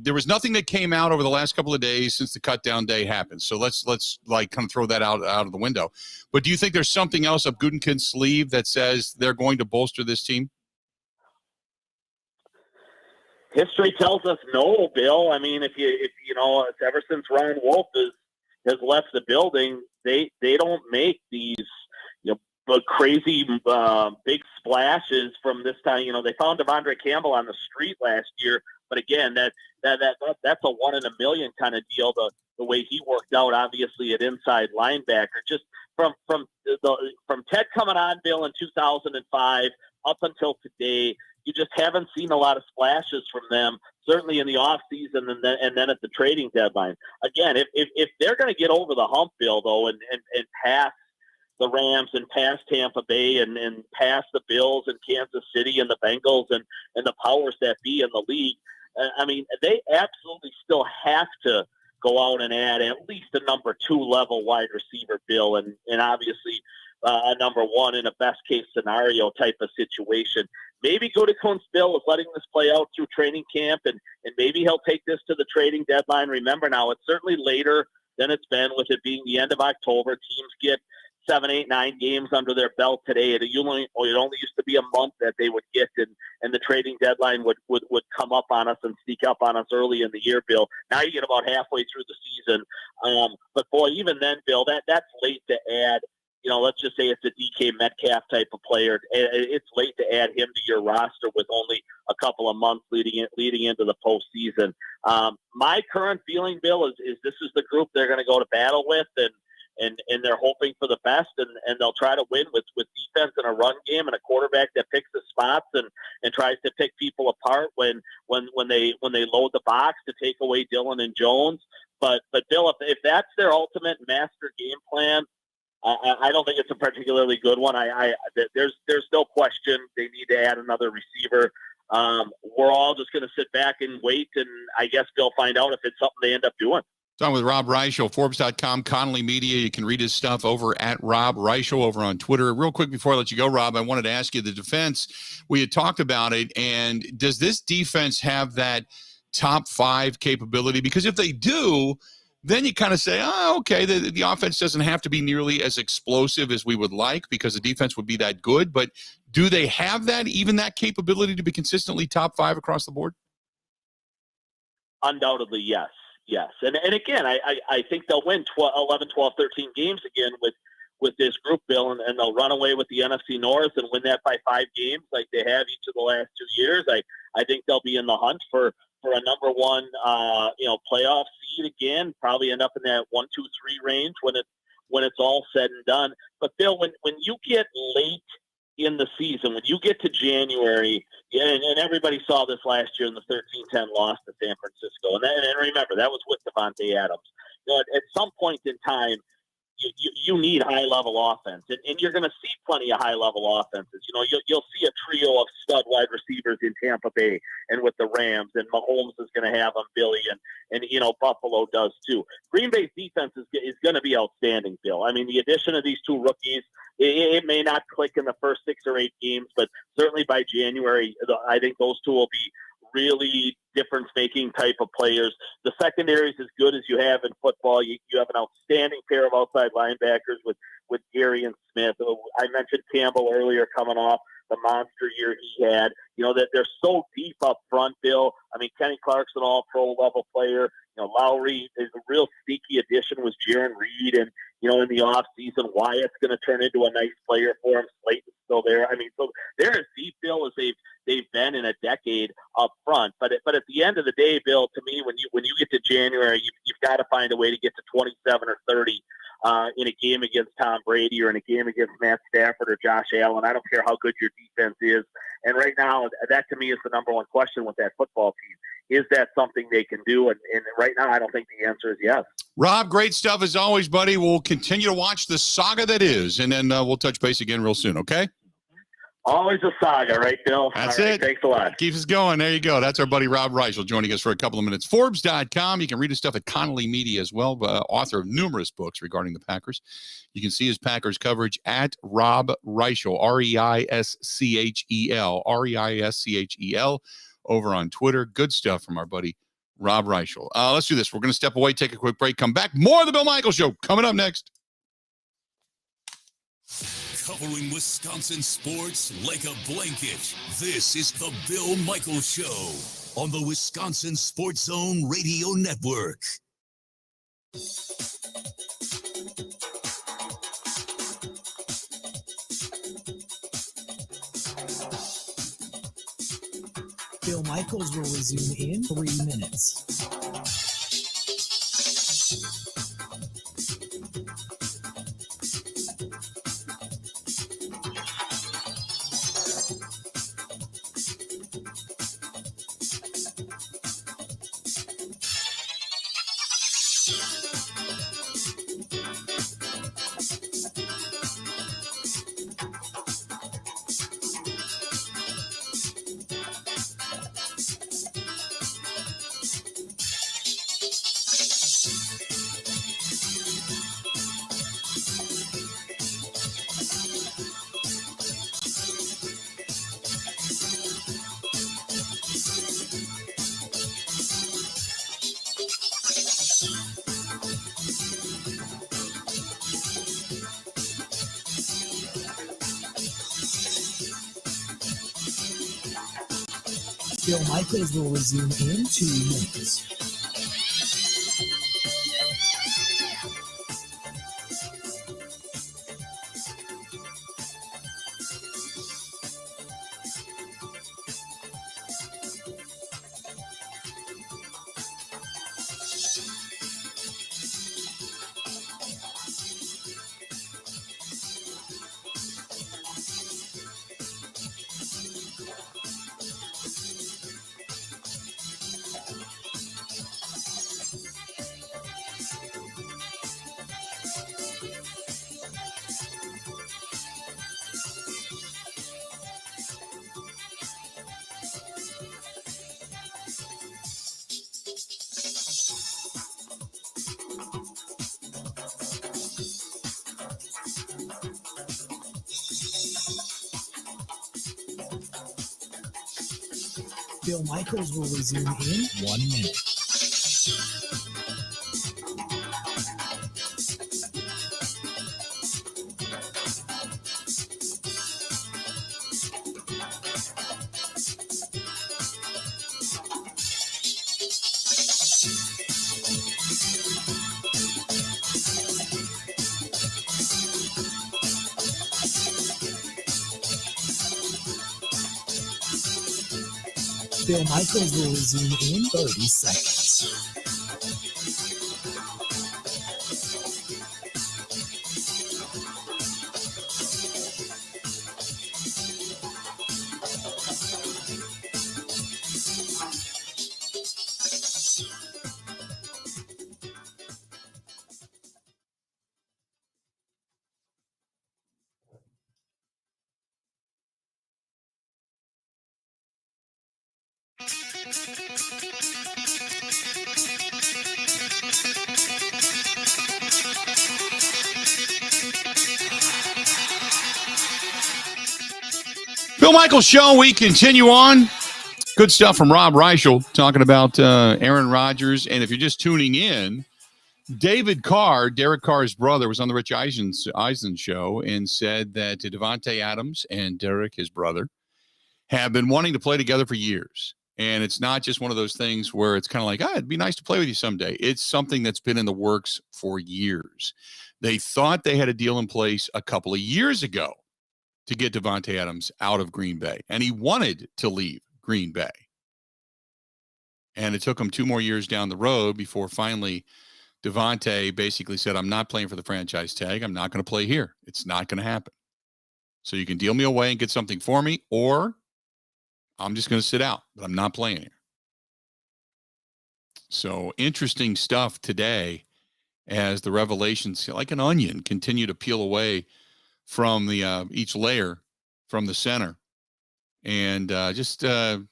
there was nothing that came out over the last couple of days since the cut down day happened? So let's like kind of throw that out of the window. But do you think there's something else up Gutekunst's sleeve that says they're going to bolster this team? History tells us no, Bill. I mean, if ever since Ryan Wolf has left the building, they don't make these crazy big splashes from this time. They found Devondre Campbell on the street last year, but again, that's a 1 in a million kind of deal. The way he worked out, obviously at inside linebacker, just from Ted coming on, Bill, in 2005 up until today. You just haven't seen a lot of splashes from them, certainly in the offseason and then at the trading deadline. Again, if they're going to get over the hump, Bill, though, and pass the Rams and pass Tampa Bay and pass the Bills and Kansas City and the Bengals and the powers that be in the league, I mean, they absolutely still have to go out and add at least a number 2 level wide receiver, Bill, and obviously a number 1 in a best case scenario type of situation. Maybe Gutekunst, Bill, is letting this play out through training camp, and maybe he'll take this to the trading deadline. Remember now, it's certainly later than it's been with it being the end of October. Teams get 7, 8, 9 games under their belt today. It only used to be a month that they would get, and the trading deadline would come up on us and sneak up on us early in the year, Bill. Now you get about halfway through the season. But boy, even then, Bill, that's late to add. Let's just say it's a DK Metcalf type of player. It's late to add him to your roster with only a couple of months leading into the postseason. My current feeling, Bill, is this is the group they're going to go to battle with, and they're hoping for the best, and they'll try to win with defense and a run game and a quarterback that picks the spots and tries to pick people apart when they load the box to take away Dillon and Jones. But Bill, if that's their ultimate master game plan, I don't think it's a particularly good one. There's no question they need to add another receiver. We're all just going to sit back and wait, and I guess they'll find out if it's something they end up doing. Talking with Rob Reichel, Forbes.com, Connolly Media. You can read his stuff over at Rob Reichel over on Twitter. Real quick before I let you go, Rob, I wanted to ask you the defense. We had talked about it, and does this defense have that top 5 capability? Because if they do, then you kind of say, okay, the offense doesn't have to be nearly as explosive as we would like because the defense would be that good. But do they have even that capability to be consistently top 5 across the board? Undoubtedly, yes. Yes. And again, I think they'll win 11, 12, 13 games again with this group, Bill, and they'll run away with the NFC North and win that by 5 games like they have each of the last 2 years. I think they'll be in the hunt for a number 1, playoff seed again, probably end up in that 1, 2, 3 range when it's all said and done. But Bill, when you get late in the season, when you get to January, and everybody saw this last year in the 13-10 loss to San Francisco, and remember, that was with Devontae Adams. At some point in time, you need high-level offense, and you're going to see plenty of high-level offenses. You'll see a trio of stud wide receivers in Tampa Bay and with the Rams, and Mahomes is going to have them, Billy, and Buffalo does too. Green Bay's defense is going to be outstanding, Bill. I mean, the addition of these 2 rookies, it may not click in the first 6 or 8 games, but certainly by January, I think those 2 will be really difference-making type of players. The secondary is as good as you have in football. You have an outstanding pair of outside linebackers with Gary and Smith. I mentioned Campbell earlier coming off the monster year he had. That they're so deep up front, Bill. I mean, Kenny Clark's an all-pro level player. Lowry is a real sneaky addition was Jaron Reed. And, in the offseason, Wyatt's going to turn into a nice player for him. Slayton's still there. I mean, so they're as deep, Bill, as they've been in a decade up front. But at the end of the day, Bill, to me, when you get to January, you've got to find a way to get to 27 or 30 in a game against Tom Brady or in a game against Matt Stafford or Josh Allen. I don't care how good your defense is. And right now, that to me is the number one question with that football team. Is that something they can do? And right now, I don't think the answer is yes. Rob, great stuff as always, buddy. We'll continue to watch the saga that is, and then we'll touch base again real soon, okay? Always a saga, right, Bill? That's All right, it. Thanks a lot. Keeps us going. There you go. That's our buddy Rob Reichel joining us for a couple of minutes. Forbes.com. You can read his stuff at Connolly Media as well, author of numerous books regarding the Packers. You can see his Packers coverage at Rob Reichel, Reischel, Reischel, over on Twitter. Good stuff from our buddy Rob Reichel. Let's do this. We're going to step away, take a quick break, come back. More of the Bill Michaels Show coming up next. Covering Wisconsin sports like a blanket. This is the Bill Michaels Show on the Wisconsin Sports Zone Radio Network. Bill Michaels will resume in 3 minutes. Bill Michaels will resume in 2 minutes. Bill Michaels will resume in 1 minute. Bill Michaels will resume in 30 seconds. Bill Michaels Show, we continue on. Good stuff from Rob Reichel talking about Aaron Rodgers. And if you're just tuning in, David Carr, Derek Carr's brother, was on the Rich Eisen show and said that Davante Adams and Derek, his brother, have been wanting to play together for years. And it's not just one of those things where it's kind of like, it'd be nice to play with you someday. It's something that's been in the works for years. They thought they had a deal in place a couple of years ago to get Davante Adams out of Green Bay. And he wanted to leave Green Bay. And it took him 2 more years down the road before finally Davante basically said, I'm not playing for the franchise tag. I'm not going to play here. It's not going to happen. So you can deal me away and get something for me, or I'm just going to sit out, but I'm not playing here. So interesting stuff today as the revelations, like an onion, continue to peel away from the each layer from the center. And how do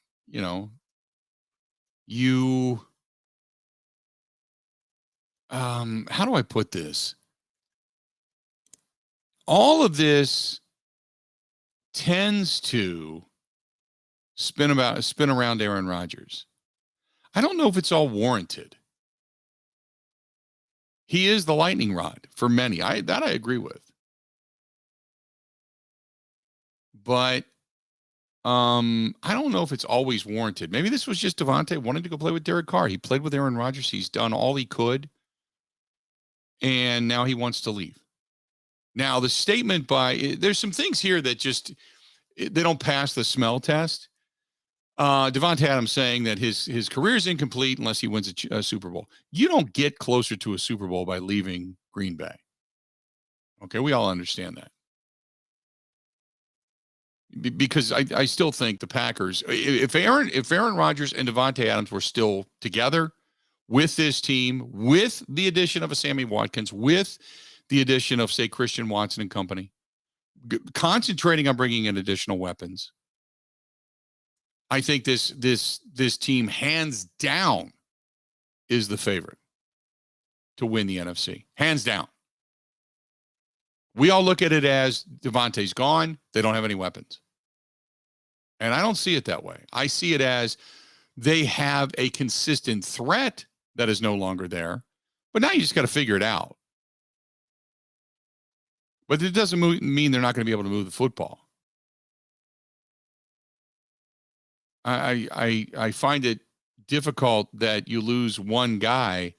I put this? All of this tends to spin around Aaron Rodgers. I don't know if it's all warranted. He is the lightning rod for many. I agree with. But I don't know if it's always warranted. Maybe this was just Davante wanting to go play with Derek Carr. He played with Aaron Rodgers. He's done all he could. And now he wants to leave. Now, the statement there's some things here that just, they don't pass the smell test. Davante Adams saying that his career is incomplete unless he wins a Super Bowl. You don't get closer to a Super Bowl by leaving Green Bay. Okay, we all understand that. Because I still think the Packers, if Aaron Rodgers and Davante Adams were still together with this team, with the addition of a Sammy Watkins, with the addition of, say, Christian Watson and company, concentrating on bringing in additional weapons, I think this team, hands down, is the favorite to win the NFC. Hands down. We all look at it as Davante's gone. They don't have any weapons. And I don't see it that way. I see it as they have a consistent threat that is no longer there. But now you just got to figure it out. But it doesn't mean they're not going to be able to move the football. I find it difficult that you lose one guy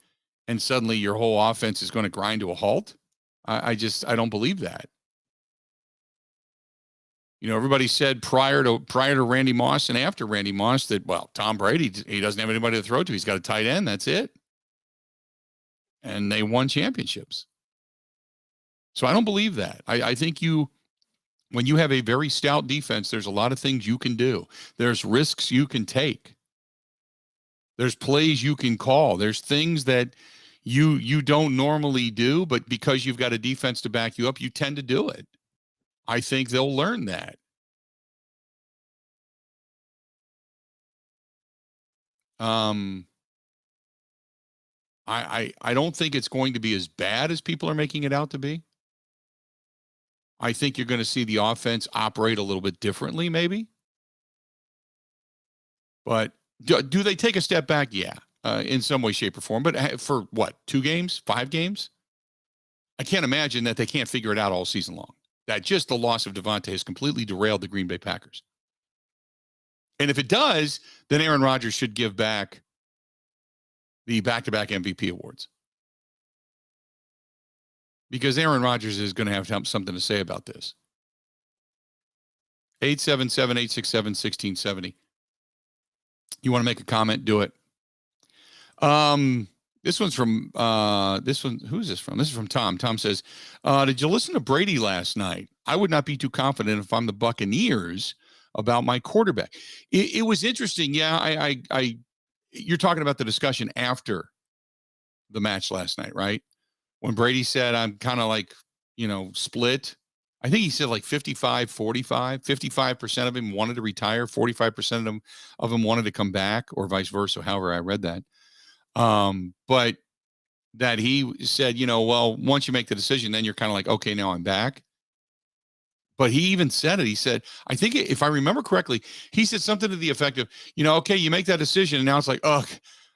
and suddenly your whole offense is going to grind to a halt. I don't believe that. You know, everybody said prior to Randy Moss and after Randy Moss that, well, Tom Brady, he doesn't have anybody to throw to. He's got a tight end. That's it. And they won championships. So I don't believe that. I think when you have a very stout defense, there's a lot of things you can do. There's risks you can take. There's plays you can call. There's things that you don't normally do, but because you've got a defense to back you up, you tend to do it. I think they'll learn that. I don't think it's going to be as bad as people are making it out to be. I think you're going to see the offense operate a little bit differently, maybe. But do they take a step back? Yeah, in some way, shape, or form. But for what, 2 games, 5 games? I can't imagine that they can't figure it out all season long. That just the loss of Davante has completely derailed the Green Bay Packers. And if it does, then Aaron Rodgers should give back the back-to-back MVP awards. Because Aaron Rodgers is going to have something to say about this. 877-867-1670. You want to make a comment? Do it. This one's from, who's this from? This is from Tom. Tom says, did you listen to Brady last night? I would not be too confident if I'm the Buccaneers about my quarterback. It was interesting. Yeah, you're talking about the discussion after the match last night, right? When Brady said, I'm kind of like, split. I think he said like 55-45. 55% of him wanted to retire. 45% of him wanted to come back, or vice versa, however I read that. But that he said, well, once you make the decision, then you're kind of like, okay, now I'm back. But he even said it. He said, I think if I remember correctly, he said something to the effect of, okay, you make that decision, and now it's like, oh,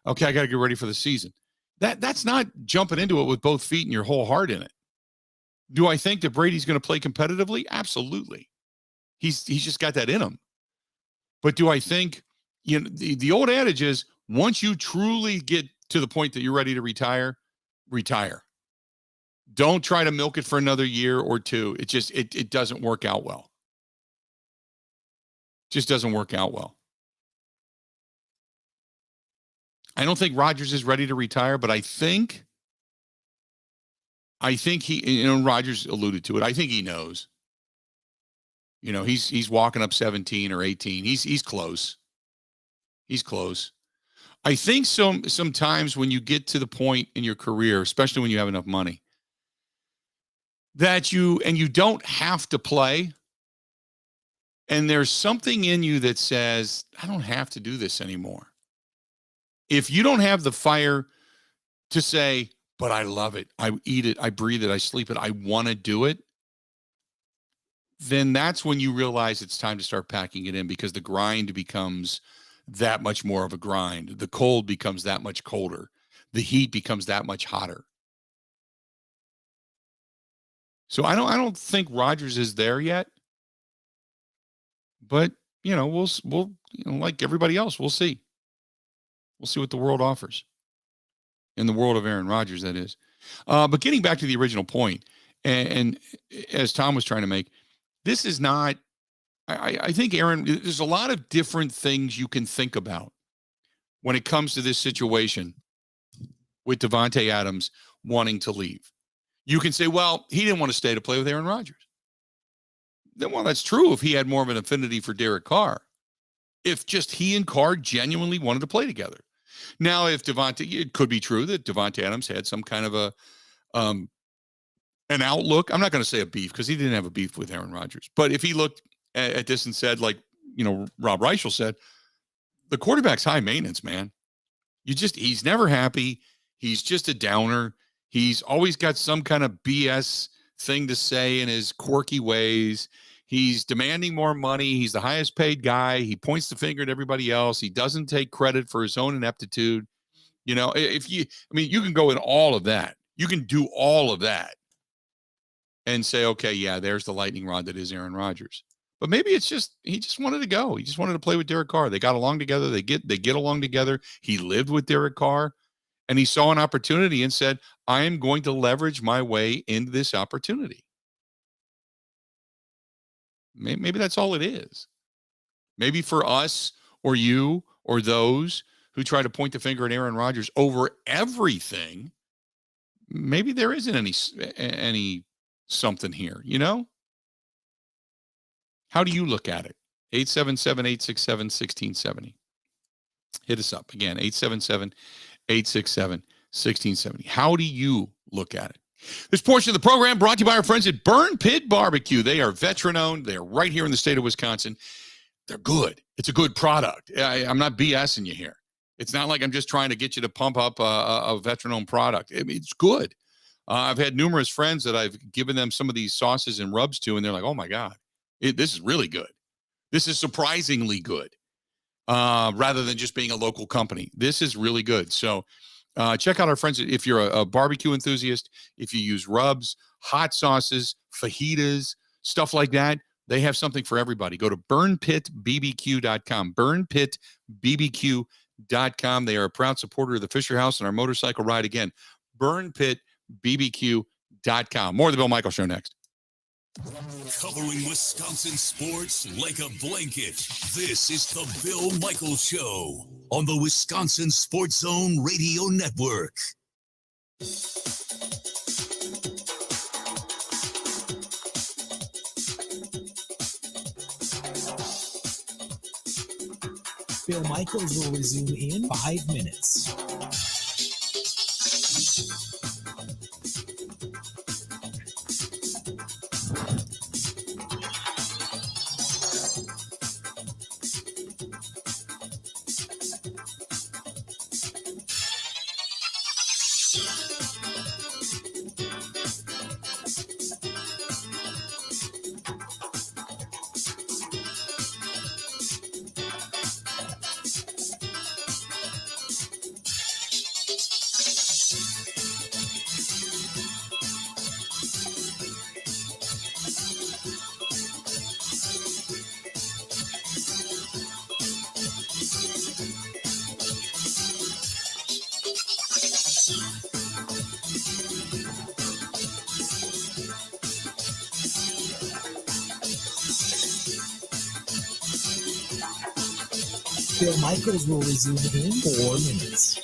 okay, I got to get ready for the season. That's not jumping into it with both feet and your whole heart in it. Do I think that Brady's going to play competitively? Absolutely. He's just got that in him. But do I think, the old adage is, once you truly get to the point that you're ready to retire, retire. Don't try to milk it for another year or two. It doesn't work out well. Just doesn't work out well. I don't think Rodgers is ready to retire, but I think he, Rodgers alluded to it. I think he knows. He's walking up 17 or 18. He's close. He's close. I think sometimes when you get to the point in your career, especially when you have enough money, that you don't have to play, and there's something in you that says, I don't have to do this anymore. If you don't have the fire to say, but I love it, I eat it, I breathe it, I sleep it, I want to do it, then that's when you realize it's time to start packing it in, because the grind becomes that much more of a grind. The cold becomes that much colder. The heat becomes that much hotter. So I don't think Rodgers is there yet. But, we'll like everybody else, we'll see. We'll see what the world offers. In the world of Aaron Rodgers, that is. But getting back to the original point, and as Tom was trying to make, this is not, I think, Aaron, there's a lot of different things you can think about when it comes to this situation with Davante Adams wanting to leave. You can say, well, he didn't want to stay to play with Aaron Rodgers. Then, well, that's true if he had more of an affinity for Derek Carr. If just he and Carr genuinely wanted to play together. Now, if it could be true that Davante Adams had some kind of an outlook. I'm not going to say a beef, because he didn't have a beef with Aaron Rodgers. But if he looked at this and said, like, Rob Reichel said, the quarterback's high maintenance, man. He's never happy. He's just a downer. He's always got some kind of BS thing to say in his quirky ways. He's demanding more money. He's the highest paid guy. He points the finger at everybody else. He doesn't take credit for his own ineptitude. You can go in all of that. You can do all of that and say, okay, yeah, there's the lightning rod that is Aaron Rodgers. But maybe it's just, he just wanted to go. He just wanted to play with Derek Carr. They got along together. They get along together. He lived with Derek Carr, and he saw an opportunity and said, I am going to leverage my way into this opportunity. Maybe that's all it is. Maybe for us or you or those who try to point the finger at Aaron Rodgers over everything, maybe there isn't any something here, How do you look at it? 877-867-1670. Hit us up. Again, 877-867-1670. How do you look at it? This portion of the program brought to you by our friends at Burn Pit Barbecue. They are veteran-owned. They are right here in the state of Wisconsin. They're good. It's a good product. I'm not BSing you here. It's not like I'm just trying to get you to pump up a veteran-owned product. It's good. I've had numerous friends that I've given them some of these sauces and rubs to, and they're like, oh, my God, this is really good. This is surprisingly good, rather than just being a local company. This is really good. So check out our friends. If you're a barbecue enthusiast, if you use rubs, hot sauces, fajitas, stuff like that, they have something for everybody. Go to burnpitbbq.com, burnpitbbq.com. They are a proud supporter of the Fisher House and our motorcycle ride. Again, burnpitbbq.com. More of the Bill Michaels Show next. Covering Wisconsin sports like a blanket. This is the Bill Michaels Show on the Wisconsin Sports Zone Radio Network. Bill Michaels will resume in 5 minutes. Bill Michaels will resume in 4 minutes.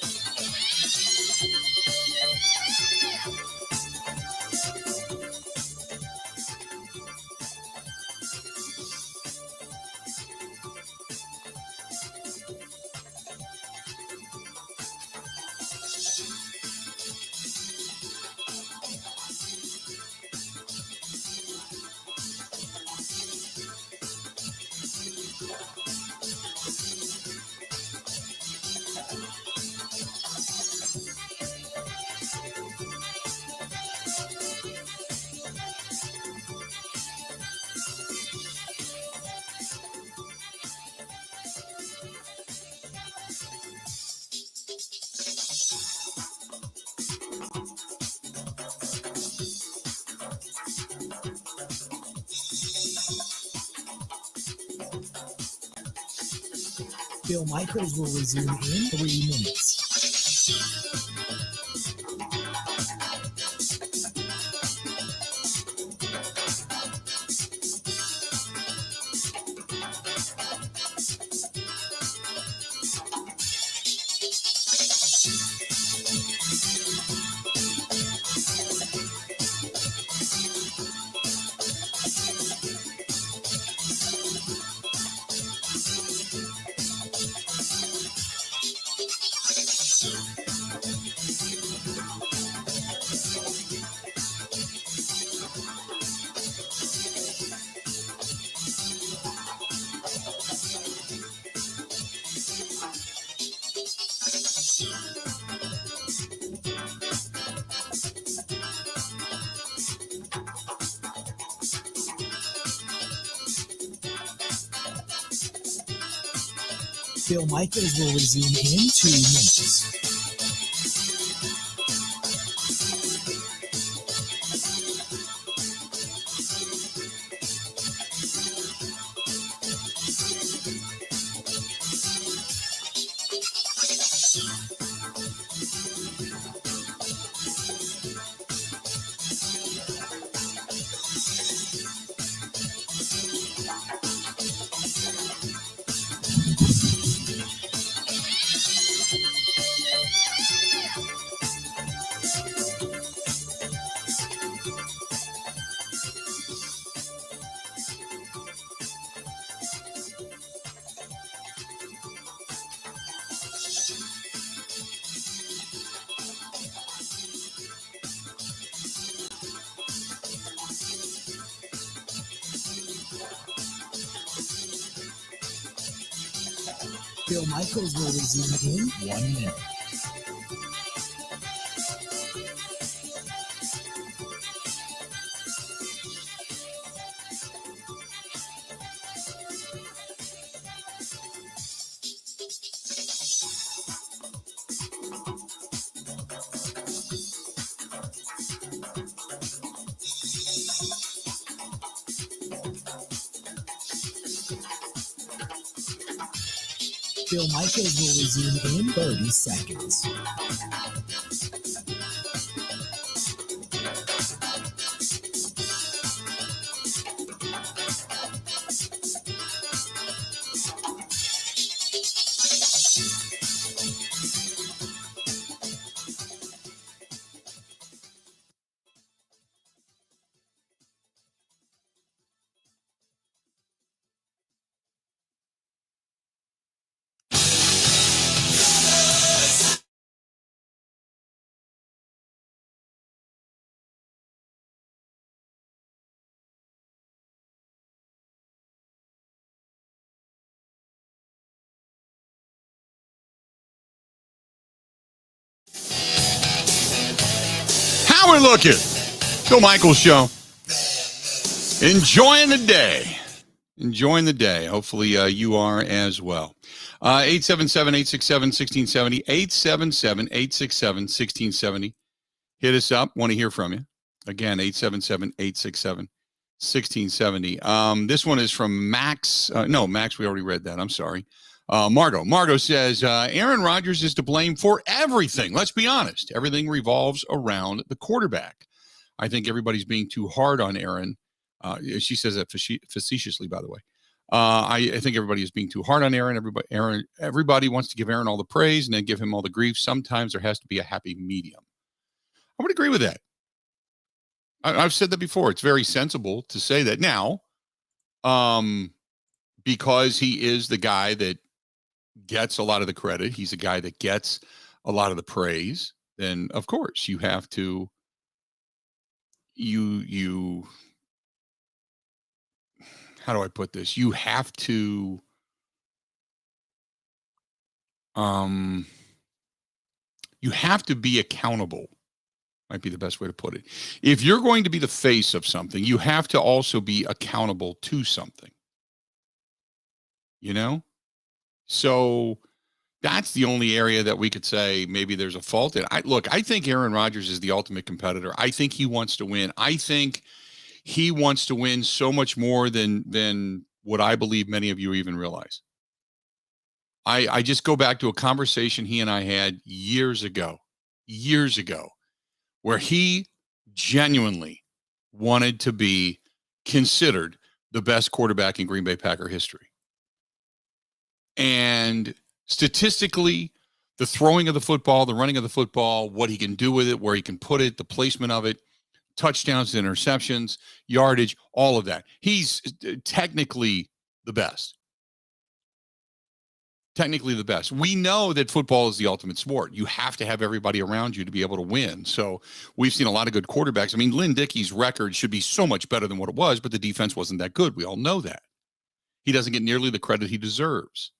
Bill Michaels will resume in 3 minutes. Bill Michaels will resume in 2 minutes. Bill Michaels will resume in 1 minute. Bill Michaels will resume in 30 seconds. How we're looking. Bill Michaels Show. Enjoying the day. Enjoying the day. Hopefully you are as well. 877-867-1670. 877-867-1670. Hit us up. Want to hear from you. Again, 877-867-1670. This one is from Max. Max, we already read that. I'm sorry. Margot. Margot says, Aaron Rodgers is to blame for everything. Let's be honest. Everything revolves around the quarterback. I think everybody's being too hard on Aaron. She says that facetiously, by the way. I think everybody is being too hard on Aaron. Everybody wants to give Aaron all the praise and then give him all the grief. Sometimes there has to be a happy medium. I would agree with that. I've said that before. It's very sensible to say that now, because he is the guy that gets a lot of the credit. He's the guy that gets a lot of the praise. Then, of course, you have to, how do I put this? You have to, be accountable. Might be the best way to put it. If you're going to be the face of something, you have to also be accountable to something. You know? So that's the only area that we could say maybe there's a fault in. I think Aaron Rodgers is the ultimate competitor. I think he wants to win. I think he wants to win so much more than what I believe many of you even realize. I just go back to a conversation he and I had years ago, where he genuinely wanted to be considered the best quarterback in Green Bay Packer history. And statistically, the throwing of the football, the running of the football, what he can do with it, where he can put it, the placement of it, touchdowns, interceptions, yardage, all of that. He's technically the best. Technically the best. We know that football is the ultimate sport. You have to have everybody around you to be able to win. So we've seen a lot of good quarterbacks. I mean, Lynn Dickey's record should be so much better than what it was, but the defense wasn't that good. We all know that. He doesn't get nearly the credit he deserves.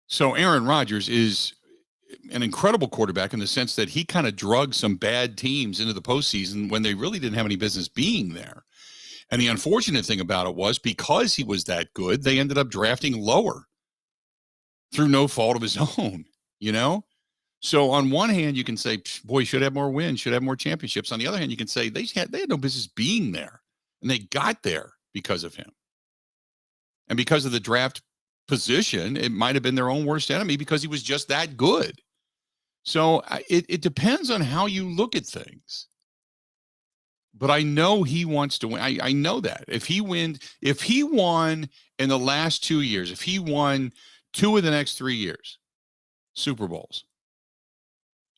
So Aaron Rodgers is an incredible quarterback in the sense that he kind of drugged some bad teams into the postseason when they really didn't have any business being there. And the unfortunate thing about it was because he was that good, they ended up drafting lower through no fault of his own, you know? So on one hand, you can say, boy, should have more wins, should have more championships. On the other hand, you can say they had no business being there, and they got there because of him. And because of the draft position, it might have been their own worst enemy because he was just that good. So it depends on how you look at things. But I know he wants to win. I know that. If he won in the last 2 years, if he won 2 of the next 3 years, Super Bowls,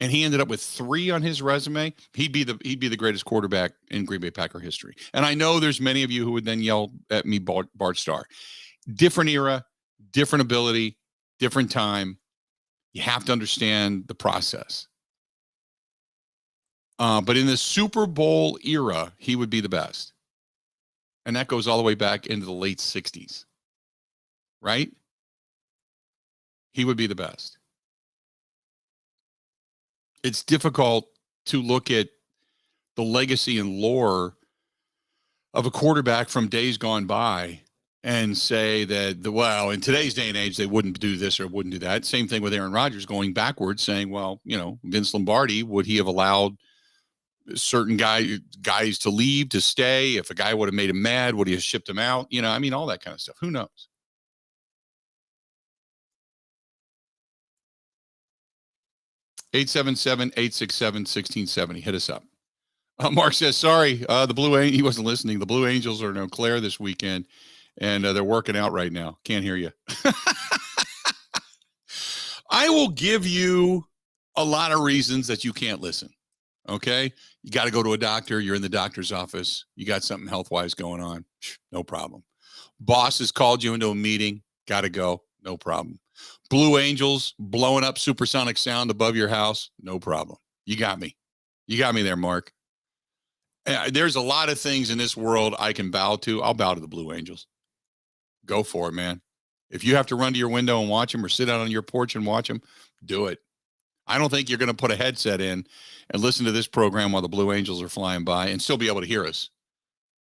and he ended up with 3 on his resume, he'd be the greatest quarterback in Green Bay Packer history. And I know there's many of you who would then yell at me, Bart Starr. Different era, different ability, different time. You have to understand the process. But in the Super Bowl era, he would be the best. And that goes all the way back into the late 60s. Right? He would be the best. It's difficult to look at the legacy and lore of a quarterback from days gone by and say that, in today's day and age, they wouldn't do this or wouldn't do that. Same thing with Aaron Rodgers going backwards, saying, Vince Lombardi, would he have allowed certain guys to leave, to stay? If a guy would have made him mad, would he have shipped him out? All that kind of stuff. Who knows? (877-867-1670). Hit us up. Mark says, sorry, he wasn't listening. The Blue Angels are in Eau Claire this weekend, and they're working out right now. Can't hear you. I will give you a lot of reasons that you can't listen. Okay? You got to go to a doctor. You're in the doctor's office. You got something health-wise going on. No problem. Boss has called you into a meeting. Got to go. No problem. Blue Angels blowing up supersonic sound above your house. No problem. You got me. You got me there, Mark. There's a lot of things in this world I can bow to. I'll bow to the Blue Angels. Go for it, man. If you have to run to your window and watch them or sit out on your porch and watch them, do it. I don't think you're going to put a headset in and listen to this program while the Blue Angels are flying by and still be able to hear us.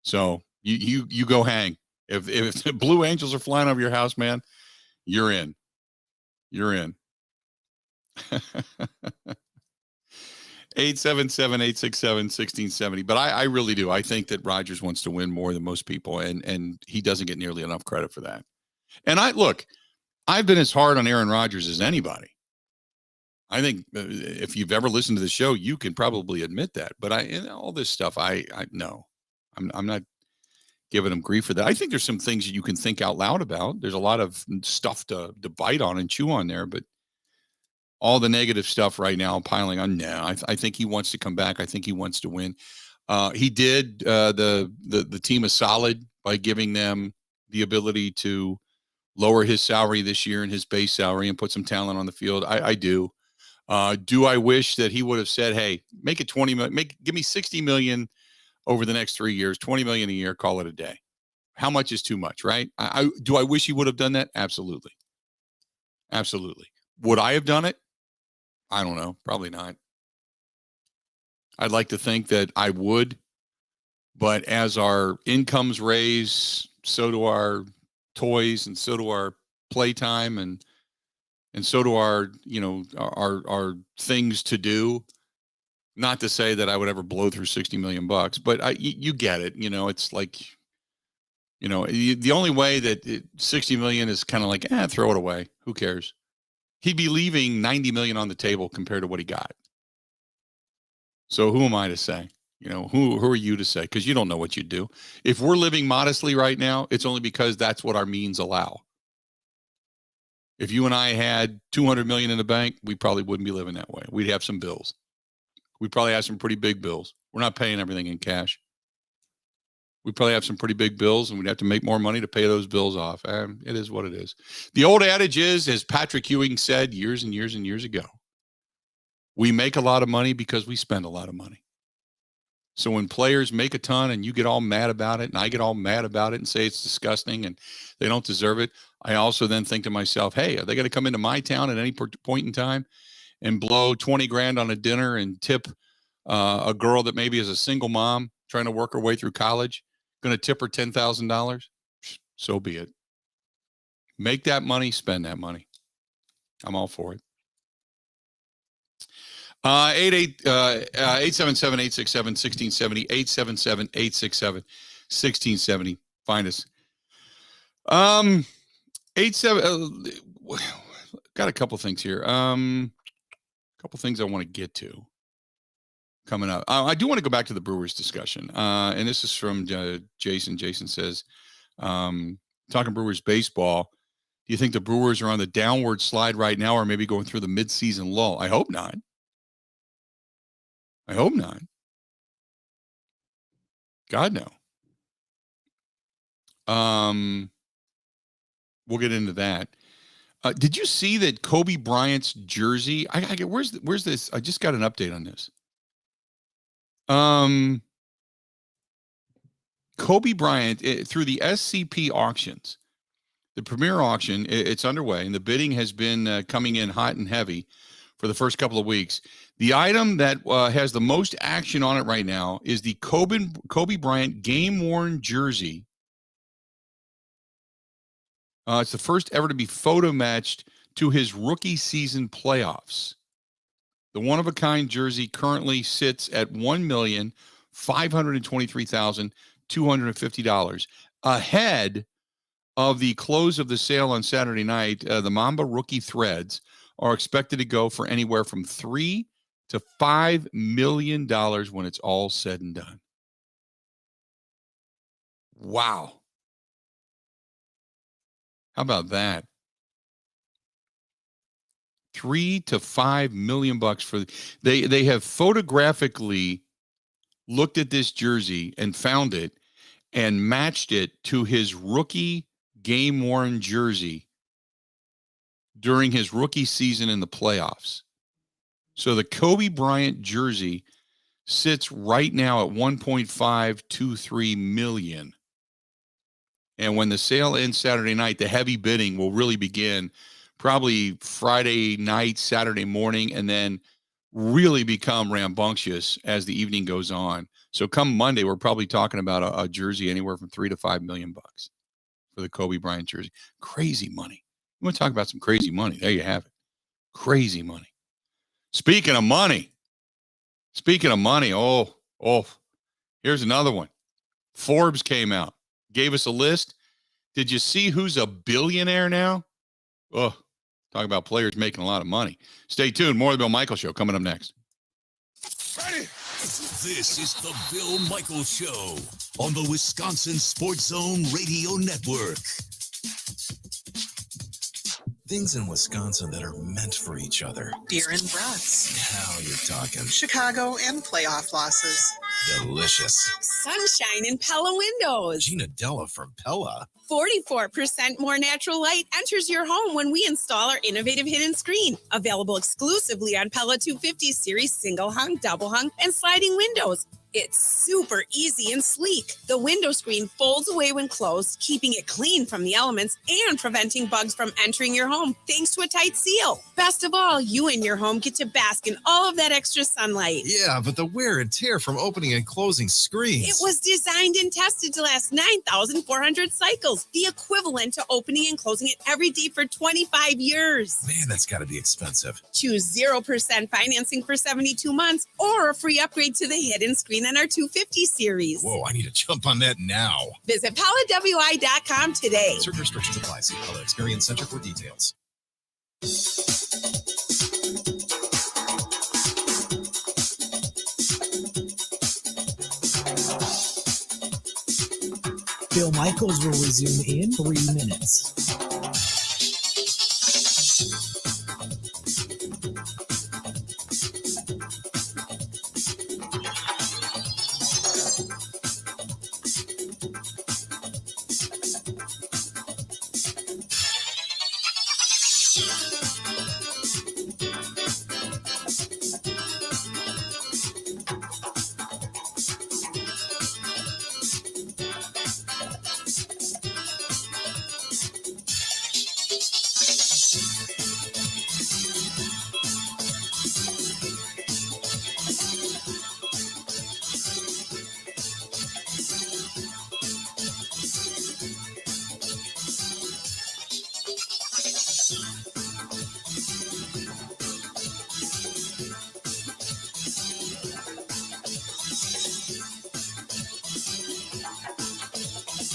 So you go hang. If the Blue Angels are flying over your house, man, you're in. You're in. 877-867-1670. But I really do. I think that Rodgers wants to win more than most people, and he doesn't get nearly enough credit for that. And I've been as hard on Aaron Rodgers as anybody. I think if you've ever listened to the show, you can probably admit that. But in all this stuff, I know I'm not giving him grief for that. I think there's some things that you can think out loud about. There's a lot of stuff to bite on and chew on there, but all the negative stuff right now piling on. No, I think he wants to come back. I think he wants to win. He did the team a solid by giving them the ability to lower his salary this year and his base salary and put some talent on the field. I do. Do I wish that he would have said, "Hey, make it 20 million, give me 60 million over the next 3 years, 20 million a year, call it a day." How much is too much, right? Do I wish he would have done that? Absolutely. Absolutely. Would I have done it? I don't know. Probably not. I'd like to think that I would, but as our incomes raise, so do our toys, and so do our playtime, and so do our, our things to do. Not to say that I would ever blow through 60 million bucks, but you get it. It's like, the only way that 60 million is kind of like, throw it away. Who cares? He'd be leaving 90 million on the table compared to what he got. So who am I to say? Who are you to say? Because you don't know what you'd do. If we're living modestly right now, it's only because that's what our means allow. If you and I had 200 million in the bank, we probably wouldn't be living that way. We'd have some bills. We'd probably have some pretty big bills. We're not paying everything in cash. We'd probably have some pretty big bills, and we'd have to make more money to pay those bills off. It is what it is. The old adage is, as Patrick Ewing said years and years and years ago, we make a lot of money because we spend a lot of money. So when players make a ton and you get all mad about it, and I get all mad about it and say it's disgusting and they don't deserve it, I also then think to myself, hey, are they going to come into my town at any point in time and blow 20 grand on a dinner and tip a girl that maybe is a single mom trying to work her way through college, going to tip her $10,000? So be it. Make that money, spend that money. I'm all for it. 877-867-1670, 877-867-1670. Find us. 87. Got a couple things here. Couple things I want to get to coming up. I do want to go back to the Brewers discussion. And this is from Jason. Jason says, talking Brewers baseball, do you think the Brewers are on the downward slide right now, or maybe going through the midseason lull? I hope not. I hope not. God, no. We'll get into that. Did you see that Kobe Bryant's jersey? Where's this? I just got an update on this. Kobe Bryant, through the SCP auctions, the premier auction, it's underway, and the bidding has been coming in hot and heavy for the first couple of weeks. The item that has the most action on it right now is the Kobe Bryant game-worn jersey. It's the first ever to be photo matched to his rookie season playoffs. The one-of-a-kind jersey currently sits at $1,523,250, ahead of the close of the sale on Saturday night. The Mamba rookie threads are expected to go for anywhere from $3 to $5 million when it's all said and done. Wow. How about that? $3 to $5 million for they have photographically looked at this jersey and found it and matched it to his rookie game-worn jersey during his rookie season in the playoffs. So the Kobe Bryant jersey sits right now at $1.523 million. And when the sale ends Saturday night, the heavy bidding will really begin probably Friday night, Saturday morning, and then really become rambunctious as the evening goes on. So come Monday, we're probably talking about a jersey anywhere from $3 to $5 million for the Kobe Bryant jersey. Crazy money. You want to talk about some crazy money? There you have it. Crazy money. Speaking of money, here's another one. Forbes came out, gave us a list. Did you see who's a billionaire now? Oh, talk about players making a lot of money. Stay tuned. More of the Bill Michaels Show coming up next. Ready, This is the Bill Michaels Show on the Wisconsin Sports Zone Radio Network. Things in Wisconsin that are meant for each other. Beer and brats. Now you're talking. Chicago and playoff losses. Delicious. Sunshine in Pella windows. Gina Della from Pella. 44% more natural light enters your home when we install our innovative hidden screen. Available exclusively on Pella 250 series single hung, double hung, and sliding windows. It's super easy and sleek. The window screen folds away when closed, keeping it clean from the elements and preventing bugs from entering your home thanks to a tight seal. Best of all, you and your home get to bask in all of that extra sunlight. Yeah, but the wear and tear from opening and closing screens. It was designed and tested to last 9,400 cycles, the equivalent to opening and closing it every day for 25 years. Man, that's got to be expensive. Choose 0% financing for 72 months or a free upgrade to the hidden screen in our 250 series. Whoa, I need to jump on that now. Visit PellaWI.com today. Certain restrictions apply. See Pella Experience Center for details. Bill Michaels will resume in 3 minutes.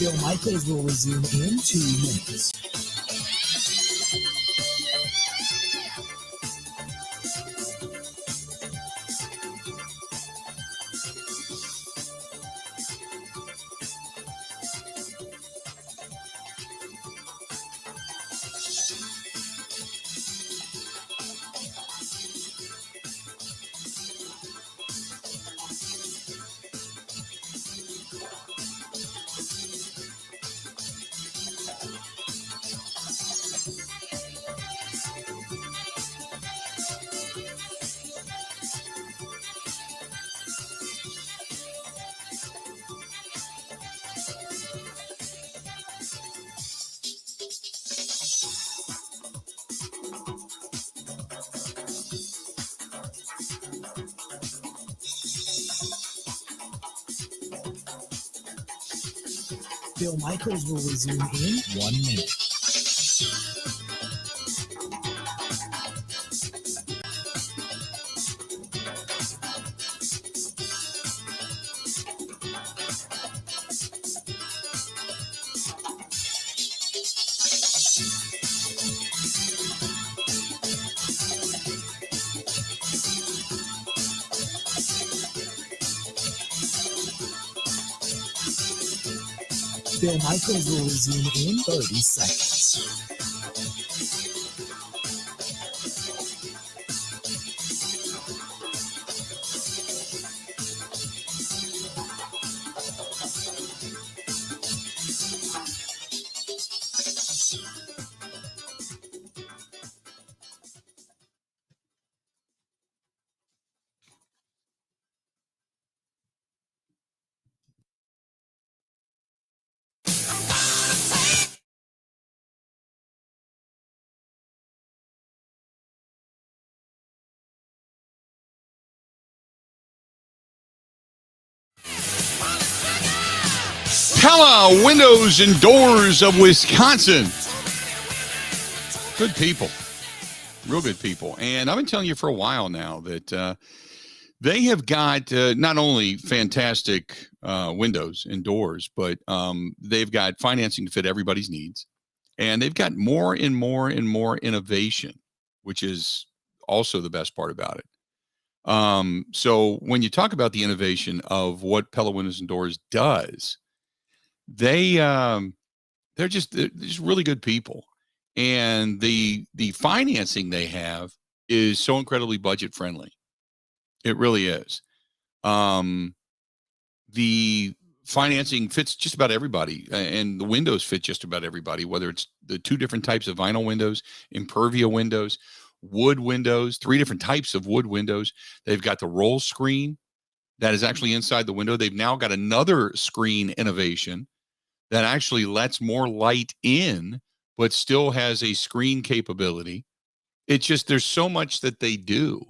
Bill Michaels will resume in 2 minutes. Bill Michaels will resume in 1 minute. Bill Michaels will resume in 30 seconds. Pella Windows and Doors of Wisconsin. Good people. Real good people. And I've been telling you for a while now that they have got not only fantastic windows and doors, but they've got financing to fit everybody's needs. And they've got more and more and more innovation, which is also the best part about it. So when you talk about the innovation of what Pella Windows and Doors does, they're just really good people, and the financing they have is so incredibly budget friendly. It really is. The financing fits just about everybody, and the windows fit just about everybody, whether it's the two different types of vinyl windows, Impervia windows, wood windows, 3 different types of wood windows. They've got the roll screen that is actually inside the window. They've now got another screen innovation that actually lets more light in, but still has a screen capability. It's just, there's so much that they do,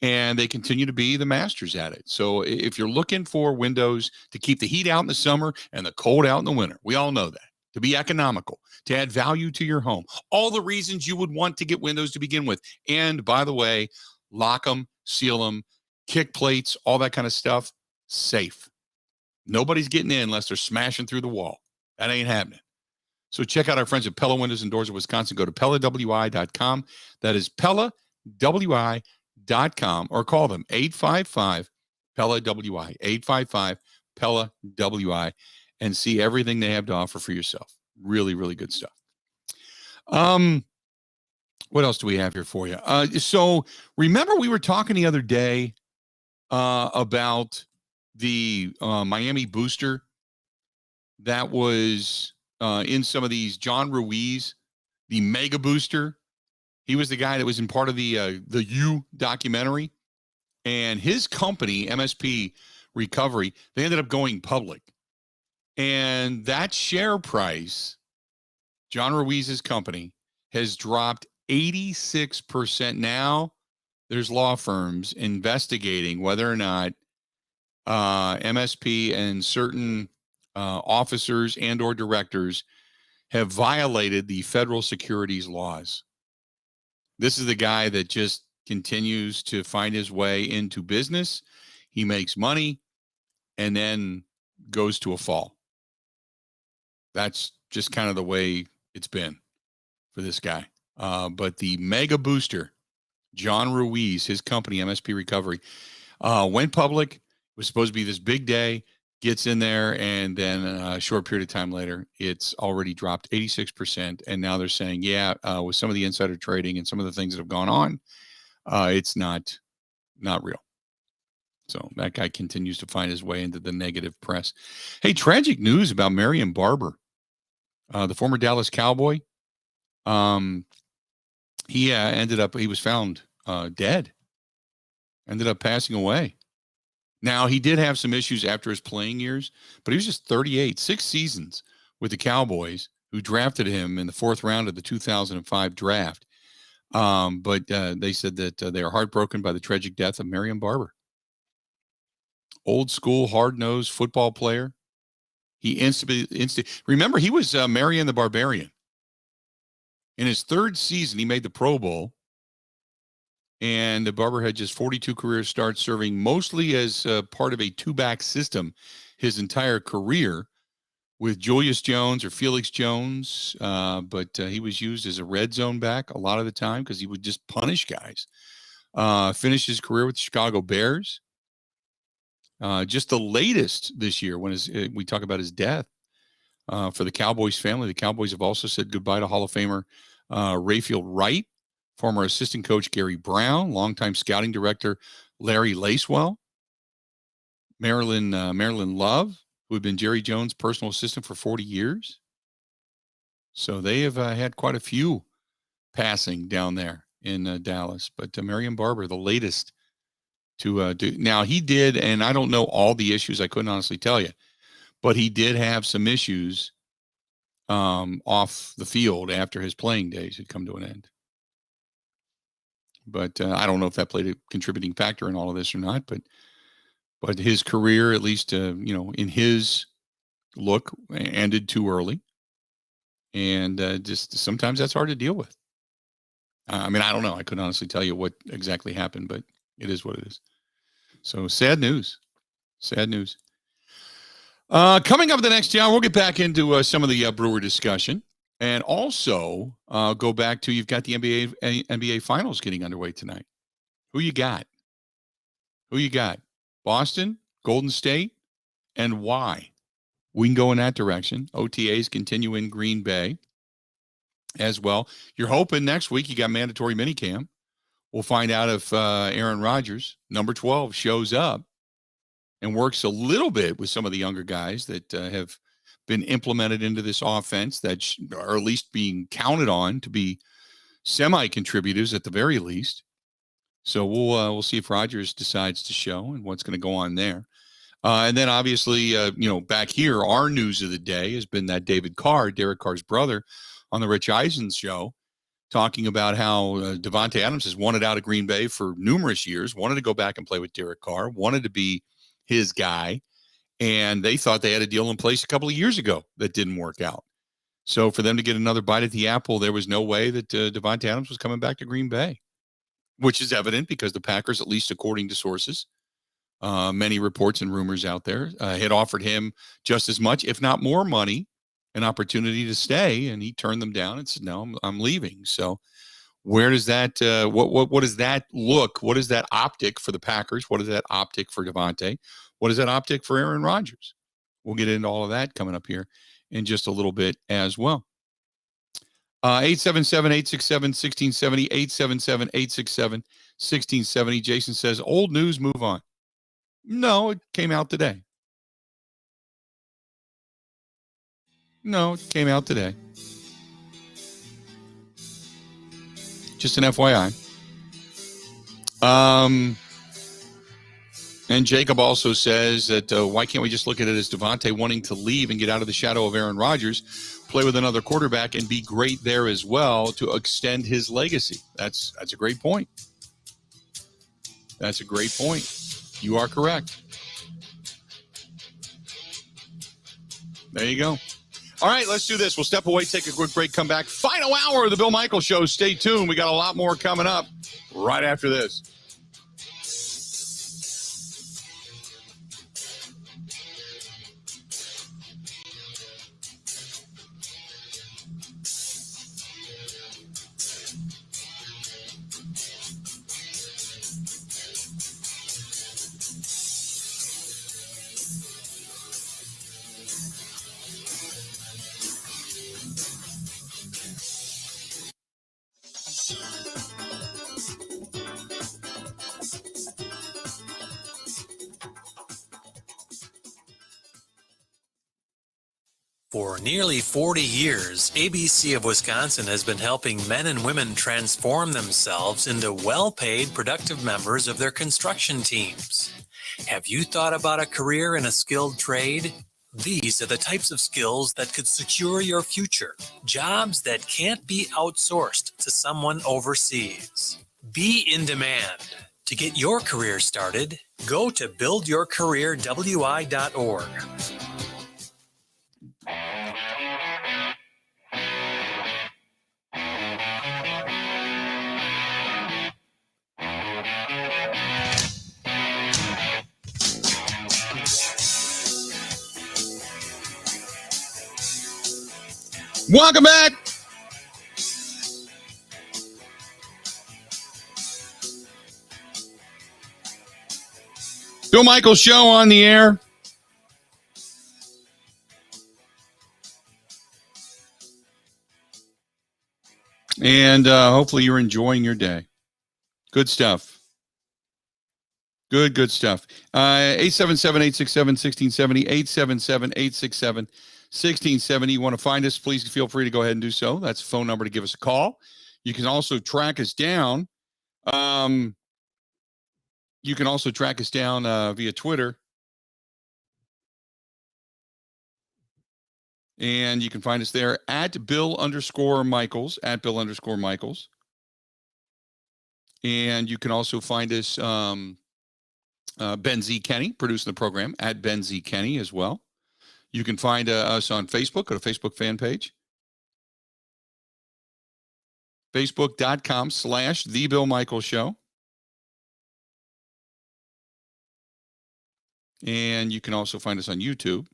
and they continue to be the masters at it. So if you're looking for windows to keep the heat out in the summer and the cold out in the winter, we all know that, to be economical, to add value to your home, all the reasons you would want to get windows to begin with. And by the way, lock them, seal them, kick plates, all that kind of stuff, safe. Nobody's getting in unless they're smashing through the wall. That ain't happening. So check out our friends at Pella Windows and Doors of Wisconsin. Go to PellaWI.com. That is PellaWI.com, or call them 855-PELLA-WI, 855-PELLA-WI, and see everything they have to offer for yourself. Really, really good stuff. What else do we have here for you? So remember we were talking the other day about the Miami booster that was in some of these, John Ruiz, the mega booster. He was the guy that was in part of the You documentary, and his company, MSP Recovery, they ended up going public. And that share price, John Ruiz's company, has dropped 86%. Now there's law firms investigating whether or not MSP and certain officers and or directors have violated the federal securities laws. This is the guy that just continues to find his way into business. He makes money and then goes to a fall. That's just kind of the way it's been for this guy. But the mega booster, John Ruiz, his company, MSP Recovery, went public. It was supposed to be this big day, gets in there, and then a short period of time later, it's already dropped 86%. And now they're saying, with some of the insider trading and some of the things that have gone on, it's not real. So that guy continues to find his way into the negative press. Hey, tragic news about Marion Barber, the former Dallas Cowboy. He was found dead, ended up passing away. Now, he did have some issues after his playing years, but he was just 38, 6 seasons with the Cowboys, who drafted him in the 4th round of the 2005 draft. But they said that they are heartbroken by the tragic death of Marion Barber. Old school, hard-nosed football player. He remember, he was Marion the Barbarian. In his 3rd season, he made the Pro Bowl. And the Barber had just 42 career starts, serving mostly as part of a 2-back system his entire career with Julius Jones or Felix Jones. But he was used as a red zone back a lot of the time because he would just punish guys. Finished his career with the Chicago Bears. Just the latest this year, when we talk about his death, for the Cowboys family, the Cowboys have also said goodbye to Hall of Famer Rayfield Wright, former assistant coach Gary Brown, longtime scouting director Larry Lacewell, Marilyn Love, who had been Jerry Jones' personal assistant for 40 years. So they have had quite a few passing down there in Dallas. But Marion Barber, the latest to do. Now, he did, and I don't know all the issues. I couldn't honestly tell you. But he did have some issues off the field after his playing days had come to an end. But I don't know if that played a contributing factor in all of this or not. But his career, at least in his look, ended too early, and just sometimes that's hard to deal with. I mean, I don't know. I couldn't honestly tell you what exactly happened, but it is what it is. So sad news. Sad news. Coming up the next hour, we'll get back into some of the Brewer discussion, and also go back to, you've got the NBA Finals getting underway tonight. Who you got? Who you got? Boston, Golden State, and why? We can go in that direction. OTAs continue in Green Bay as well. You're hoping next week you got mandatory minicamp. We'll find out if Aaron Rodgers, number 12, shows up and works a little bit with some of the younger guys that have been implemented into this offense that are at least being counted on to be semi-contributors at the very least. So we'll see if Rodgers decides to show and what's going to go on there. And then obviously, back here, our news of the day has been that David Carr, Derek Carr's brother, on the Rich Eisen show, talking about how Davante Adams has wanted out of Green Bay for numerous years, wanted to go back and play with Derek Carr, wanted to be his guy, and they thought they had a deal in place a couple of years ago that didn't work out. So for them to get another bite at the apple, there was no way that Davante Adams was coming back to Green Bay, which is evident because the Packers, at least according to sources, many reports and rumors out there, had offered him just as much, if not more money, an opportunity to stay, and he turned them down and said, "No, I'm leaving." So, where does that? What does that look? What is that optic for the Packers? What is that optic for Davante? What is that optic for Aaron Rodgers? We'll get into all of that coming up here in just a little bit as well. 877-867-1670, 877-867-1670. Jason says, old news, move on. No, it came out today. No, it came out today. Just an FYI. And Jacob also says that why can't we just look at it as Davante wanting to leave and get out of the shadow of Aaron Rodgers, play with another quarterback, and be great there as well to extend his legacy? That's a great point. That's a great point. You are correct. There you go. All right, let's do this. We'll step away, take a quick break, come back. Final hour of the Bill Michaels Show. Stay tuned. We got a lot more coming up right after this. For nearly 40 years, ABC of Wisconsin has been helping men and women transform themselves into well-paid, productive members of their construction teams. Have you thought about a career in a skilled trade? These are the types of skills that could secure your future. Jobs that can't be outsourced to someone overseas. Be in demand. To get your career started, go to buildyourcareerwi.org. Welcome back. Bill Michaels Show on the air. And hopefully you're enjoying your day. Good stuff. Good stuff. 877-867-1670, 877-867-1670. You want to find us, please feel free to go ahead and do so. That's the phone number to give us a call. You can also track us down. You can also track us down via Twitter. And you can find us there at Bill_Michaels, at Bill_Michaels. And you can also find us, Ben Z. Kenny, producing the program, at Ben Z. Kenny as well. You can find us on Facebook, go to Facebook fan page. Facebook.com/The Bill Michaels Show. And you can also find us on YouTube.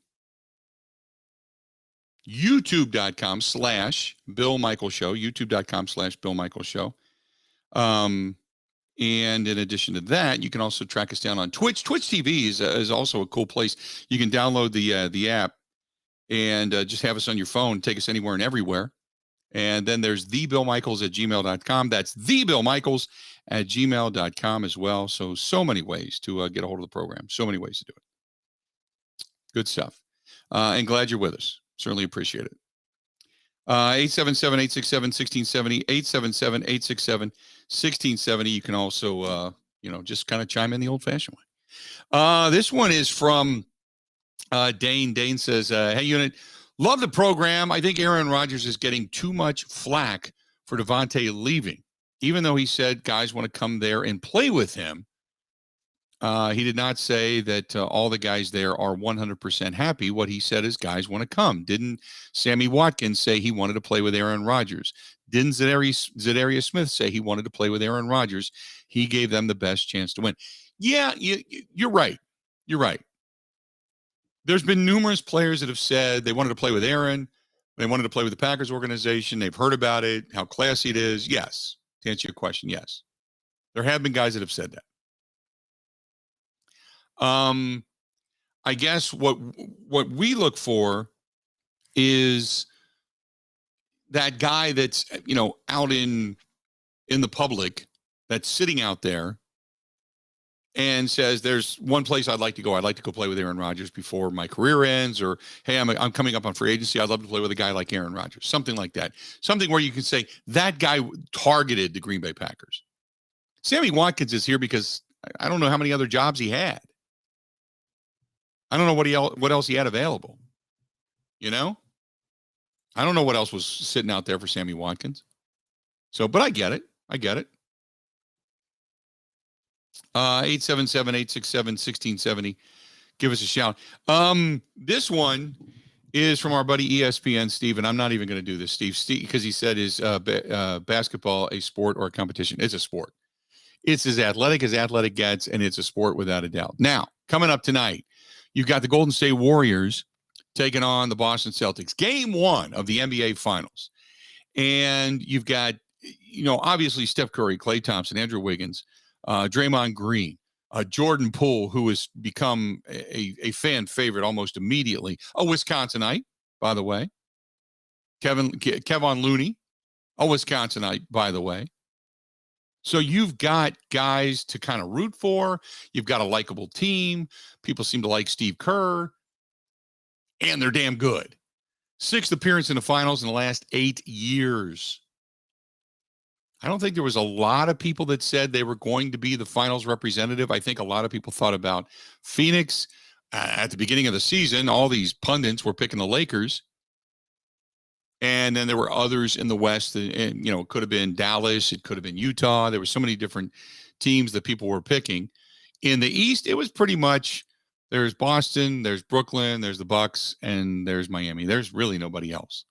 YouTube.com/Bill Michaels Show. YouTube.com/Bill Michaels Show. And in addition to that, you can also track us down on Twitch. Twitch TV is also a cool place. You can download the app and just have us on your phone, take us anywhere and everywhere. And then there's thebillmichaels@gmail.com. That's thebillmichaels@gmail.com as well. So many ways to get a hold of the program. So many ways to do it. Good stuff. And glad you're with us. Certainly appreciate it. 877-867-1670, 877-867-1670. You can also, just kind of chime in the old-fashioned way. This one is from Dane. Dane says, hey, unit, love the program. I think Aaron Rodgers is getting too much flack for Devontae leaving. Even though he said guys want to come there and play with him, he did not say that all the guys there are 100% happy. What he said is guys want to come. Didn't Sammy Watkins say he wanted to play with Aaron Rodgers? Didn't Zadarius Smith say he wanted to play with Aaron Rodgers? He gave them the best chance to win. Yeah, you're right. You're right. There's been numerous players that have said they wanted to play with Aaron. They wanted to play with the Packers organization. They've heard about it, how classy it is. Yes. To answer your question, yes. There have been guys that have said that. I guess what we look for is that guy that's, out in the public, that's sitting out there and says, there's one place I'd like to go. I'd like to go play with Aaron Rodgers before my career ends, or, hey, I'm coming up on free agency. I'd love to play with a guy like Aaron Rodgers, something like that. Something where you can say that guy targeted the Green Bay Packers. Sammy Watkins is here because I don't know how many other jobs he had. I don't know what else he had available. I don't know what else was sitting out there for Sammy Watkins. But I get it. 877-867-1670. Give us a shout. This one is from our buddy ESPN, Steve, and I'm not even going to do this, Steve, because he said, is basketball a sport or a competition? It's a sport. It's as athletic gets, and it's a sport without a doubt. Now, coming up tonight, you've got the Golden State Warriors taking on the Boston Celtics. Game 1 of the NBA Finals. And you've got, obviously Steph Curry, Klay Thompson, Andrew Wiggins, Draymond Green, Jordan Poole, who has become a fan favorite almost immediately. A Wisconsinite, by the way. Kevon Looney, a Wisconsinite, by the way. So you've got guys to kind of root for. You've got a likable team. People seem to like Steve Kerr. And they're damn good. 6th appearance in the finals in the last 8 years. I don't think there was a lot of people that said they were going to be the finals representative. I think a lot of people thought about Phoenix. At the beginning of the season, all these pundits were picking the Lakers. And then there were others in the West, and it could have been Dallas. It could have been Utah. There were so many different teams that people were picking. In the East, it was pretty much there's Boston, there's Brooklyn, there's the Bucks, and there's Miami. There's really nobody else.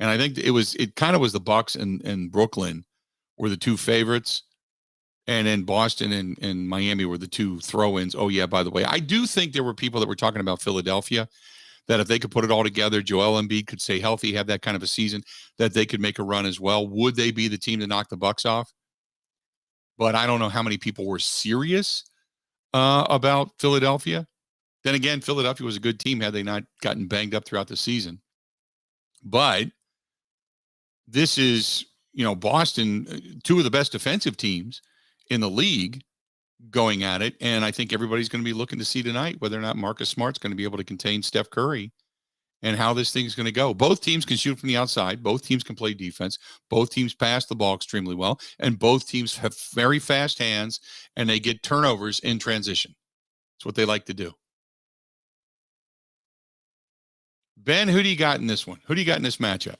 And I think it kind of was the Bucks and Brooklyn were the two favorites. And then Boston and Miami were the two throw-ins. Oh, yeah, by the way, I do think there were people that were talking about Philadelphia, that if they could put it all together, Joel Embiid could stay healthy, have that kind of a season, that they could make a run as well. Would they be the team to knock the Bucks off? But I don't know how many people were serious about Philadelphia. Then again, Philadelphia was a good team had they not gotten banged up throughout the season. But this is, Boston, two of the best defensive teams in the league going at it. And I think everybody's going to be looking to see tonight whether or not Marcus Smart's going to be able to contain Steph Curry and how this thing's going to go. Both teams can shoot from the outside. Both teams can play defense. Both teams pass the ball extremely well. And both teams have very fast hands, and they get turnovers in transition. That's what they like to do. Ben, who do you got in this one? Who do you got in this matchup?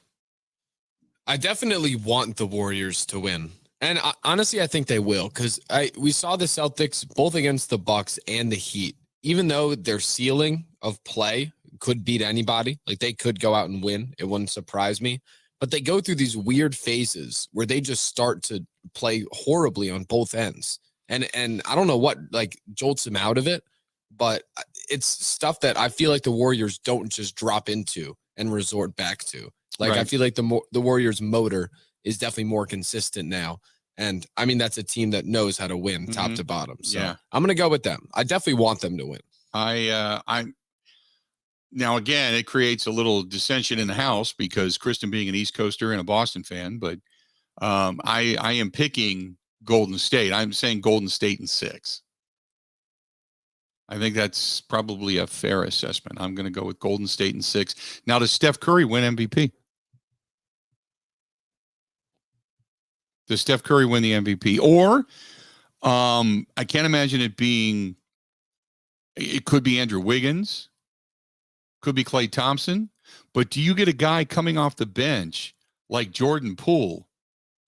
I definitely want the Warriors to win. And honestly, I think they will, because we saw the Celtics both against the Bucks and the Heat. Even though their ceiling of play could beat anybody, like they could go out and win, it wouldn't surprise me. But they go through these weird phases where they just start to play horribly on both ends. And I don't know what jolts them out of it, but it's stuff that I feel like the Warriors don't just drop into and resort back to. Right. I feel like the Warriors motor is definitely more consistent now. And I mean, that's a team that knows how to win top to bottom. So Yeah. I'm going to go with them. I definitely want them to win. Now, again, it creates a little dissension in the house because Kristen being an East Coaster and a Boston fan, but I am picking Golden State. I'm saying Golden State in 6. I think that's probably a fair assessment. I'm going to go with Golden State in 6. Now, does Steph Curry win MVP? Does Steph Curry win the MVP? Or I can't imagine it being, it could be Andrew Wiggins, could be Klay Thompson, but do you get a guy coming off the bench like Jordan Poole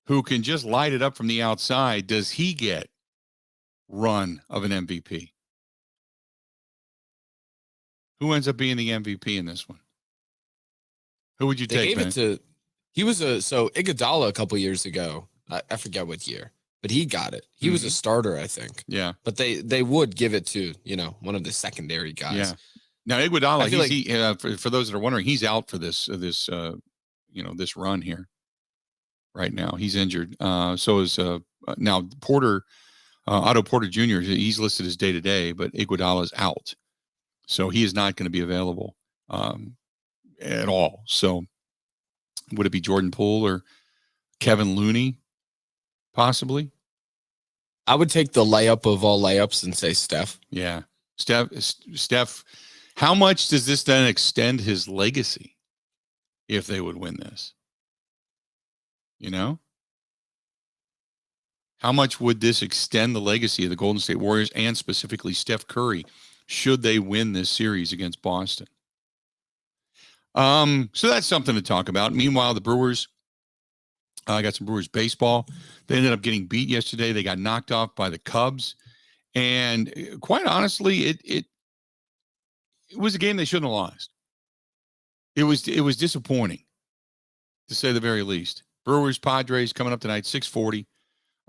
who can just light it up from the outside? Does he get run of an MVP? Who ends up being the MVP in this one? Who would you take, Gave it to, he was Iguodala a couple years ago. I forget what year, but he got it. He was a starter, I think. Yeah. But they would give it to, one of the secondary guys. Yeah. Now, Iguodala, for those that are wondering, he's out for this run here right now. He's injured. So is now Porter, Otto Porter Jr., he's listed as day-to-day, but Iguodala is out. So he is not going to be available at all. So would it be Jordan Poole or Kevin Looney? Possibly. I would take the layup of all layups and say Steph. Yeah. Steph, how much does this then extend his legacy if they would win this? How much would this extend the legacy of the Golden State Warriors and specifically Steph Curry should they win this series against Boston? So that's something to talk about. Meanwhile, the Brewers, I got some Brewers baseball. They ended up getting beat yesterday. They got knocked off by the Cubs. And quite honestly, it was a game they shouldn't have lost. It was disappointing, to say the very least. Brewers Padres coming up tonight, 6:40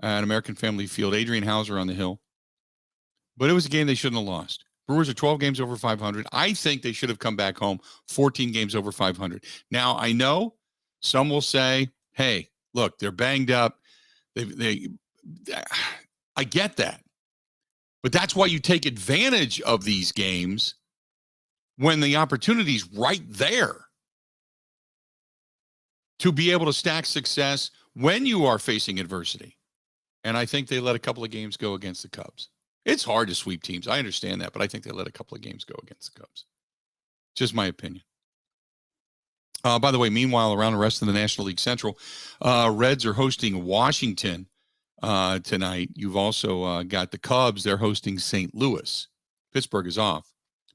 at American Family Field. Adrian Hauser on the hill. But it was a game they shouldn't have lost. Brewers are 12 games over 500. I think they should have come back home 14 games over 500. Now, I know some will say, hey, look, they're banged up. I get that. But that's why you take advantage of these games when the opportunity's right there to be able to stack success when you are facing adversity. And I think they let a couple of games go against the Cubs. It's hard to sweep teams. I understand that, but I think they let a couple of games go against the Cubs. Just my opinion. By the way, meanwhile, around the rest of the National League Central, Reds are hosting Washington tonight. You've also got the Cubs. They're hosting St. Louis. Pittsburgh is off,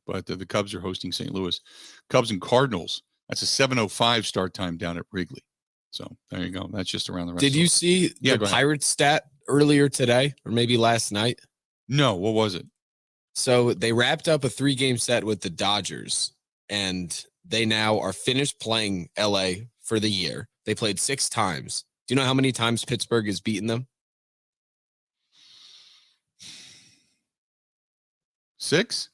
but the Cubs are hosting St. Louis. Cubs and Cardinals. That's a 7:05 start time down at Wrigley. So there you go. That's just around the rest. Did you see the Pirates stat earlier today or maybe last night? No. What was it? So they wrapped up a 3-game set with the Dodgers, and they now are finished playing LA for the year. They played 6 times. Do you know how many times Pittsburgh has beaten them? 6?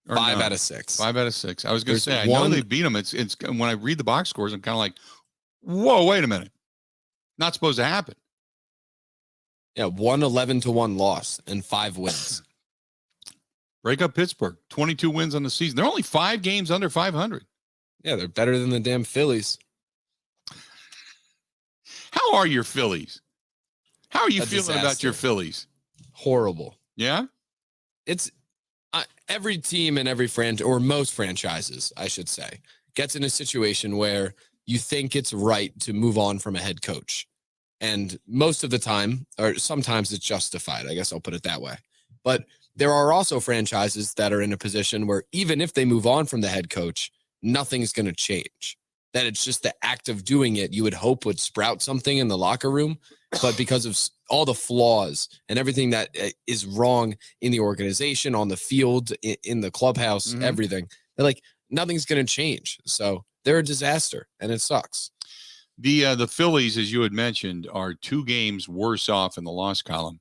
5 out of 6. 5 out of 6. I was going to say, I know they beat them. It's when I read the box scores, I'm kind of like, whoa, wait a minute. Not supposed to happen. Yeah, 1 11-1 loss and 5 wins. Break up Pittsburgh. 22 wins on the season. They're only 5 games under 500. Yeah, they're better than the damn Phillies. How are your Phillies? How are you feeling disaster. about your Phillies? Horrible. Yeah? It's every team and every franchise, or most franchises, I should say, gets in a situation where you think it's right to move on from a head coach. And most of the time, or sometimes it's justified. I guess I'll put it that way. But there are also franchises that are in a position where even if they move on from the head coach, nothing's going to change. That it's just the act of doing it, you would hope would sprout something in the locker room. But because of all the flaws and everything that is wrong in the organization, on the field, in the clubhouse, everything, they're like, nothing's going to change. So they're a disaster, and it sucks. The Phillies, as you had mentioned, are 2 games worse off in the loss column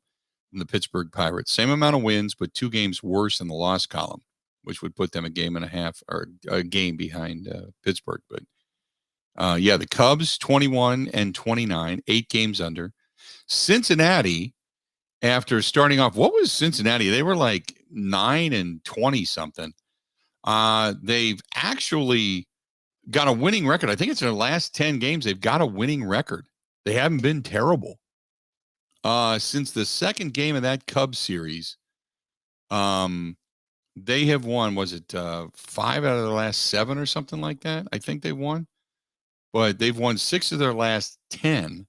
than the Pittsburgh Pirates. Same amount of wins, but 2 games worse in the loss column, which would put them a game and a half or a game behind Pittsburgh. But the Cubs 21-29, 8 games under. Cincinnati, after starting off, what was Cincinnati? They were like 9-20 something. They've actually got a winning record. I think it's their last 10 games. They've got a winning record. They haven't been terrible. Since the second game of that Cubs series, they have won, was it 5 out of the last 7 or something like that? I think they won. But they've won 6 of their last 10,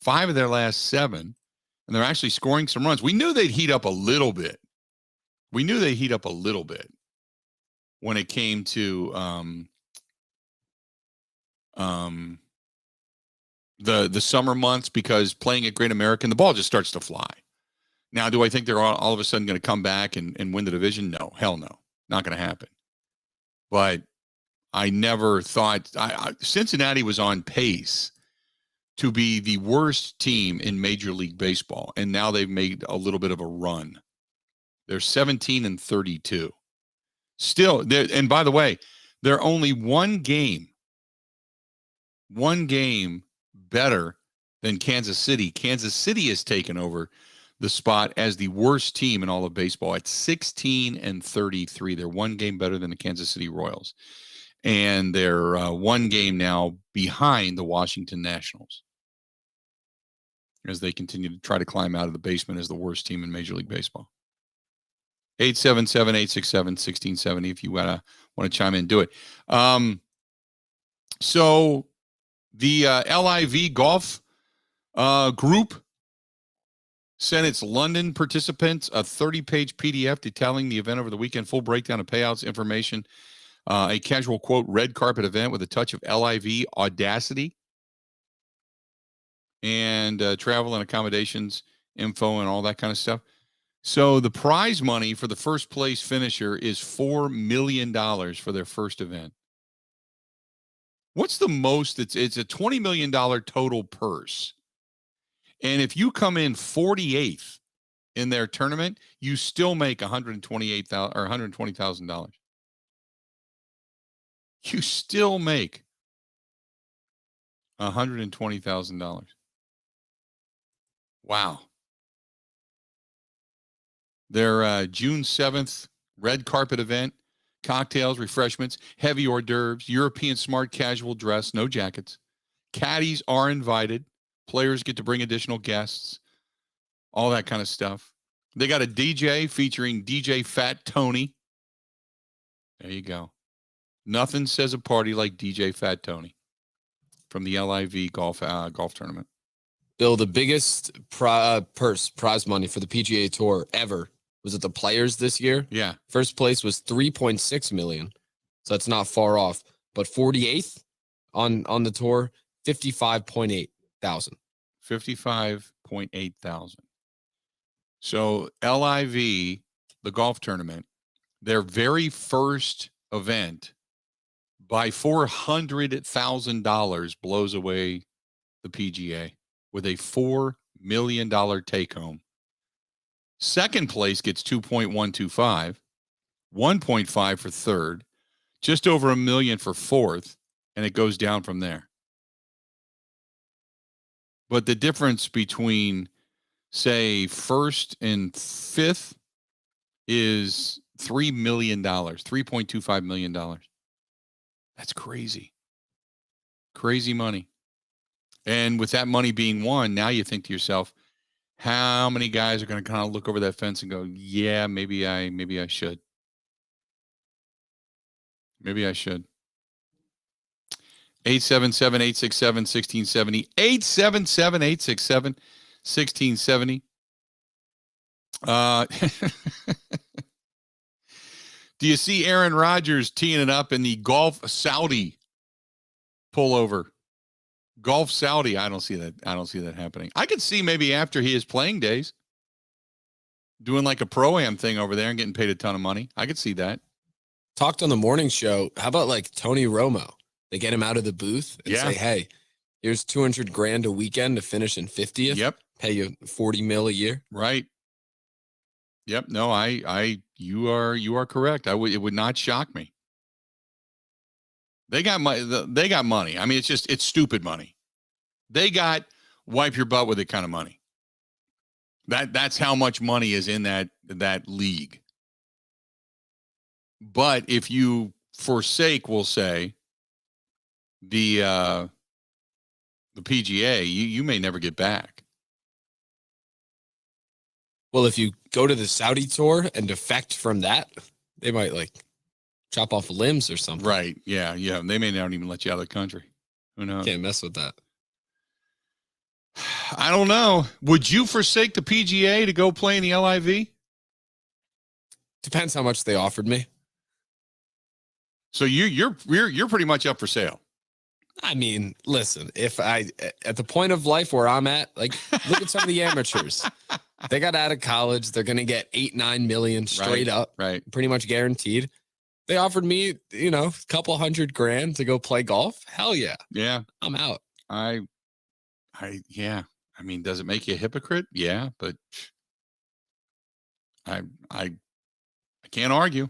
5 of their last 7, and they're actually scoring some runs. We knew they'd heat up a little bit. When it came to the summer months, because playing at Great American, the ball just starts to fly. Now, do I think they're all of a sudden going to come back and win the division? No, hell no. Not going to happen. But I never thought Cincinnati was on pace to be the worst team in Major League Baseball, and now they've made a little bit of a run. They're 17-32. Still, and by the way, they're only one game better than Kansas City. Kansas City has taken over the spot as the worst team in all of baseball at 16-33. They're one game better than the Kansas City Royals. And they're one game now behind the Washington Nationals as they continue to try to climb out of the basement as the worst team in Major League Baseball. 877-867-1670 if you want to chime in, do it. So the LIV Golf group sent its London participants a 30-page PDF detailing the event over the weekend, full breakdown of payouts, information, a casual, quote, red carpet event with a touch of LIV audacity, and travel and accommodations info and all that kind of stuff. So the prize money for the first place finisher is $4 million for their first event. What's the most? It's a $20 million total purse. And if you come in 48th in their tournament, you still make $128,000 or $120,000. You still make $120,000. Wow. Their June 7th red carpet event, cocktails, refreshments, heavy hors d'oeuvres, European smart casual dress, no jackets. Caddies are invited. Players get to bring additional guests, all that kind of stuff. They got a DJ featuring DJ Fat Tony. There you go. Nothing says a party like DJ Fat Tony from the LIV golf tournament. Bill, the biggest prize money for the PGA Tour ever was at the Players this year. Yeah. First place was $3.6 million. So that's not far off. But 48th on the tour, $55.8 thousand. 55.8 thousand. So LIV, the golf tournament, their very first event by $400,000 blows away the PGA with a $4 million take home. Second place gets 2.125, 1.5 for third, just over $1 million for fourth, and it goes down from there. But the difference between, say, first and fifth is $3 million, $3.25 million. That's crazy. Crazy money. And with that money being won, now you think to yourself, how many guys are going to kind of look over that fence and go, yeah, maybe I should. Maybe I should. 877-867-1670. 877-867-1670. Do you see Aaron Rodgers teeing it up in the Golf Saudi pullover? Golf Saudi, I don't see that happening. I could see maybe after his playing days doing like a pro-am thing over there and getting paid a ton of money. I could see that. Talked on the morning show. How about like Tony Romo? They get him out of the booth and say, hey, here's $200,000 a weekend to finish in 50th. Yep. Pay you $40 million a year. Right. Yep. No, you are correct. It would not shock me. They got money. I mean, it's stupid money. They got wipe your butt with it kind of money. That's how much money is in that league. But if you forsake, we'll say, the PGA, you may never get back. Well, if you go to the Saudi tour and defect from that, they might like chop off limbs or something. Right. Yeah. They may not even let you out of the country. Who knows? Can't mess with that. I don't know. Would you forsake the PGA to go play in the LIV? Depends how much they offered me. So you're pretty much up for sale. I mean, listen, if I at the point of life where I'm at, like look at some of the amateurs. They got out of college. They're going to get 8-9 million straight up. Right. Pretty much guaranteed. They offered me, a couple $100,000 to go play golf. Hell yeah. Yeah. I'm out. Yeah. I mean, does it make you a hypocrite? Yeah, but I can't argue.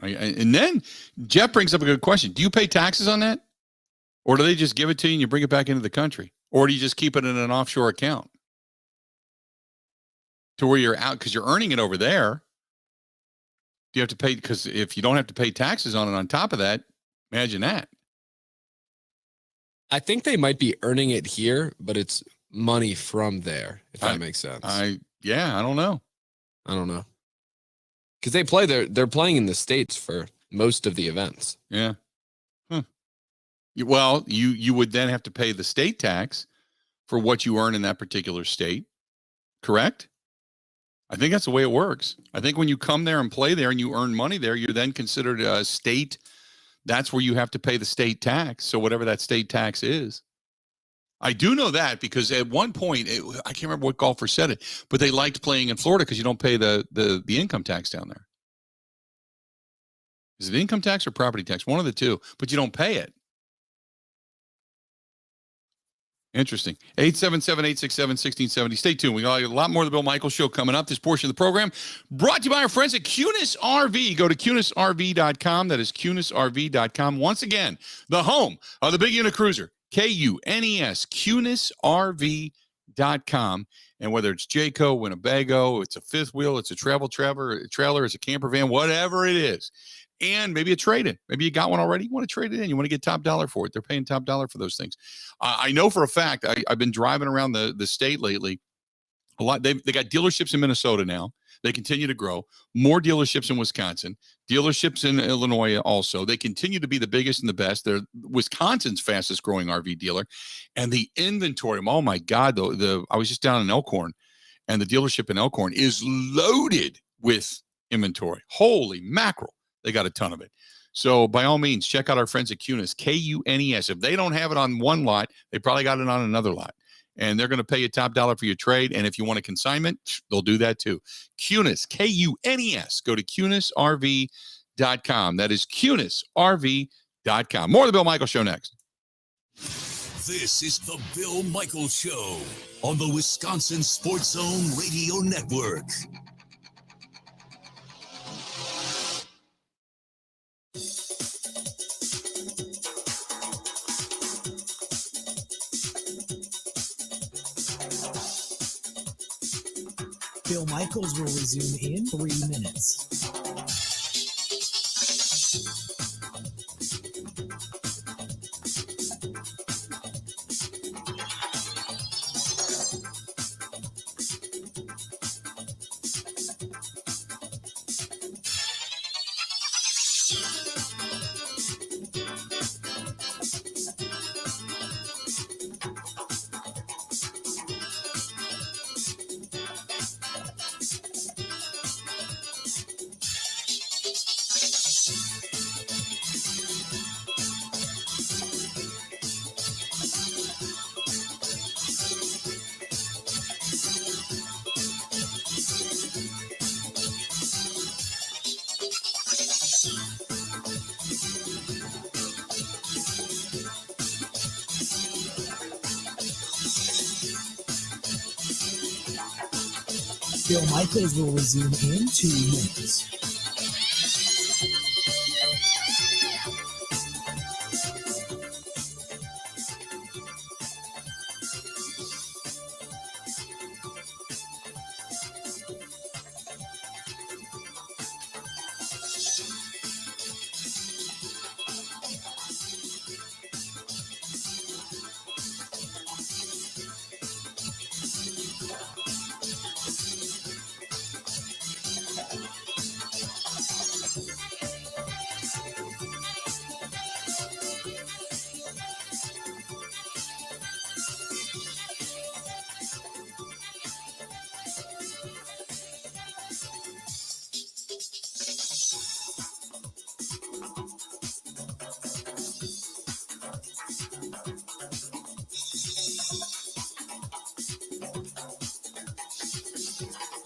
And then Jeff brings up a good question. Do you pay taxes on that? Or do they just give it to you and you bring it back into the country? Or do you just keep it in an offshore account to where you're out because you're earning it over there? Do you have to pay? Because if you don't have to pay taxes on it on top of that, imagine that. I think they might be earning it here, but it's money from there, if that makes sense. I don't know. Because they're playing in the States for most of the events. Yeah. Well, you would then have to pay the state tax for what you earn in that particular state, correct? I think that's the way it works. I think when you come there and play there and you earn money there, you're then considered a state. That's where you have to pay the state tax. So whatever that state tax is. I do know that because at one point, I can't remember what golfer said it, but they liked playing in Florida because you don't pay the income tax down there. Is it income tax or property tax? One of the two, but you don't pay it. Interesting. 877-867-1670. Stay tuned. We got a lot more of the Bill Michaels Show coming up. This portion of the program brought to you by our friends at Kunis RV. Go to kunisrv.com. That is kunisrv.com. Once again, the home of the big unit cruiser. KUNES, kunisrv.com. And whether it's Jayco, Winnebago, it's a fifth wheel, it's a trailer, it's a camper van, whatever it is. And maybe a trade-in. Maybe you got one already. You want to trade it in. You want to get top dollar for it. They're paying top dollar for those things. I know for a fact, I've been driving around the state lately. A lot. They got dealerships in Minnesota now. They continue to grow. More dealerships in Wisconsin. Dealerships in Illinois also. They continue to be the biggest and the best. They're Wisconsin's fastest growing RV dealer. And the inventory, oh my God, though, I was just down in Elkhorn, and the dealership in Elkhorn is loaded with inventory. Holy mackerel. They got a ton of it. So by all means, check out our friends at Kunis, KUNES. If they don't have it on one lot, they probably got it on another lot. And they're going to pay you top dollar for your trade. And if you want a consignment, they'll do that too. Kunis, KUNES. Go to kunisrv.com. That is kunisrv.com. More of the Bill Michaels Show next. This is the Bill Michaels Show on the Wisconsin Sports Zone Radio Network. Bill Michaels will resume in 3 minutes. Bill Michaels will resume in 2 minutes.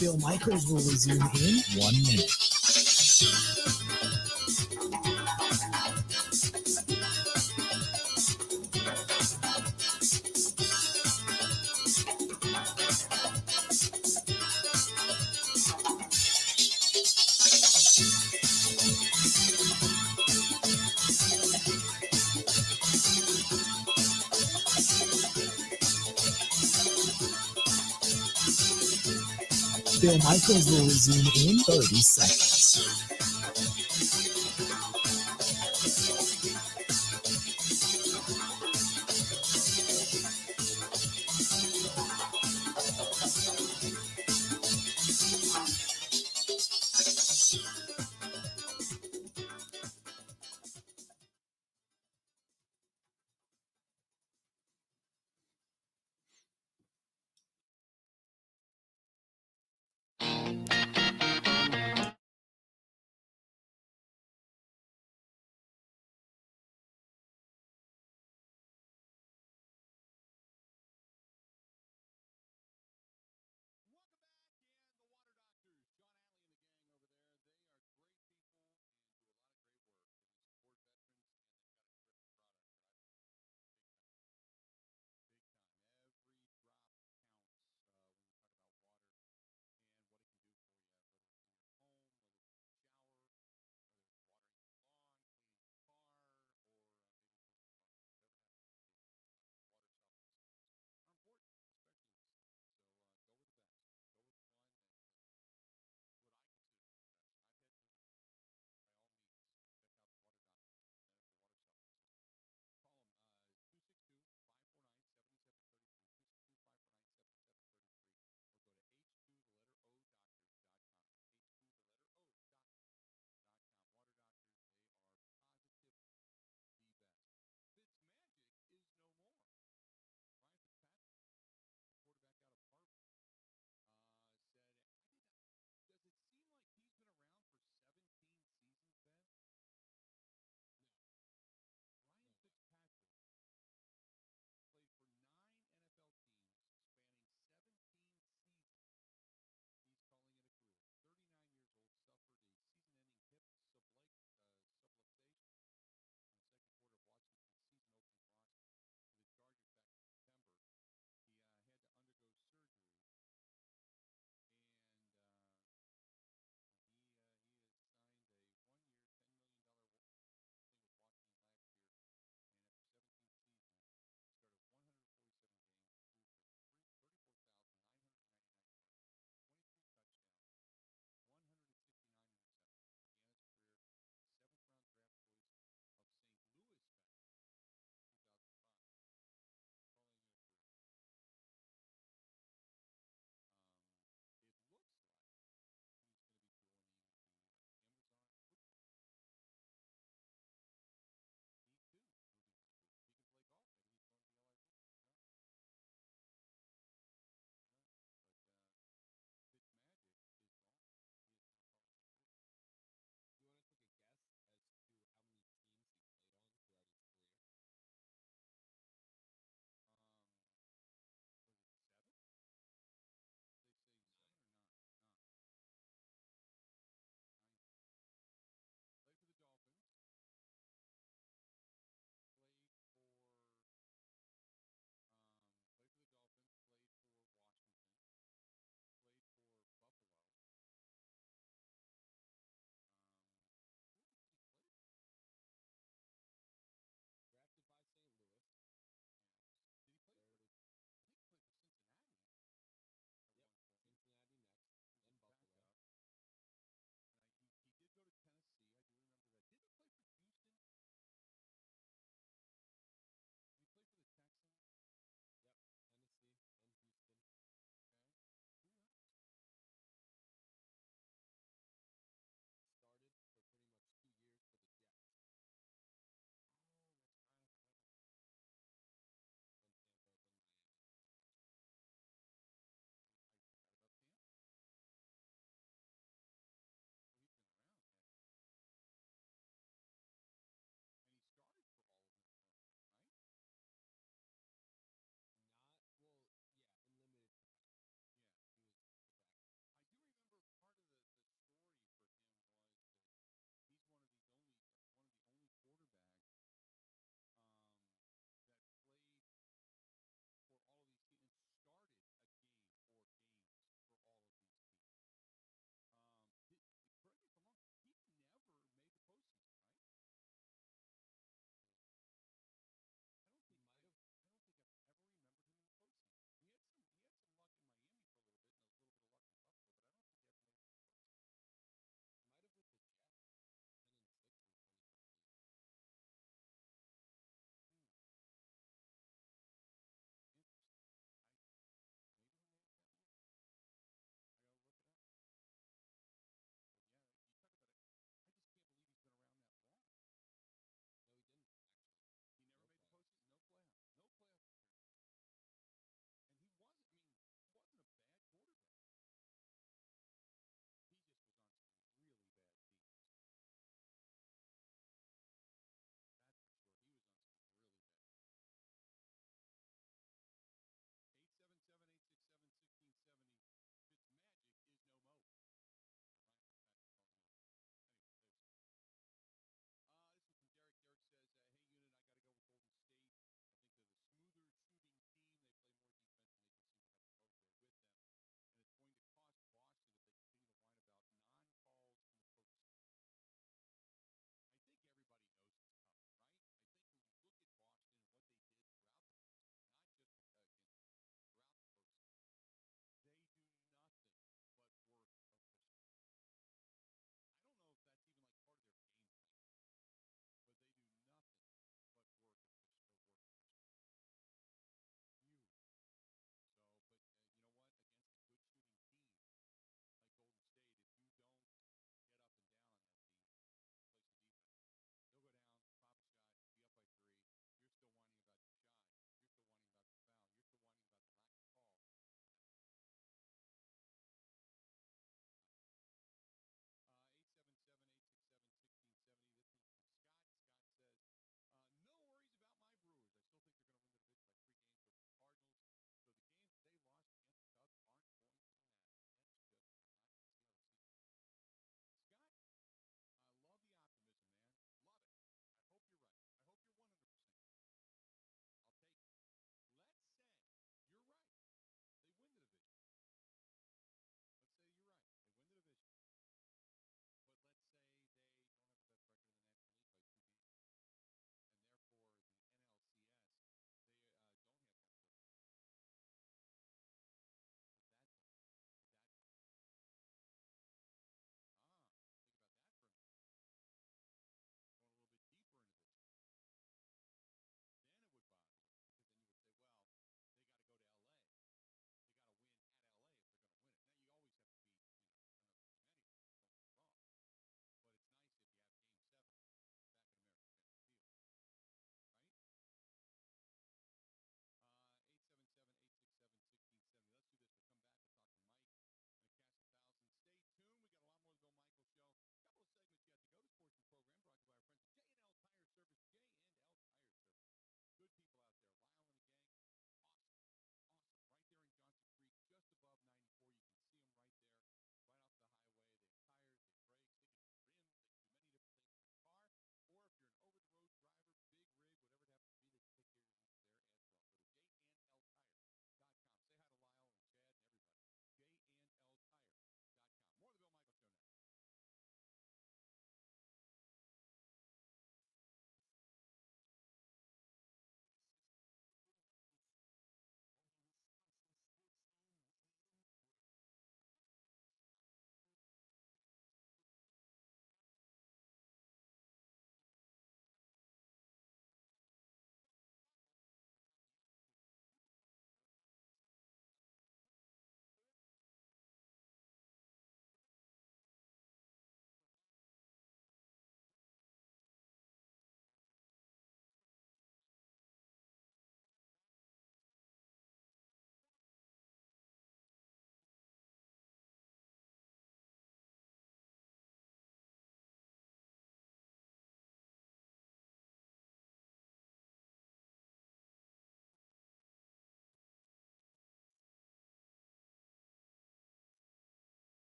Bill Michaels will resume in 1 minute. Bill Michaels will resume in 30 seconds.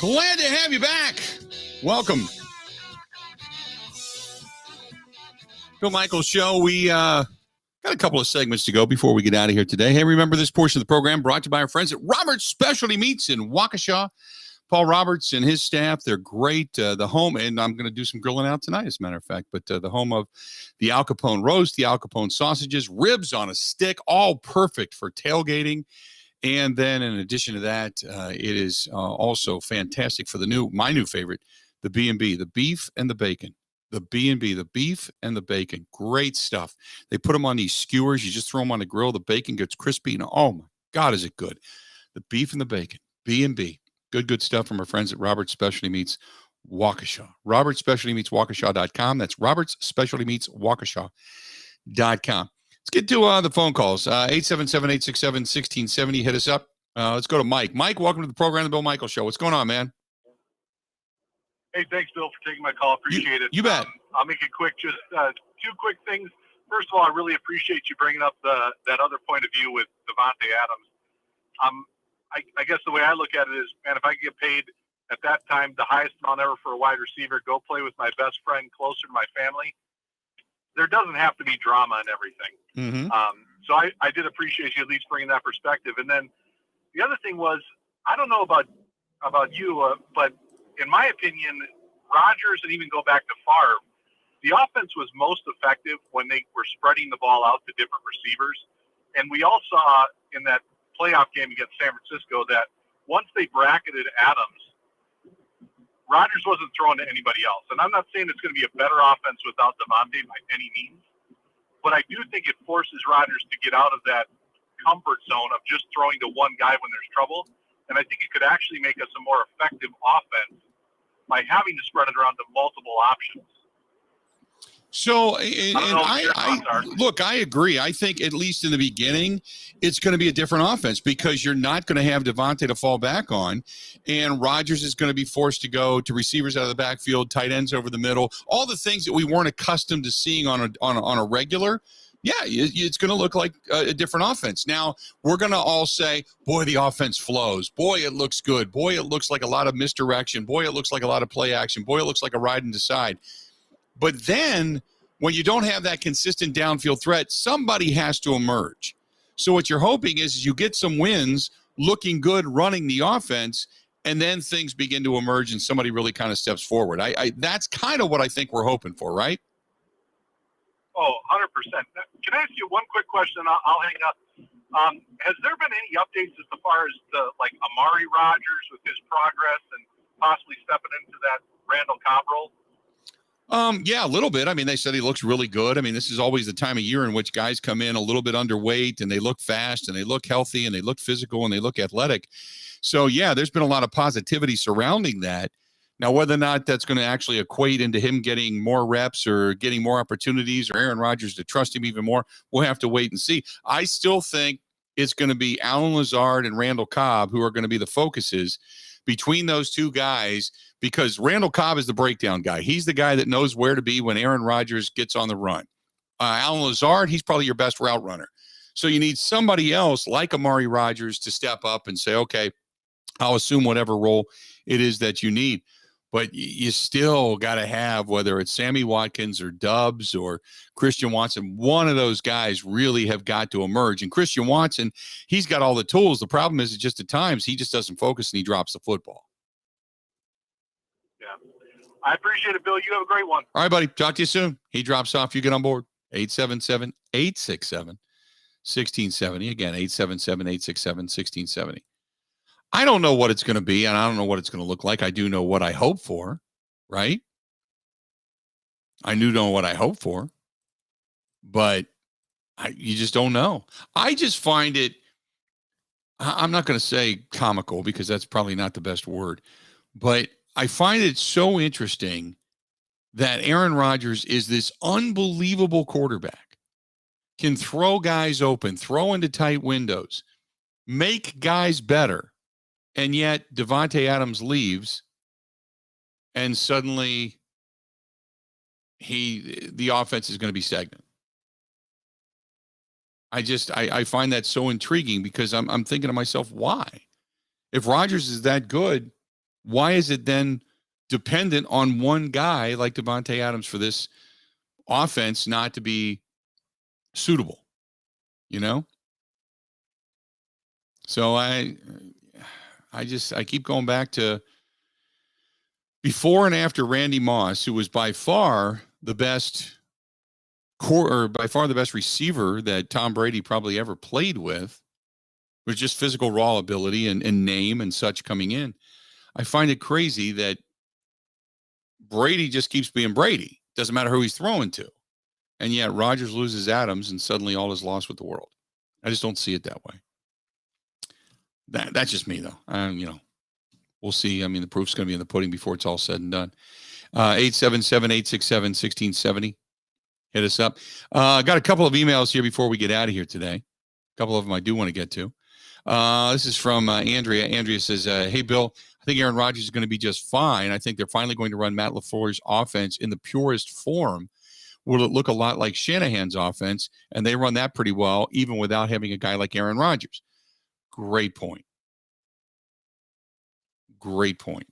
Glad to have you back. Welcome. Bill Michaels Show. We got a couple of segments to go before we get out of here today. Hey, remember this portion of the program brought to you by our friends at Roberts Specialty Meats in Waukesha. Paul Roberts and his staff, they're great. The home, and I'm going to do some grilling out tonight, as a matter of fact, but the home of the Al Capone roast, the Al Capone sausages, ribs on a stick, all perfect for tailgating. And then in addition to that, it is also fantastic for my new favorite, the B&B, the beef and the bacon. The B&B, the beef and the bacon. Great stuff. They put them on these skewers. You just throw them on the grill. The bacon gets crispy. And oh, my God, is it good. The beef and the bacon. B&B. Good stuff from our friends at Roberts Specialty Meats Waukesha. Roberts Specialty Meats Waukesha.com. That's Roberts Specialty Meats Waukesha.com. Let's get to the phone calls. 877-867-1670. Hit us up. Let's go to Mike. Mike, welcome to the program, The Bill Michaels Show. What's going on, man? Hey, thanks, Bill, for taking my call. Appreciate it. You bet. I'll make it quick. Just two quick things. First of all, I really appreciate you bringing up that other point of view with Davante Adams. I guess the way I look at it is, man, if I could get paid at that time the highest amount ever for a wide receiver, go play with my best friend closer to my family, there doesn't have to be drama and everything. Mm-hmm. So I did appreciate you at least bringing that perspective. And then the other thing was, I don't know about you, but in my opinion, Rodgers, and even go back to Favre, the offense was most effective when they were spreading the ball out to different receivers. And we all saw in that playoff game against San Francisco that once they bracketed Adams, Rodgers wasn't throwing to anybody else. And I'm not saying it's going to be a better offense without Davante by any means, but I do think it forces Rodgers to get out of that comfort zone of just throwing to one guy when there's trouble. And I think it could actually make us a more effective offense by having to spread it around to multiple options. So, look, I agree. I think at least in the beginning, it's going to be a different offense because you're not going to have Davante to fall back on, and Rodgers is going to be forced to go to receivers out of the backfield, tight ends over the middle, all the things that we weren't accustomed to seeing on a regular. Yeah, it's going to look like a different offense. Now, we're going to all say, boy, the offense flows. Boy, it looks good. Boy, it looks like a lot of misdirection. Boy, it looks like a lot of play action. Boy, it looks like a ride and decide. But then when you don't have that consistent downfield threat, somebody has to emerge. So what you're hoping is you get some wins looking good running the offense, and then things begin to emerge and somebody really kind of steps forward. That's kind of what I think we're hoping for, right? Oh, 100%. Can I ask you one quick question? I'll hang up. Has there been any updates as far as Amari Rodgers with his progress and possibly stepping into that Randall Cobb role? Yeah, a little bit. I mean, they said he looks really good. I mean, this is always the time of year in which guys come in a little bit underweight and they look fast and they look healthy and they look physical and they look athletic. So, yeah, there's been a lot of positivity surrounding that. Now, whether or not that's going to actually equate into him getting more reps or getting more opportunities or Aaron Rodgers to trust him even more, we'll have to wait and see. I still think it's going to be Allen Lazard and Randall Cobb who are going to be the focuses between those two guys, because Randall Cobb is the breakdown guy. He's the guy that knows where to be when Aaron Rodgers gets on the run. Allen Lazard, he's probably your best route runner. So you need somebody else like Amari Rodgers to step up and say, okay, I'll assume whatever role it is that you need. But you still got to have, whether it's Sammy Watkins or Dubs or Christian Watson, one of those guys really have got to emerge. And Christian Watson, he's got all the tools. The problem is just at times he just doesn't focus and he drops the football. Yeah. I appreciate it, Bill. You have a great one. All right, buddy. Talk to you soon. He drops off. You get on board. 877-867-1670. Again, 877-867-1670. I don't know what it's going to be, and I don't know what it's going to look like. I do know what I hope for, right? I do know what I hope for, but you just don't know. I just find it, I'm not going to say comical because that's probably not the best word, but I find it so interesting that Aaron Rodgers is this unbelievable quarterback, can throw guys open, throw into tight windows, make guys better. And yet Davante Adams leaves and suddenly the offense is going to be stagnant. I find that so intriguing because I'm thinking to myself, why? If Rodgers is that good, why is it then dependent on one guy like Davante Adams for this offense not to be suitable? You know? So I keep going back to before and after Randy Moss, who was by far the best receiver that Tom Brady probably ever played with, was just physical raw ability and name and such coming in. I find it crazy that Brady just keeps being Brady. Doesn't matter who he's throwing to. And yet Rodgers loses Adams and suddenly all is lost with the world. I just don't see it that way. That's just me, though. We'll see. I mean, the proof's going to be in the pudding before it's all said and done. 877-867-1670. Hit us up. Got a couple of emails here before we get out of here today. A couple of them I do want to get to. This is from Andrea. Andrea says, hey, Bill, I think Aaron Rodgers is going to be just fine. I think they're finally going to run Matt LaFleur's offense in the purest form. Will it look a lot like Shanahan's offense? And they run that pretty well, even without having a guy like Aaron Rodgers. Great point. Great point.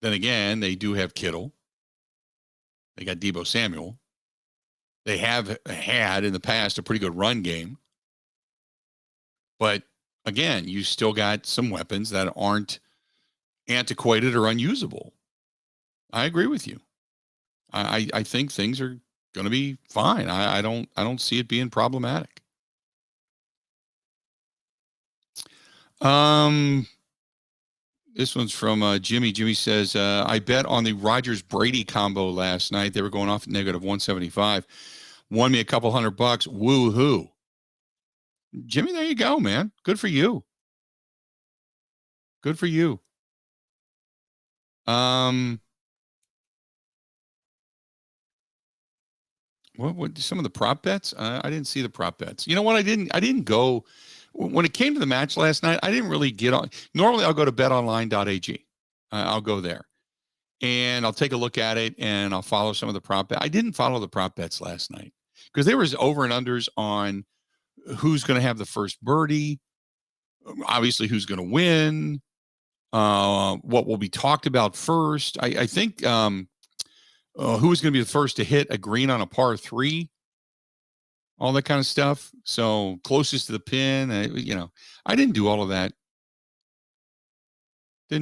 Then again, they do have Kittle. They got Deebo Samuel. They have had in the past a pretty good run game. But again, you still got some weapons that aren't antiquated or unusable. I agree with you. I think things are going to be fine. I don't see it being problematic. This one's from Jimmy. Jimmy says, I bet on the Rodgers-Brady combo last night. They were going off at negative 175. Won me a couple $100. Woo-hoo. Jimmy, there you go, man. Good for you. Good for you. What some of the prop bets? I didn't see the prop bets. You know what? I didn't go when it came to the match last night. I didn't really get on. Normally, I'll go to betonline.ag. I'll go there and I'll take a look at it and I'll follow some of the prop bets. I didn't follow the prop bets last night because there was over and unders on who's going to have the first birdie, obviously who's going to win, what will be talked about first. I think who was going to be the first to hit a green on a par 3, all that kind of stuff. So closest to the pin, I didn't do all of that. We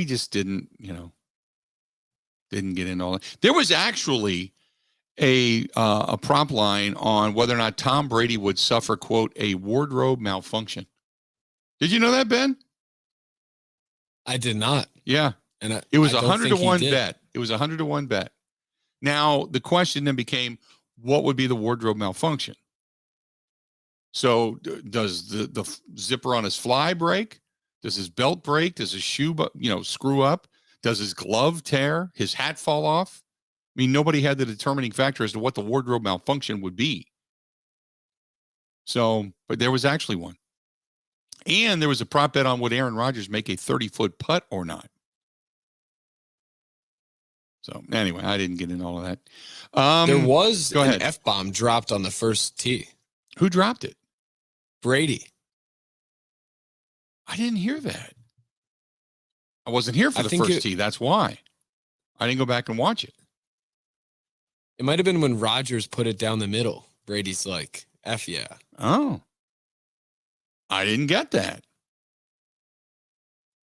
just didn't get into all that. There was actually a prop line on whether or not Tom Brady would suffer, quote, a wardrobe malfunction. Did you know that, Ben? I did not. Yeah. And it was 100 to 1 bet. It was 100 to 1 bet. Now, the question then became, what would be the wardrobe malfunction? So does the zipper on his fly break? Does his belt break? Does his shoe, screw up? Does his glove tear? His hat fall off? I mean, nobody had the determining factor as to what the wardrobe malfunction would be. So, but there was actually one. And there was a prop bet on would Aaron Rodgers make a 30-foot putt or not. So anyway, I didn't get into all of that. There was go ahead. an F-bomb dropped on the first tee. Who dropped it? Brady. I didn't hear that. I wasn't here for the first tee. That's why. I didn't go back and watch it. It might have been when Rodgers put it down the middle. Brady's like, F yeah. Oh. I didn't get that.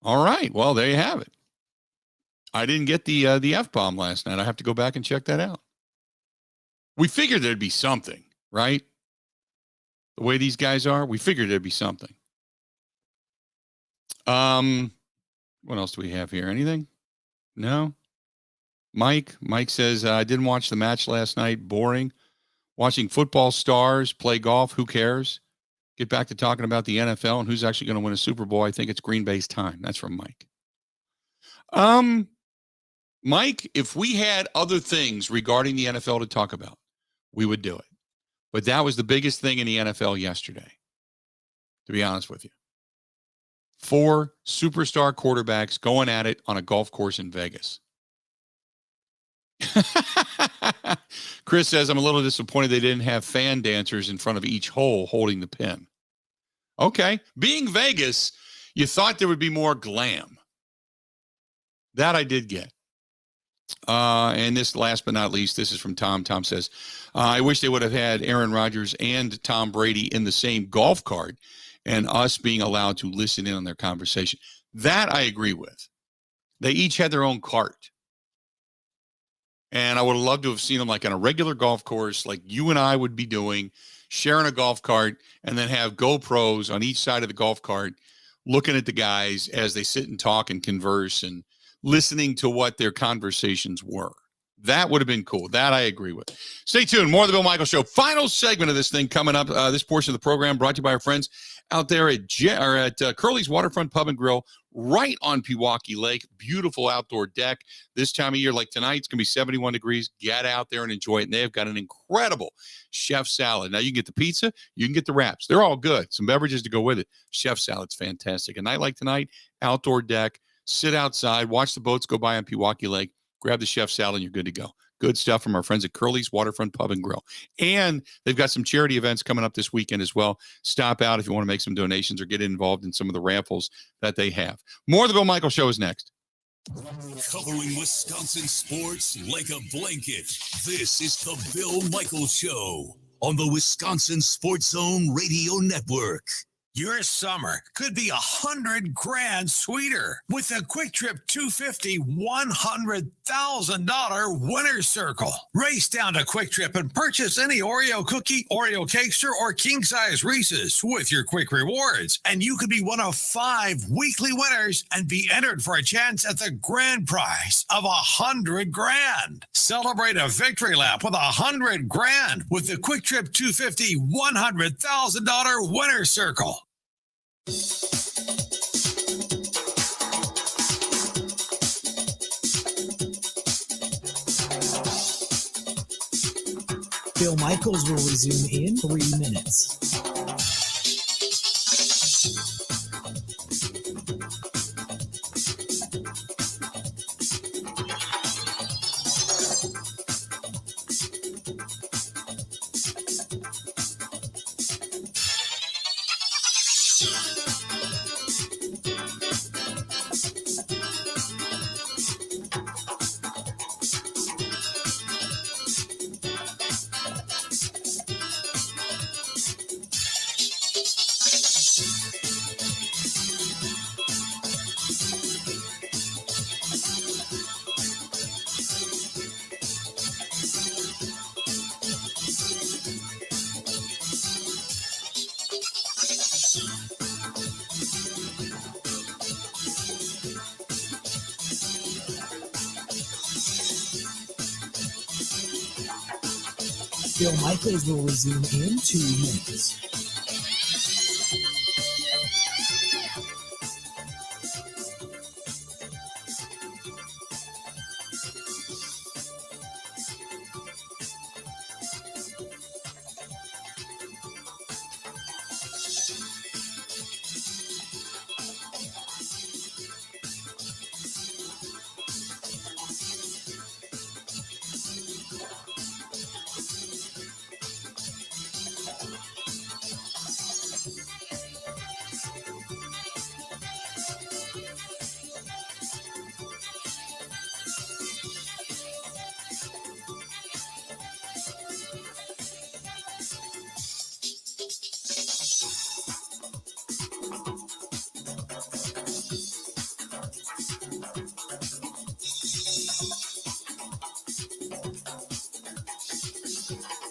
All right. Well, there you have it. I didn't get the F-bomb last night. I have to go back and check that out. We figured there'd be something, right? The way these guys are, we figured there'd be something. What else do we have here? Anything? No? Mike says, I didn't watch the match last night. Boring. Watching football stars play golf. Who cares? Get back to talking about the NFL and who's actually going to win a Super Bowl. I think it's Green Bay's time. That's from Mike. Mike, if we had other things regarding the NFL to talk about, we would do it. But that was the biggest thing in the NFL yesterday, to be honest with you. 4 superstar quarterbacks going at it on a golf course in Vegas. Chris says, I'm a little disappointed they didn't have fan dancers in front of each hole holding the pin. Okay. Being Vegas, you thought there would be more glam. That I did get. And this last but not least, this is from Tom. Tom says, I wish they would have had Aaron Rodgers and Tom Brady in the same golf cart and us being allowed to listen in on their conversation. That I agree with. They each had their own cart. And I would have loved to have seen them like on a regular golf course, like you and I would be doing, sharing a golf cart, and then have GoPros on each side of the golf cart, looking at the guys as they sit and talk and converse and listening to what their conversations were. That would have been cool. That I agree with. Stay tuned. More of the Bill Michaels Show. Final segment of this thing coming up. This portion of the program brought to you by our friends out there at Curly's Waterfront Pub and Grill, right on Pewaukee Lake. Beautiful outdoor deck. This time of year, like tonight, it's going to be 71 degrees. Get out there and enjoy it. And they've got an incredible chef salad. Now, you can get the pizza. You can get the wraps. They're all good. Some beverages to go with it. Chef salad's fantastic. A night like tonight, outdoor deck. Sit outside. Watch the boats go by on Pewaukee Lake. Grab the chef salad and you're good to go. Good stuff from our friends at Curly's Waterfront Pub and Grill. And they've got some charity events coming up this weekend as well. Stop out if you want to make some donations or get involved in some of the raffles that they have. More of the Bill Michaels Show is next. Covering Wisconsin sports like a blanket. This is the Bill Michaels Show on the Wisconsin Sports Zone Radio Network. Your summer could be $100,000 sweeter with a Quick Trip 250 $100,000 winner's circle. Race down to Quick Trip and purchase any Oreo cookie, Oreo cakester, or king size Reese's with your Quick Rewards, and you could be one of 5 weekly winners and be entered for a chance at the grand prize of $100,000. Celebrate a victory lap with $100,000 with the Quick Trip 250 $100,000 winner's circle. Bill Michaels will resume in 3 minutes. Bill Michaels will resume in 2 minutes.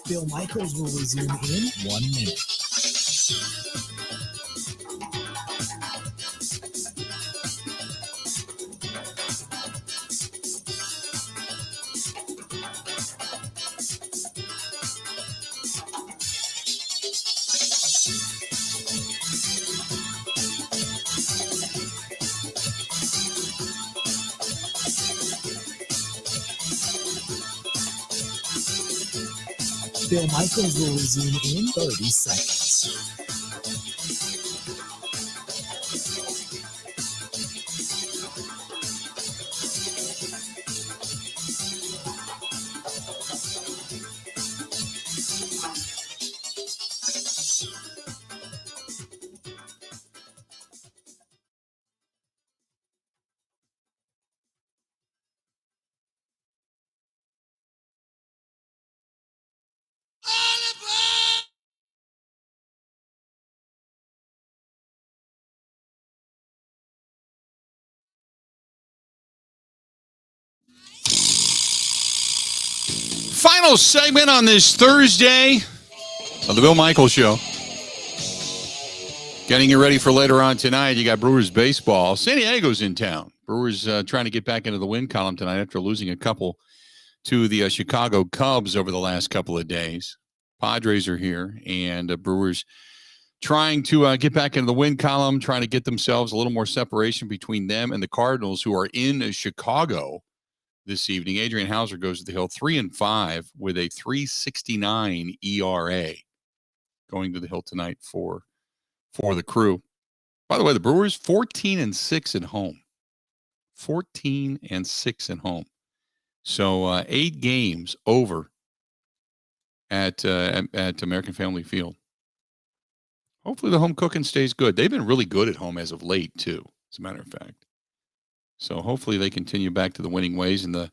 Bill Michaels will resume in 1 minute. Bill Michaels will resume in 30 seconds. Final segment on this Thursday of the Bill Michaels Show. Getting you ready for later on tonight. You got Brewers baseball. San Diego's in town. Brewers trying to get back into the win column tonight after losing a couple to the Chicago Cubs over the last couple of days. Padres are here, and Brewers trying to get back into the win column, trying to get themselves a little more separation between them and the Cardinals, who are in Chicago this evening. Adrian Hauser goes to the hill 3-5 with a 3.69 ERA going to the hill tonight for the Crew. By the way, the Brewers 14-6 at home. 14-6 at home. So 8 games over at American Family Field. Hopefully the home cooking stays good. They've been really good at home as of late, too, as a matter of fact. So hopefully they continue back to the winning ways and the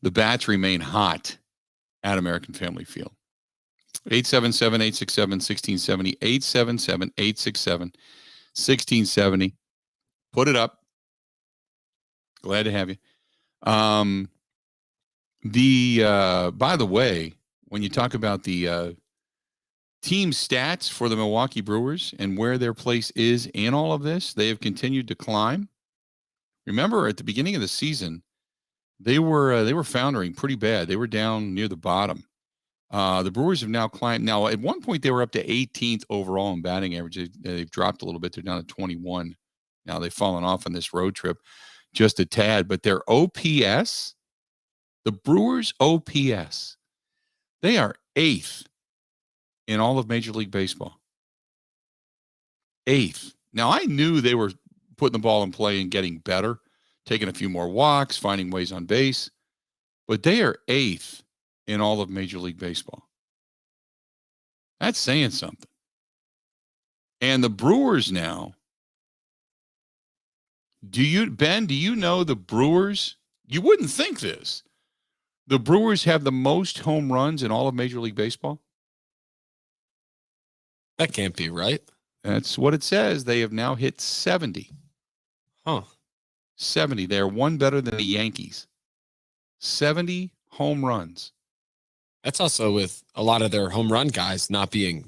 bats remain hot at American Family Field. 877-867-1670. 877-867-1670. Put it up. Glad to have you. By the way, when you talk about the team stats for the Milwaukee Brewers and where their place is in all of this, they have continued to climb. Remember, at the beginning of the season, they were floundering pretty bad. They were down near the bottom. The Brewers have now climbed. Now, at one point, they were up to 18th overall in batting average. They've dropped a little bit. They're down to 21. Now they've fallen off on this road trip just a tad. But their OPS, the Brewers' OPS, they are 8th in all of Major League Baseball. 8th. Now, I knew they were putting the ball in play and getting better, taking a few more walks, finding ways on base. But they are 8th in all of Major League Baseball. That's saying something. And the Brewers now, do you know the Brewers? You wouldn't think this. The Brewers have the most home runs in all of Major League Baseball? That can't be right. That's what it says. They have now hit 70. Huh. 70. They're one better than the Yankees. 70 home runs. That's also with a lot of their home run guys not playing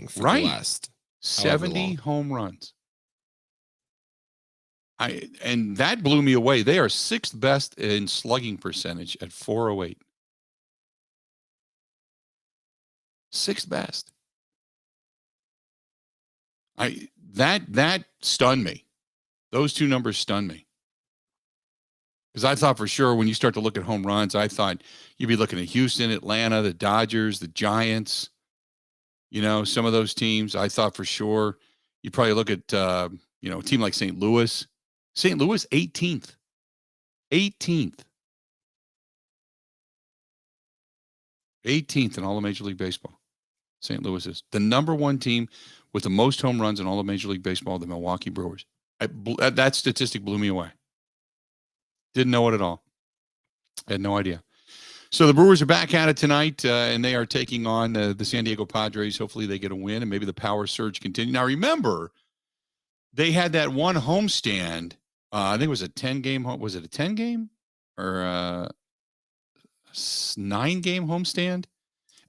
for the last 70 home runs. And that blew me away. They are 6th best in slugging percentage at 408. 6th best. That stunned me. Those two numbers stunned me. Because I thought for sure when you start to look at home runs, I thought you'd be looking at Houston, Atlanta, the Dodgers, the Giants, some of those teams. I thought for sure you'd probably look at, a team like St. Louis. St. Louis, 18th. 18th. 18th in all of Major League Baseball. St. Louis is the number 1 team with the most home runs in all of Major League Baseball, the Milwaukee Brewers. That statistic blew me away. Didn't know it at all. Had no idea. So the Brewers are back at it tonight, and they are taking on the San Diego Padres. Hopefully they get a win, and maybe the power surge continue. Now, remember, they had that one homestand. I think it was a 10-game. Was it a 10-game or a 9-game homestand?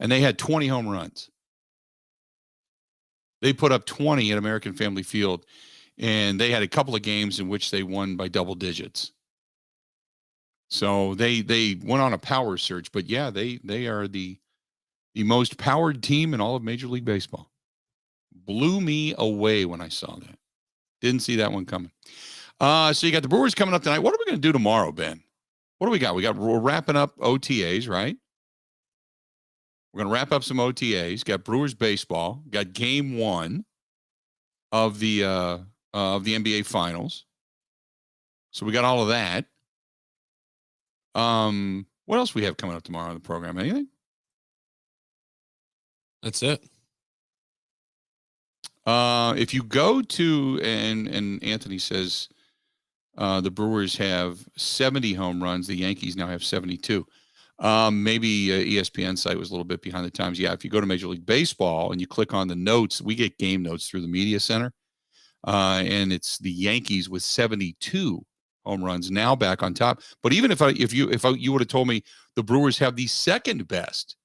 And they had 20 home runs. They put up 20 at American Family Field, and they had a couple of games in which they won by double digits. So they went on a power surge, but yeah, they are the most powered team in all of Major League Baseball. Blew me away when I saw that. Didn't see that one coming. So you got the Brewers coming up tonight. What are we going to do tomorrow, Ben? What do we got? We're wrapping up OTAs, right? We're going to wrap up some OTAs. Got Brewers baseball. Got game 1 of the NBA Finals. So we got all of that. What else we have coming up tomorrow on the program? Anything? That's it. If you go to and Anthony says the Brewers have 70 home runs, the Yankees now have 72. Maybe ESPN site was a little bit behind the times. Yeah, if you go to Major League Baseball and you click on the notes, we get game notes through the media center, and it's the Yankees with 72 home runs, now back on top. But even if you would have told me the Brewers have the second best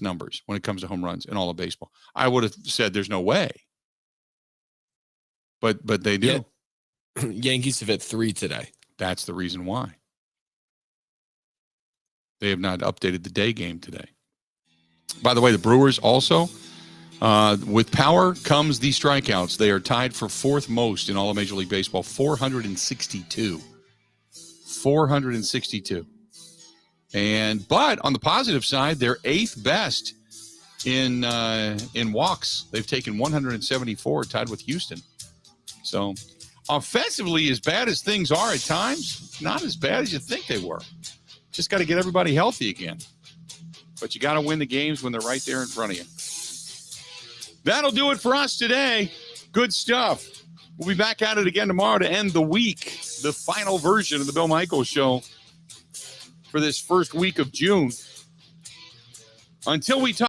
numbers when it comes to home runs in all of baseball, I would have said there's no way. But they do. Yeah. Yankees have hit 3 today. That's the reason why. They have not updated the day game today. By the way, the Brewers also, with power comes the strikeouts. They are tied for 4th most in all of Major League Baseball, 462. 462. But on the positive side, they're 8th best in walks. They've taken 174, tied with Houston. So offensively, as bad as things are at times, not as bad as you think they were. Just got to get everybody healthy again. But you got to win the games when they're right there in front of you. That'll do it for us today. Good stuff. We'll be back at it again tomorrow to end the week. The final version of the Bill Michaels Show for this first week of June. Until we talk.